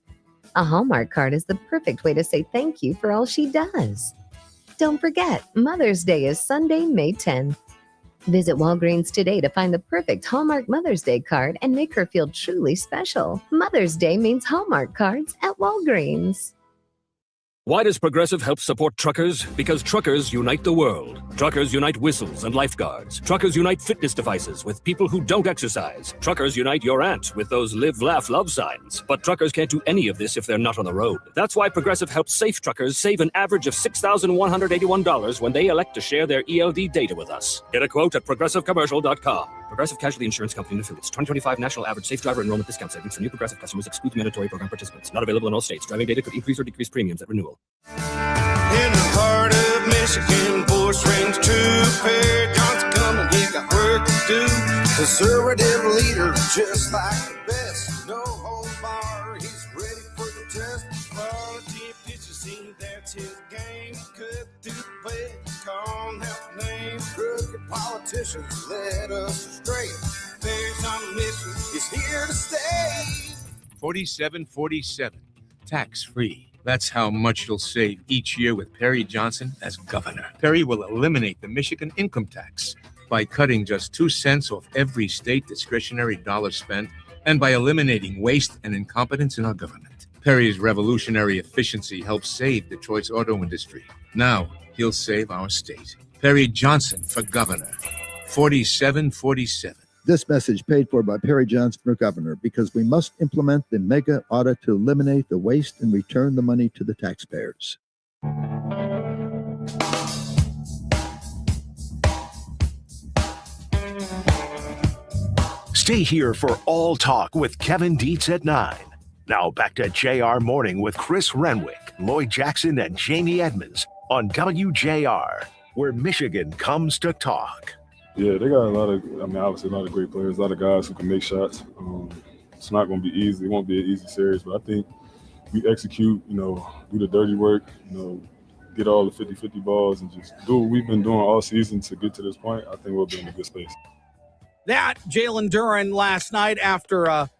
A Hallmark card is the perfect way to say thank you for all she does. Don't forget, Mother's Day is Sunday, May 10th. Visit Walgreens today to find the perfect Hallmark Mother's Day card and make her feel truly special. Mother's Day means Hallmark cards at Walgreens. Why does Progressive help support truckers? Because truckers unite the world. Truckers unite whistles and lifeguards. Truckers unite fitness devices with people who don't exercise. Truckers unite your aunt with those live, laugh, love signs. But truckers can't do any of this if they're not on the road. That's why Progressive helps safe truckers save an average of $6,181 when they elect to share their ELD data with us. Get a quote at progressivecommercial.com. Progressive Casualty Insurance Company and Affiliates. 2025 National Average Safe Driver Enrollment Discount Savings for new Progressive customers excludes mandatory program participants. Not available in all states. Driving data could increase or decrease premiums at renewal. In the heart of Michigan, voice rings true. Perry Johnson coming, he got work to do. Conservative leader, just like the best. No hold bar, he's ready for the test. Politicians, that's his game. Cut through the play, calling out names. Crooked politicians led us astray. Perry's on a mission, he's here to stay. 4747, tax-free. That's how much you'll save each year with Perry Johnson as governor. Perry will eliminate the Michigan income tax by cutting just 2 cents off every state discretionary dollar spent and by eliminating waste and incompetence in our government. Perry's revolutionary efficiency helps save Detroit's auto industry. Now he'll save our state. Perry Johnson for governor. 4747. This message paid for by Perry Johnson for governor, because we must implement the mega audit to eliminate the waste and return the money to the taxpayers. Stay here for All Talk with Kevin Dietz at 9. Now back to JR Morning with Chris Renwick, Lloyd Jackson, and Jamie Edmonds on WJR, where Michigan comes to talk. Yeah, they got a lot of, obviously a lot of great players, a lot of guys who can make shots. It's not going to be easy. It won't be an easy series, but I think we execute, do the dirty work, get all the 50-50 balls and just do what we've been doing all season to get to this point. I think we'll be in a good space. That Jalen Duren last night after a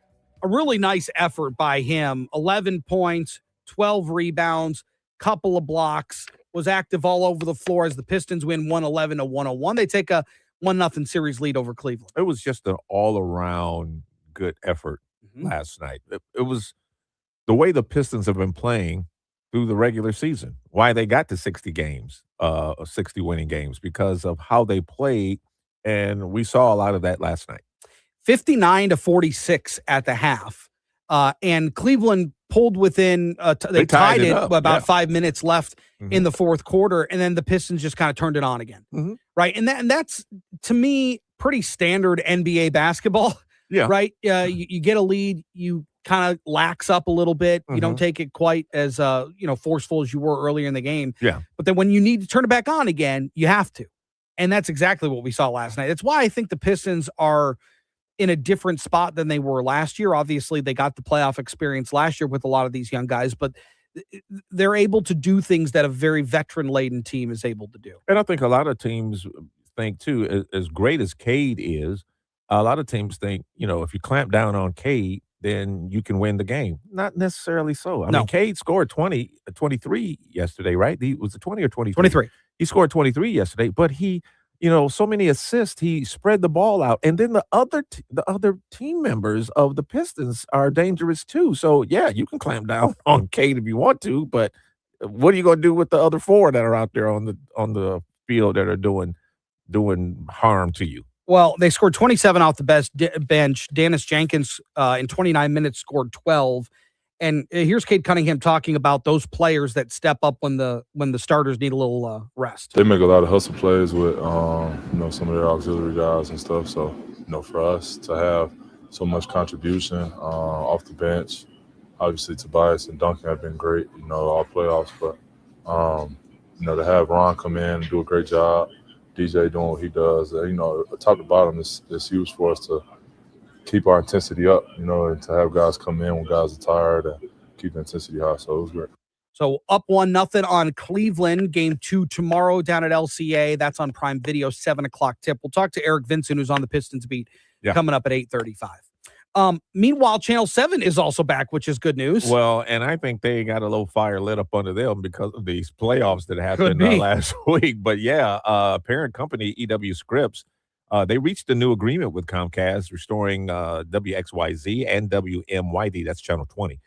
really nice effort by him. 11 points, 12 rebounds, couple of blocks, was active all over the floor as the Pistons win 111-101. They take a 1-0 series lead over Cleveland. It was just an all-around good effort last night. It was the way the Pistons have been playing through the regular season. Why they got to 60 games, 60 winning games, because of how they played, and we saw a lot of that last night. 59-46 at the half, and Cleveland pulled within. They tied it about 5 minutes left in the fourth quarter, and then the Pistons just kind of turned it on again. Right, and that's to me pretty standard NBA basketball. Yeah, right. You get a lead, you kind of lax up a little bit. You don't take it quite as forceful as you were earlier in the game. Yeah, but then when you need to turn it back on again, you have to, and that's exactly what we saw last night. That's why I think the Pistons are in a different spot than they were last year. Obviously, they got the playoff experience last year with a lot of these young guys, but they're able to do things that a very veteran-laden team is able to do. And I think a lot of teams think, too, as great as Cade is, a lot of teams think, if you clamp down on Cade, then you can win the game. Not necessarily so. I mean, Cade scored 23 yesterday, right? Was it 20 or 23? 23. He scored 23 yesterday, but he so many assists, he spread the ball out. And then the other team members of the Pistons are dangerous too. So, yeah, you can clamp down on Cade if you want to, but what are you going to do with the other four that are out there on the field that are doing harm to you? Well, they scored 27 off the bench. Dennis Jenkins in 29 minutes scored 12. And here's Cade Cunningham talking about those players that step up when the starters need a little rest. They make a lot of hustle plays with some of their auxiliary guys and stuff. So for us to have so much contribution off the bench, obviously Tobias and Duncan have been great, all playoffs. But to have Ron come in and do a great job, DJ doing what he does, top to bottom is huge for us to keep our intensity up, and to have guys come in when guys are tired and keep the intensity high. So it was great. So up 1-0 on Cleveland. Game 2 tomorrow down at LCA. That's on Prime Video, 7 o'clock tip. We'll talk to Eric Vincent, who's on the Pistons beat, coming up at 8:35. Meanwhile, Channel 7 is also back, which is good news. Well, and I think they got a little fire lit up under them because of these playoffs that happened last week. But parent company EW Scripps, they reached a new agreement with Comcast, restoring WXYZ and WMYD, that's Channel 20,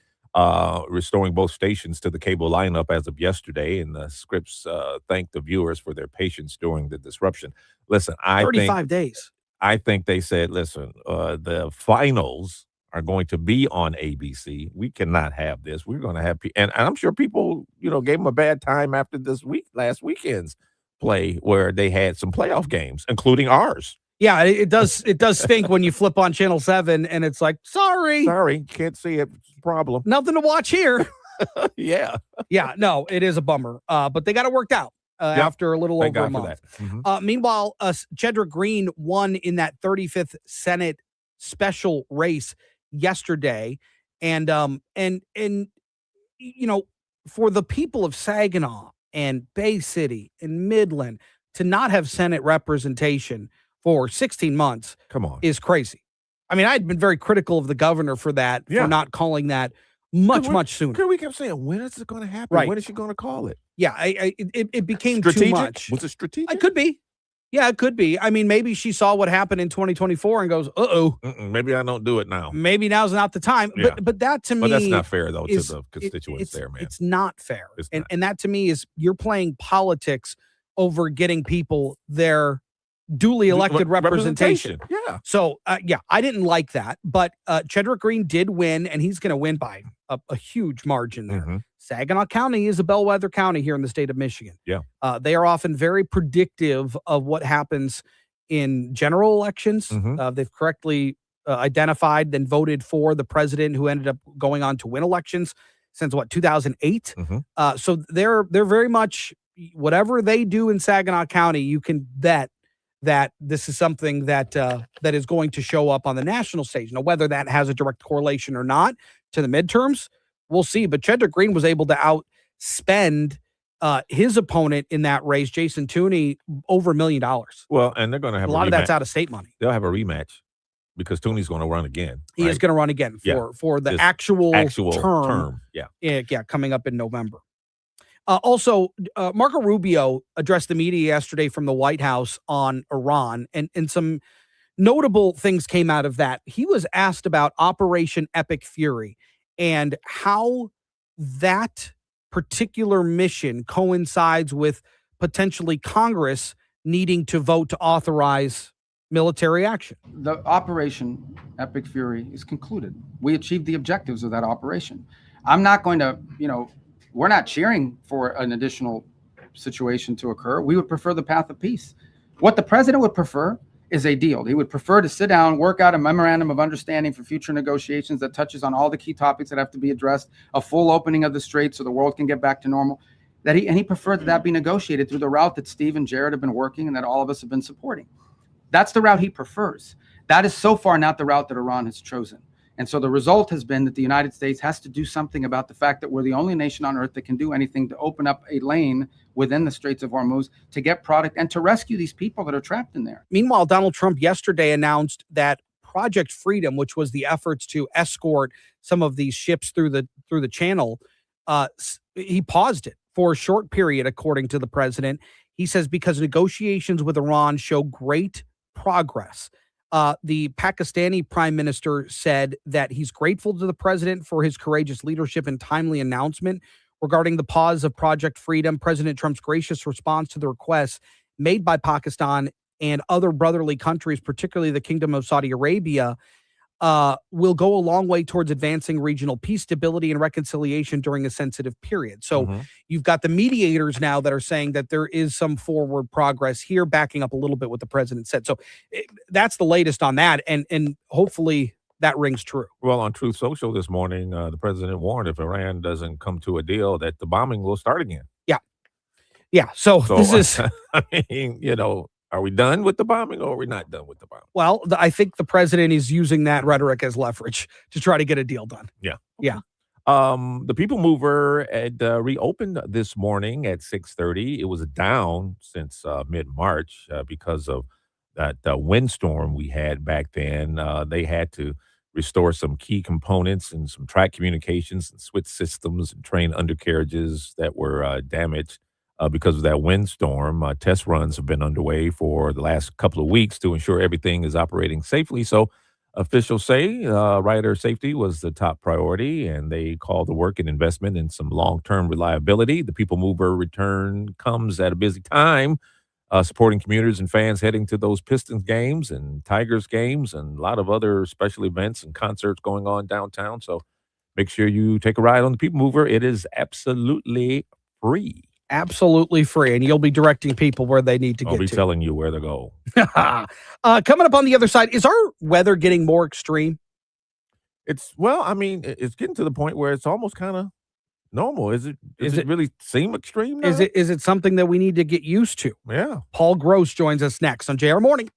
restoring both stations to the cable lineup as of yesterday. And the Scripps thanked the viewers for their patience during the disruption. Listen, 35 days. I think they said, listen, the finals are going to be on ABC. We cannot have this. We're going to have and I'm sure people, gave them a bad time after last weekend's play where they had some playoff games, including ours. Yeah, it does stink when you flip on Channel 7 and it's like, sorry, can't see it. Problem. Nothing to watch here. Yeah, no, it is a bummer. But they got it worked out after a little Thank over God a for month. that. Meanwhile, Chedrick Green won in that 35th Senate special race yesterday, and for the people of Saginaw and Bay City and Midland to not have Senate representation for 16 months is crazy. I mean, I'd been very critical of the governor for that, for not calling that much sooner. We kept saying, when is it going to happen? Right. When is she going to call it? Yeah, it became Strategic? too much. Was it strategic? It could be. Yeah, it could be. I mean, maybe she saw what happened in 2024 and goes, uh-oh. Maybe I don't do it now. Maybe now's not the time. Yeah. But that to me, But that's not fair, though, to the constituents there, man. It's not fair. It's and that to me is you're playing politics over getting people their duly elected representation. Yeah. So, I didn't like that. But Chedrick Green did win, and he's going to win by a huge margin there. Saginaw County is a bellwether county here in the state of Michigan. Yeah. They are often very predictive of what happens in general elections. They've correctly identified and voted for the president who ended up going on to win elections since 2008. So they're very much, whatever they do in Saginaw County, you can bet that this is something that is going to show up on the national stage. Now, whether that has a direct correlation or not to the midterms, we'll see. But Chedrick Green was able to outspend his opponent in that race, Jason Tooney, over $1 million. Well, and they're going to have a lot of that's out of state money. They'll have a rematch because Tooney's going to run again. He is going to run again for the actual term. Yeah, coming up in November. Also, Marco Rubio addressed the media yesterday from the White House on Iran, and some notable things came out of that. He was asked about Operation Epic Fury and how that particular mission coincides with potentially Congress needing to vote to authorize military action. The Operation Epic Fury is concluded. We achieved the objectives of that operation. I'm not going to, we're not cheering for an additional situation to occur. We would prefer the path of peace. What the president would prefer is a deal. He would prefer to sit down, work out a memorandum of understanding for future negotiations that touches on all the key topics that have to be addressed, a full opening of the strait so the world can get back to normal. He preferred that be negotiated through the route that Steve and Jared have been working and that all of us have been supporting. That's the route he prefers. That is so far not the route that Iran has chosen. And so the result has been that the United States has to do something about the fact that we're the only nation on earth that can do anything to open up a lane within the Straits of Hormuz to get product and to rescue these people that are trapped in there. Meanwhile, Donald Trump yesterday announced that Project Freedom, which was the efforts to escort some of these ships through the channel, he paused it for a short period, according to the president. He says because negotiations with Iran show great progress. The Pakistani prime minister said that he's grateful to the president for his courageous leadership and timely announcement regarding the pause of Project Freedom. President Trump's gracious response to the requests made by Pakistan and other brotherly countries, particularly the Kingdom of Saudi Arabia. will go a long way towards advancing regional peace, stability, and reconciliation during a sensitive period. So you've got the mediators now that are saying that there is some forward progress here, backing up a little bit what the president said. So that's the latest on that, and hopefully that rings true. Well, on Truth Social this morning, the president warned if Iran doesn't come to a deal, that the bombing will start again. Yeah. So this is, I mean, are we done with the bombing or are we not done with the bombing? well, I think the president is using that rhetoric as leverage to try to get a deal done. Yeah. Yeah. The People Mover had reopened this morning at 6:30. It was down since mid-March because of that windstorm we had back then. They had to restore some key components and some track communications and switch systems and train undercarriages that were damaged because of that windstorm. Test runs have been underway for the last couple of weeks to ensure everything is operating safely. So officials say rider safety was the top priority, and they call the work an investment in some long-term reliability. The People Mover return comes at a busy time, supporting commuters and fans heading to those Pistons games and Tigers games and a lot of other special events and concerts going on downtown. So make sure you take a ride on the People Mover. It is absolutely free. Absolutely free, and you'll be directing people where they need to I'll get be to. telling you where to go. Coming up on the other side, is our weather getting more extreme? It's getting to the point where it's almost kind of normal. Does it really seem extreme now? Is it something that we need to get used to? Yeah. Paul Gross joins us next on JR Morning.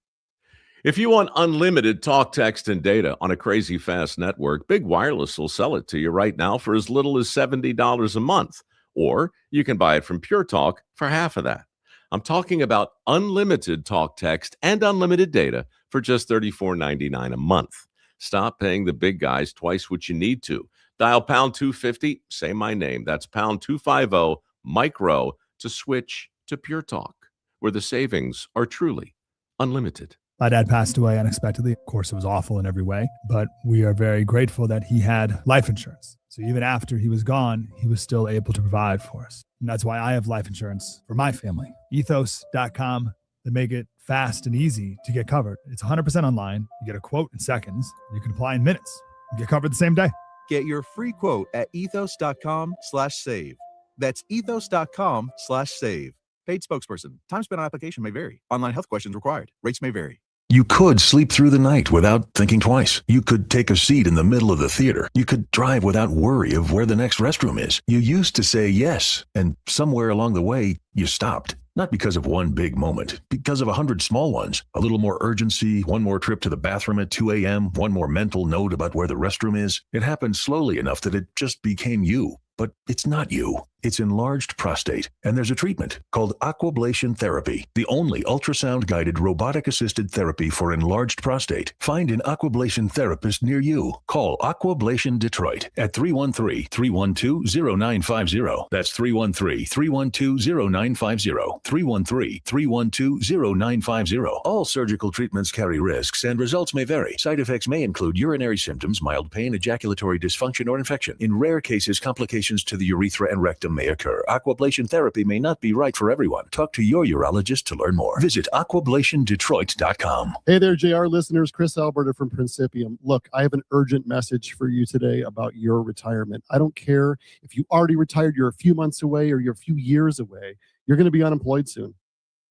If you want unlimited talk, text, and data on a crazy fast network, Big Wireless will sell it to you right now for as little as $70 a month. Or you can buy it from Pure Talk for half of that. I'm talking about unlimited talk, text, and unlimited data for just $34.99 a month. Stop paying the big guys twice what you need to. Dial pound 250, say my name. That's pound 250 micro to switch to Pure Talk, where the savings are truly unlimited. My dad passed away unexpectedly. Of course, it was awful in every way, but we are very grateful that he had life insurance. So even after he was gone, he was still able to provide for us. And that's why I have life insurance for my family. Ethos.com. They make it fast and easy to get covered. It's 100% online. You get a quote in seconds. You can apply in minutes. You get covered the same day. Get your free quote at ethos.com/save. That's ethos.com/save. Paid spokesperson. Time spent on application may vary. Online health questions required. Rates may vary. You could sleep through the night without thinking twice. You could take a seat in the middle of the theater. You could drive without worry of where the next restroom is. You used to say yes, and somewhere along the way, you stopped. Not because of one big moment, because of 100 small ones. A little more urgency, one more trip to the bathroom at 2 a.m., one more mental note about where the restroom is. It happened slowly enough that it just became you. But it's not you. It's enlarged prostate, and there's a treatment called aquablation therapy, the only ultrasound-guided robotic-assisted therapy for enlarged prostate. Find an aquablation therapist near you. Call Aquablation Detroit at 313-312-0950. That's 313-312-0950. 313-312-0950. All surgical treatments carry risks, and results may vary. Side effects may include urinary symptoms, mild pain, ejaculatory dysfunction, or infection. In rare cases, complications to the urethra and rectum may occur. Aquablation therapy may not be right for everyone. Talk to your urologist to learn more. Visit aquablationdetroit.com. Hey there, JR listeners. Chris Alberta from Principium. Look, I have an urgent message for you today about your retirement. I don't care if you already retired, you're a few months away, or you're a few years away. You're going to be unemployed soon.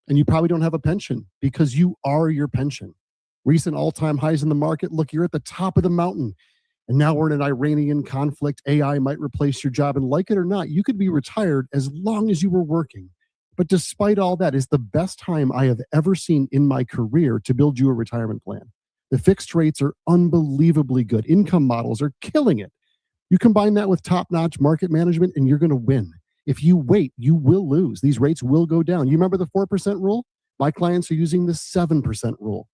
And you probably don't have a pension because you are your pension. Recent all-time highs in the market. Look, you're at the top of the mountain. And now we're in an Iranian conflict. AI might replace your job. And like it or not, you could be retired as long as you were working. But despite all that, it's the best time I have ever seen in my career to build you a retirement plan. The fixed rates are unbelievably good. Income models are killing it. You combine that with top-notch market management, and you're going to win. If you wait, you will lose. These rates will go down. You remember the 4% rule? My clients are using the 7% rule.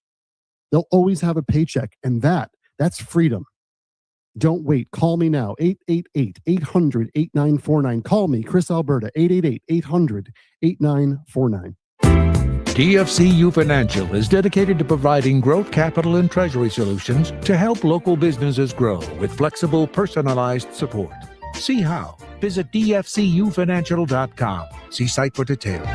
They'll always have a paycheck, and that's freedom. Don't wait. Call me now, 888-800-8949. Call me, Chris Alberta, 888-800-8949. DFCU Financial is dedicated to providing growth capital and treasury solutions to help local businesses grow with flexible, personalized support. See how. Visit dfcufinancial.com. See site for details.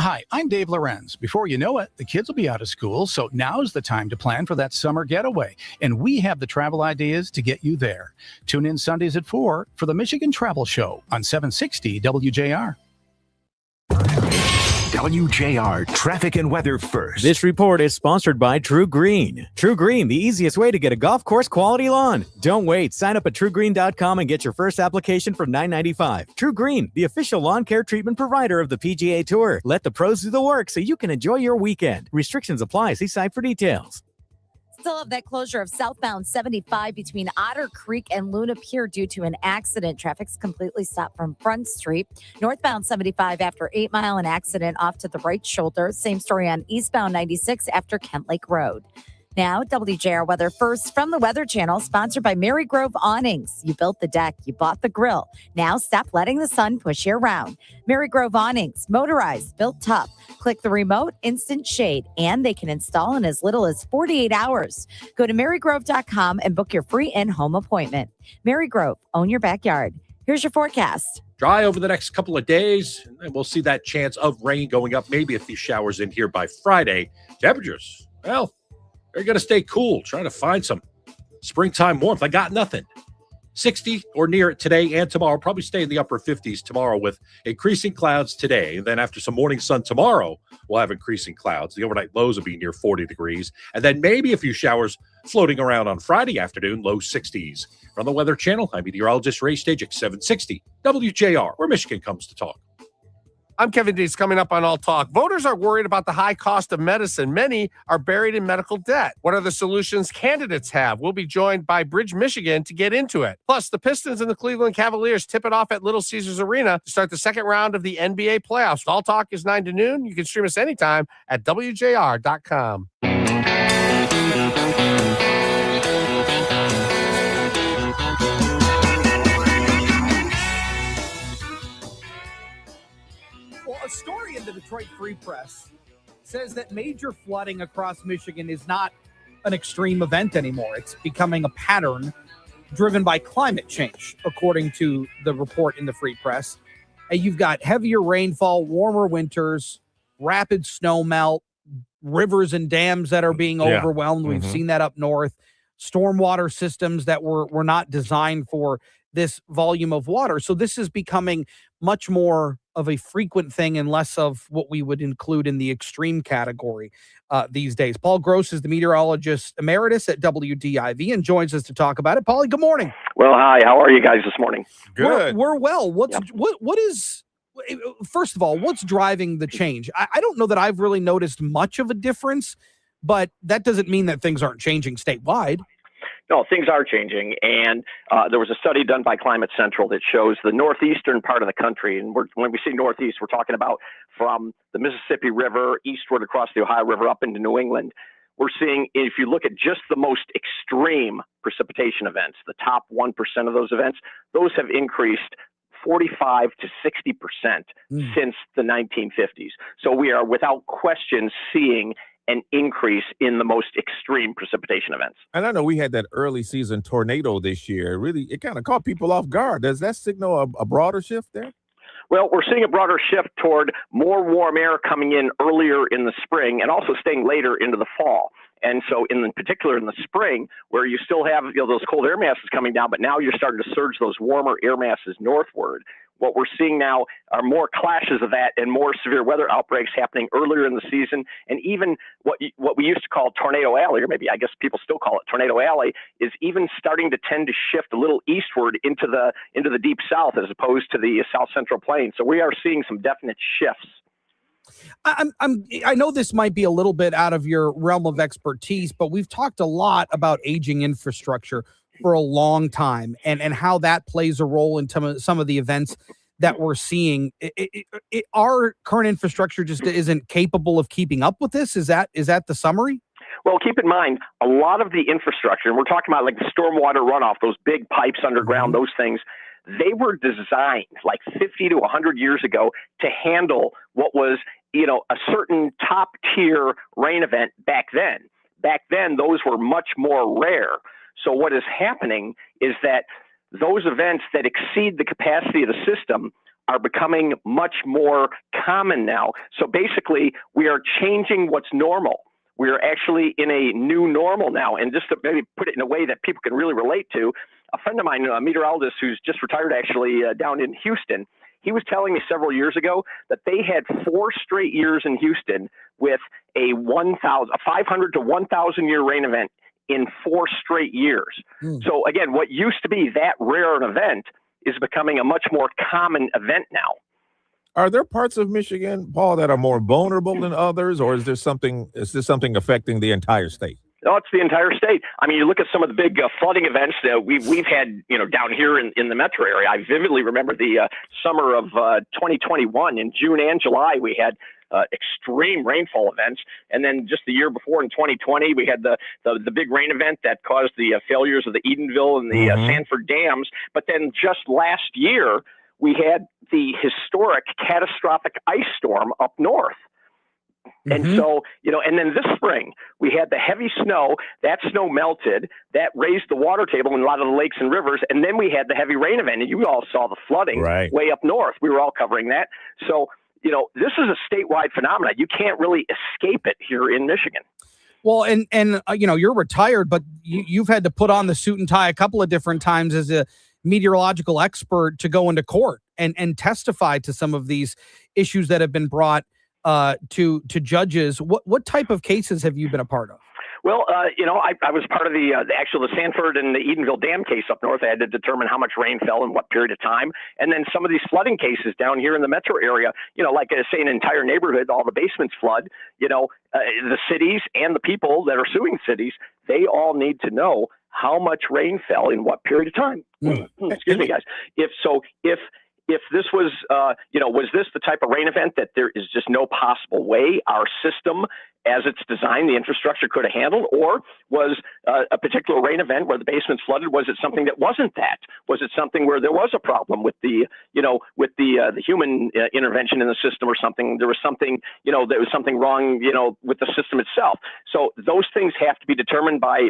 Hi, I'm Dave Lorenz. Before you know it, the kids will be out of school, so now's the time to plan for that summer getaway. And we have the travel ideas to get you there. Tune in Sundays at 4 for the Michigan Travel Show on 760 WJR. WJR traffic and weather first. This report is sponsored by True Green. True Green, the easiest way to get a golf course quality lawn. Don't wait. Sign up at truegreen.com and get your first application for $9.95. True Green, the official lawn care treatment provider of the PGA Tour. Let the pros do the work so you can enjoy your weekend. Restrictions apply. See site for details. Still have that closure of southbound 75 between Otter Creek and Luna Pier due to an accident. Traffic's completely stopped from Front Street. Northbound 75 after 8 Mile, an accident off to the right shoulder. Same story on eastbound 96 after Kent Lake Road. Now, WJR weather first from the Weather Channel, sponsored by Mary Grove Awnings. You built the deck, you bought the grill. Now stop letting the sun push you around. Mary Grove Awnings, motorized, built tough. Click the remote, instant shade, and they can install in as little as 48 hours. Go to marygrove.com and book your free in-home appointment. Mary Grove, own your backyard. Here's your forecast. Dry over the next couple of days, and we'll see that chance of rain going up, maybe a few showers in here by Friday. Temperatures, well, they're going to stay cool, trying to find some springtime warmth. I got nothing. 60 or near it today and tomorrow. Probably stay in the upper 50s tomorrow with increasing clouds today. And then after some morning sun tomorrow, we'll have increasing clouds. The overnight lows will be near 40 degrees. And then maybe a few showers floating around on Friday afternoon, low 60s. From the Weather Channel, I'm meteorologist Ray Stajik, 760 WJR, where Michigan comes to talk. I'm Kevin Dees. Coming up on All Talk. Voters are worried about the high cost of medicine. Many are buried in medical debt. What are the solutions candidates have? We'll be joined by Bridge, Michigan to get into it. Plus, the Pistons and the Cleveland Cavaliers tip it off at Little Caesars Arena to start the second round of the NBA playoffs. All Talk is 9 to noon. You can stream us anytime at WJR.com. A story in the Detroit Free Press says that major flooding across Michigan is not an extreme event anymore. It's becoming a pattern driven by climate change, according to the report in the Free Press. And you've got heavier rainfall, warmer winters, rapid snow melt, rivers and dams that are being overwhelmed. We've seen that up north. Stormwater systems that were not designed for this volume of water. So this is becoming much more of a frequent thing and less of what we would include in the extreme category these days. Paul Gross is the meteorologist emeritus at WDIV and joins us to talk about it. Paulie, good morning. Well, hi. How are you guys this morning? Good. We're well. What is, first of all, what's driving the change? I don't know that I've really noticed much of a difference, but that doesn't mean that things aren't changing statewide. No, things are changing, and there was a study done by Climate Central that shows the northeastern part of the country, and when we say northeast, we're talking about from the Mississippi River eastward across the Ohio River up into New England. We're seeing, if you look at just the most extreme precipitation events, the top 1% of those events, those have increased 45 to 60% since the 1950s. So we are without question seeing an increase in the most extreme precipitation events. And I know we had that early season tornado this year. Really, it kind of caught people off guard. Does that signal a broader shift there? Well, we're seeing a broader shift toward more warm air coming in earlier in the spring and also staying later into the fall. And so in particular in the spring, where you still have those cold air masses coming down, but now you're starting to surge those warmer air masses northward. What we're seeing now are more clashes of that and more severe weather outbreaks happening earlier in the season. And even what we used to call Tornado Alley, or maybe I guess people still call it Tornado Alley, is even starting to tend to shift a little eastward into the deep south as opposed to the south central plain. So we are seeing some definite shifts. I know this might be a little bit out of your realm of expertise, but we've talked a lot about aging infrastructure for a long time and how that plays a role in some of the events that we're seeing. Our current infrastructure just isn't capable of keeping up with this. Is that the summary? Well, keep in mind, a lot of the infrastructure, and we're talking about like the stormwater runoff, those big pipes underground, those things, they were designed like 50 to 100 years ago to handle what was, a certain top tier rain event back then. Back then, those were much more rare. So what is happening is that those events that exceed the capacity of the system are becoming much more common now. So basically, we are changing what's normal. We are actually in a new normal now. And just to maybe put it in a way that people can really relate to, a friend of mine, a meteorologist who's just retired actually down in Houston, he was telling me several years ago that they had 4 straight years in Houston with a 500 to 1,000 year rain event in 4 straight years. So again, what used to be that rare an event is becoming a much more common event now. Are there parts of Michigan, Paul, that are more vulnerable than others, or is this something affecting the entire state? No, it's the entire state. I mean, you look at some of the big flooding events that we've had, down here in the metro area. I vividly remember the summer of 2021 in June and July. We had extreme rainfall events, and then just the year before in 2020, we had the big rain event that caused the failures of the Edenville and the Sanford dams. But then just last year, we had the historic catastrophic ice storm up north. And so, and then this spring, we had the heavy snow. That snow melted. That raised the water table in a lot of the lakes and rivers. And then we had the heavy rain event. And you all saw the flooding way up north. We were all covering that. So, this is a statewide phenomenon. You can't really escape it here in Michigan. Well, and you're retired, but you've had to put on the suit and tie a couple of different times as a meteorological expert to go into court and testify to some of these issues that have been brought to judges. What type of cases have you been a part of? Well, I was part of the Sanford and the Edenville Dam case up north. I had to determine how much rain fell in what period of time. And then some of these flooding cases down here in the metro area, like say an entire neighborhood, all the basements flood, the cities and the people that are suing cities, they all need to know how much rain fell in what period of time. Excuse me, guys. If this was, was this the type of rain event that there is just no possible way our system, as it's designed, the infrastructure could have handled, or was a particular rain event where the basement's flooded? Was it something that wasn't that? Was it something where there was a problem with the human intervention in the system or something? There was something, there was something wrong, with the system itself. So those things have to be determined by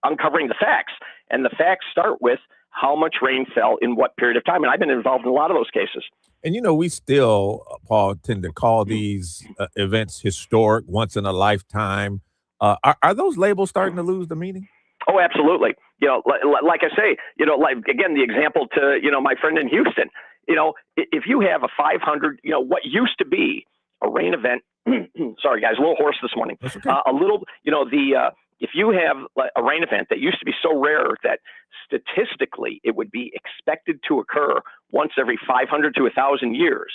uncovering the facts, and the facts start with how much rain fell in what period of time. And I've been involved in a lot of those cases. And, we still, Paul, tend to call these events historic, once in a lifetime. Are those labels starting to lose the meaning? Oh, absolutely. Like I say, again, the example to, my friend in Houston, if you have a 500, what used to be a rain event, sorry, guys, a little hoarse this morning, if you have a rain event that used to be so rare that statistically it would be expected to occur once every 500 to 1,000 years,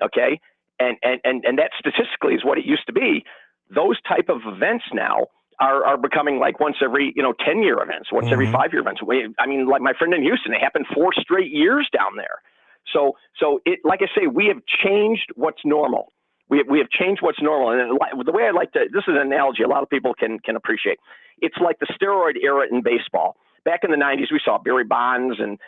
okay, and that statistically is what it used to be, those type of events now are becoming like once every 10-year events, once every 5-year events. I mean, like my friend in Houston, it happened 4 straight years down there. So it, like I say, we have changed what's normal. We have changed what's normal. And the way I like to, this is an analogy a lot of people can appreciate. It's like the steroid era in baseball. Back in the 90s, we saw Barry Bonds and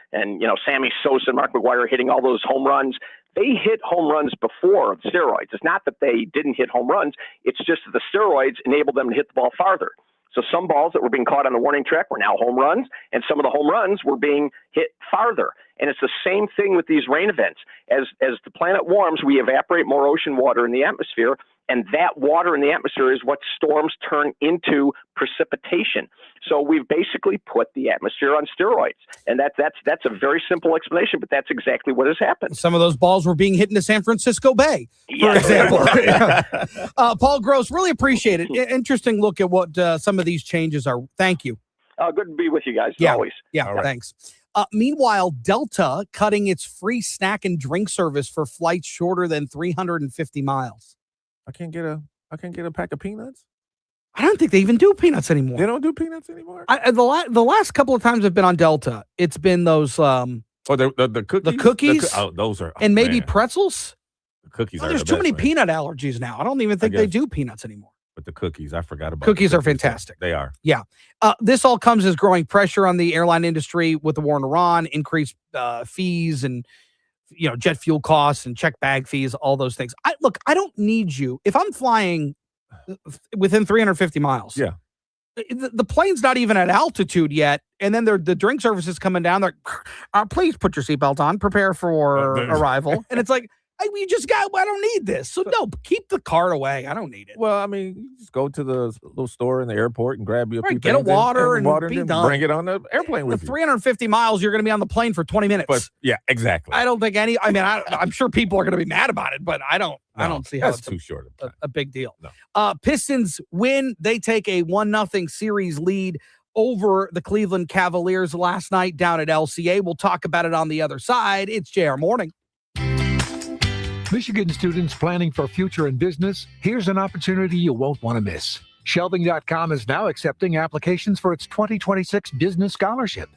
Sammy Sosa and Mark McGwire hitting all those home runs. They hit home runs before steroids. It's not that they didn't hit home runs. It's just that the steroids enabled them to hit the ball farther. So some balls that were being caught on the warning track were now home runs, and some of the home runs were being hit farther. And it's the same thing with these rain events. As the planet warms, we evaporate more ocean water in the atmosphere, and that water in the atmosphere is what storms turn into precipitation. So we've basically put the atmosphere on steroids, and that's a very simple explanation, but that's exactly what has happened. Some of those balls were being hit into San Francisco Bay, for example. Paul Gross, really appreciate it. Interesting look at what some of these changes are. Thank you. Good to be with you guys, always. Yeah, thanks. Meanwhile, Delta cutting its free snack and drink service for flights shorter than 350 miles. I can't get a pack of peanuts. I don't think they even do peanuts anymore. They don't do peanuts anymore. The last couple of times I've been on Delta, it's been those the cookies. The cookies. Those are and maybe pretzels. The cookies. There's too many peanut allergies now. I don't even think they do peanuts anymore. But the cookies, I forgot about. Cookies are fantastic. They are. Yeah. This all comes as growing pressure on the airline industry with the war in Iran, increased fees and jet fuel costs and check bag fees, all those things. I don't need you. If I'm flying within 350 miles, the plane's not even at altitude yet, and then the drink service is coming down. They're please put your seatbelt on, prepare for arrival. And it's like, we just got, I don't need this. So no, keep the cart away. I don't need it. Well, I mean, you just go to the little store in the airport and grab you a few Get a things water and and be then done. bring it on the airplane with The you. 350 miles, you're going to be on the plane for 20 minutes. But yeah, exactly. I don't think I'm sure people are going to be mad about it, but I don't see how That's it's too short a big deal. No. Pistons win. They take a 1-0 series lead over the Cleveland Cavaliers last night down at LCA. We'll talk about it on the other side. It's JR Morning. Michigan students planning for future in business, here's an opportunity you won't want to miss. Shelving.com is now accepting applications for its 2026 Business Scholarship.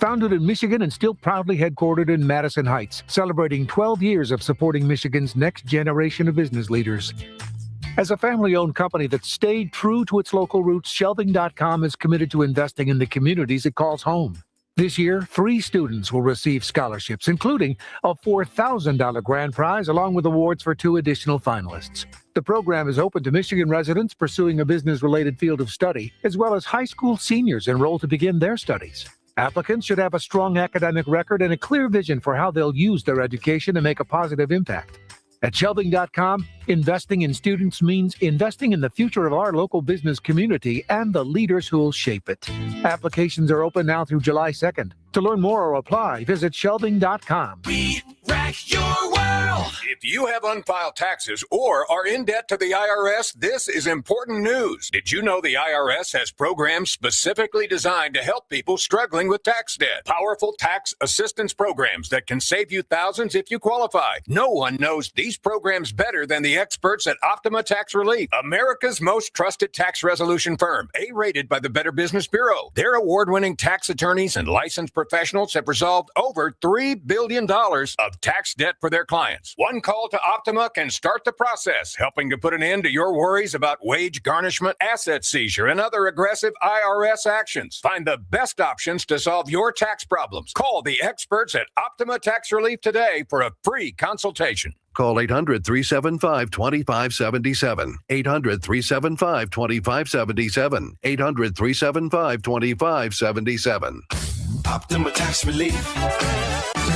Founded in Michigan and still proudly headquartered in Madison Heights, celebrating 12 years of supporting Michigan's next generation of business leaders. As a family-owned company that stayed true to its local roots, Shelving.com is committed to investing in the communities it calls home. This year, 3 students will receive scholarships, including a $4,000 grand prize, along with awards for 2 additional finalists. The program is open to Michigan residents pursuing a business-related field of study, as well as high school seniors enrolled to begin their studies. Applicants should have a strong academic record and a clear vision for how they'll use their education to make a positive impact. At Shelving.com, investing in students means investing in the future of our local business community and the leaders who will shape it. Applications are open now through July 2nd. To learn more or apply, visit Shelving.com. We wreck your world. If you have unfiled taxes or are in debt to the IRS, this is important news. Did you know the IRS has programs specifically designed to help people struggling with tax debt? Powerful tax assistance programs that can save you thousands if you qualify. No one knows these programs better than the experts at Optima Tax Relief, America's most trusted tax resolution firm, A-rated by the Better Business Bureau. Their award-winning tax attorneys and licensed professionals have resolved over $3 billion of tax debt for their clients. One call to Optima can start the process, helping to put an end to your worries about wage garnishment, asset seizure, and other aggressive IRS actions. Find the best options to solve your tax problems. Call the experts at Optima Tax Relief today for a free consultation. Call 800-375-2577. 800-375-2577. 800-375-2577. Optima Tax Relief.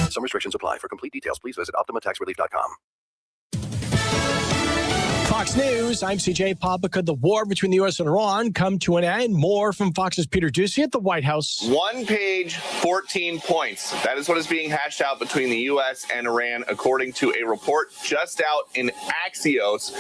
Some restrictions apply. For complete details, please visit OptimaTaxRelief.com. Fox News, I'm CJ Papa. Could the war between the U.S. and Iran come to an end? More from Fox's Peter Ducey at the White House. 1 page, 14 points. That is what is being hashed out between the U.S. and Iran, according to a report just out in Axios.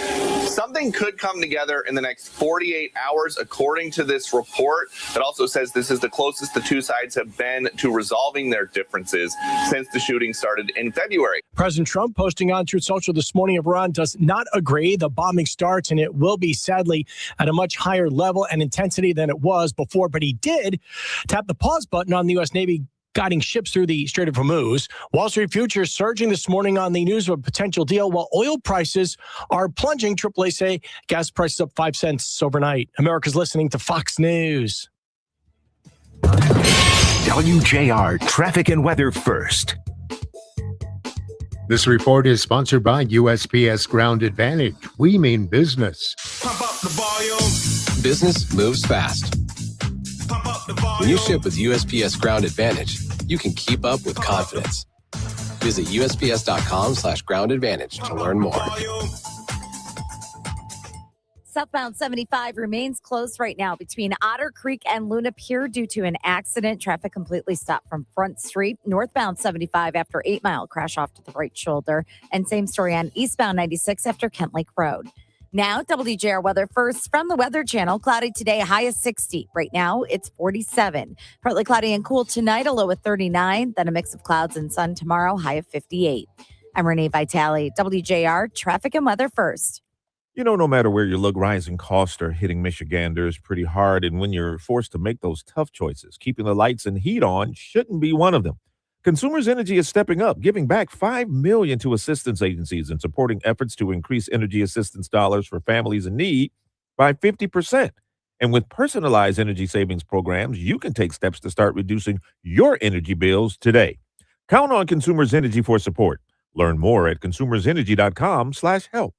Something could come together in the next 48 hours, according to this report. That also says this is the closest the two sides have been to resolving their differences since the shooting started in February. President Trump posting on Truth Social this morning, Iran does not agree. The bombing starts, and it will be sadly at a much higher level and intensity than it was before. But he did tap the pause button on the U.S. Navy guiding ships through the Strait of Hormuz. Wall Street futures surging this morning on the news of a potential deal, while oil prices are plunging. AAA say gas prices up 5 cents overnight. America's listening to Fox News. WJR Traffic and Weather First. This report is sponsored by USPS Ground Advantage. We mean business. Pump up the volume. Business moves fast. Pump up the volume. When you ship with USPS Ground Advantage, you can keep up with confidence. Visit USPS.com/Ground Advantage to learn more. Southbound 75 remains closed right now between Otter Creek and Luna Pier due to an accident. Traffic completely stopped from Front Street. Northbound 75 after 8 Mile crash off to the right shoulder. And same story on eastbound 96 after Kent Lake Road. Now, WJR weather first from the Weather Channel. Cloudy today, high of 60. Right now, it's 47. Partly cloudy and cool tonight, a low of 39. Then a mix of clouds and sun tomorrow, high of 58. I'm Renee Vitale, WJR Traffic and Weather First. You know, no matter where you look, rising costs are hitting Michiganders pretty hard. And when you're forced to make those tough choices, keeping the lights and heat on shouldn't be one of them. Consumers Energy is stepping up, giving back $5 million to assistance agencies and supporting efforts to increase energy assistance dollars for families in need by 50%. And with personalized energy savings programs, you can take steps to start reducing your energy bills today. Count on Consumers Energy for support. Learn more at consumersenergy.com/help.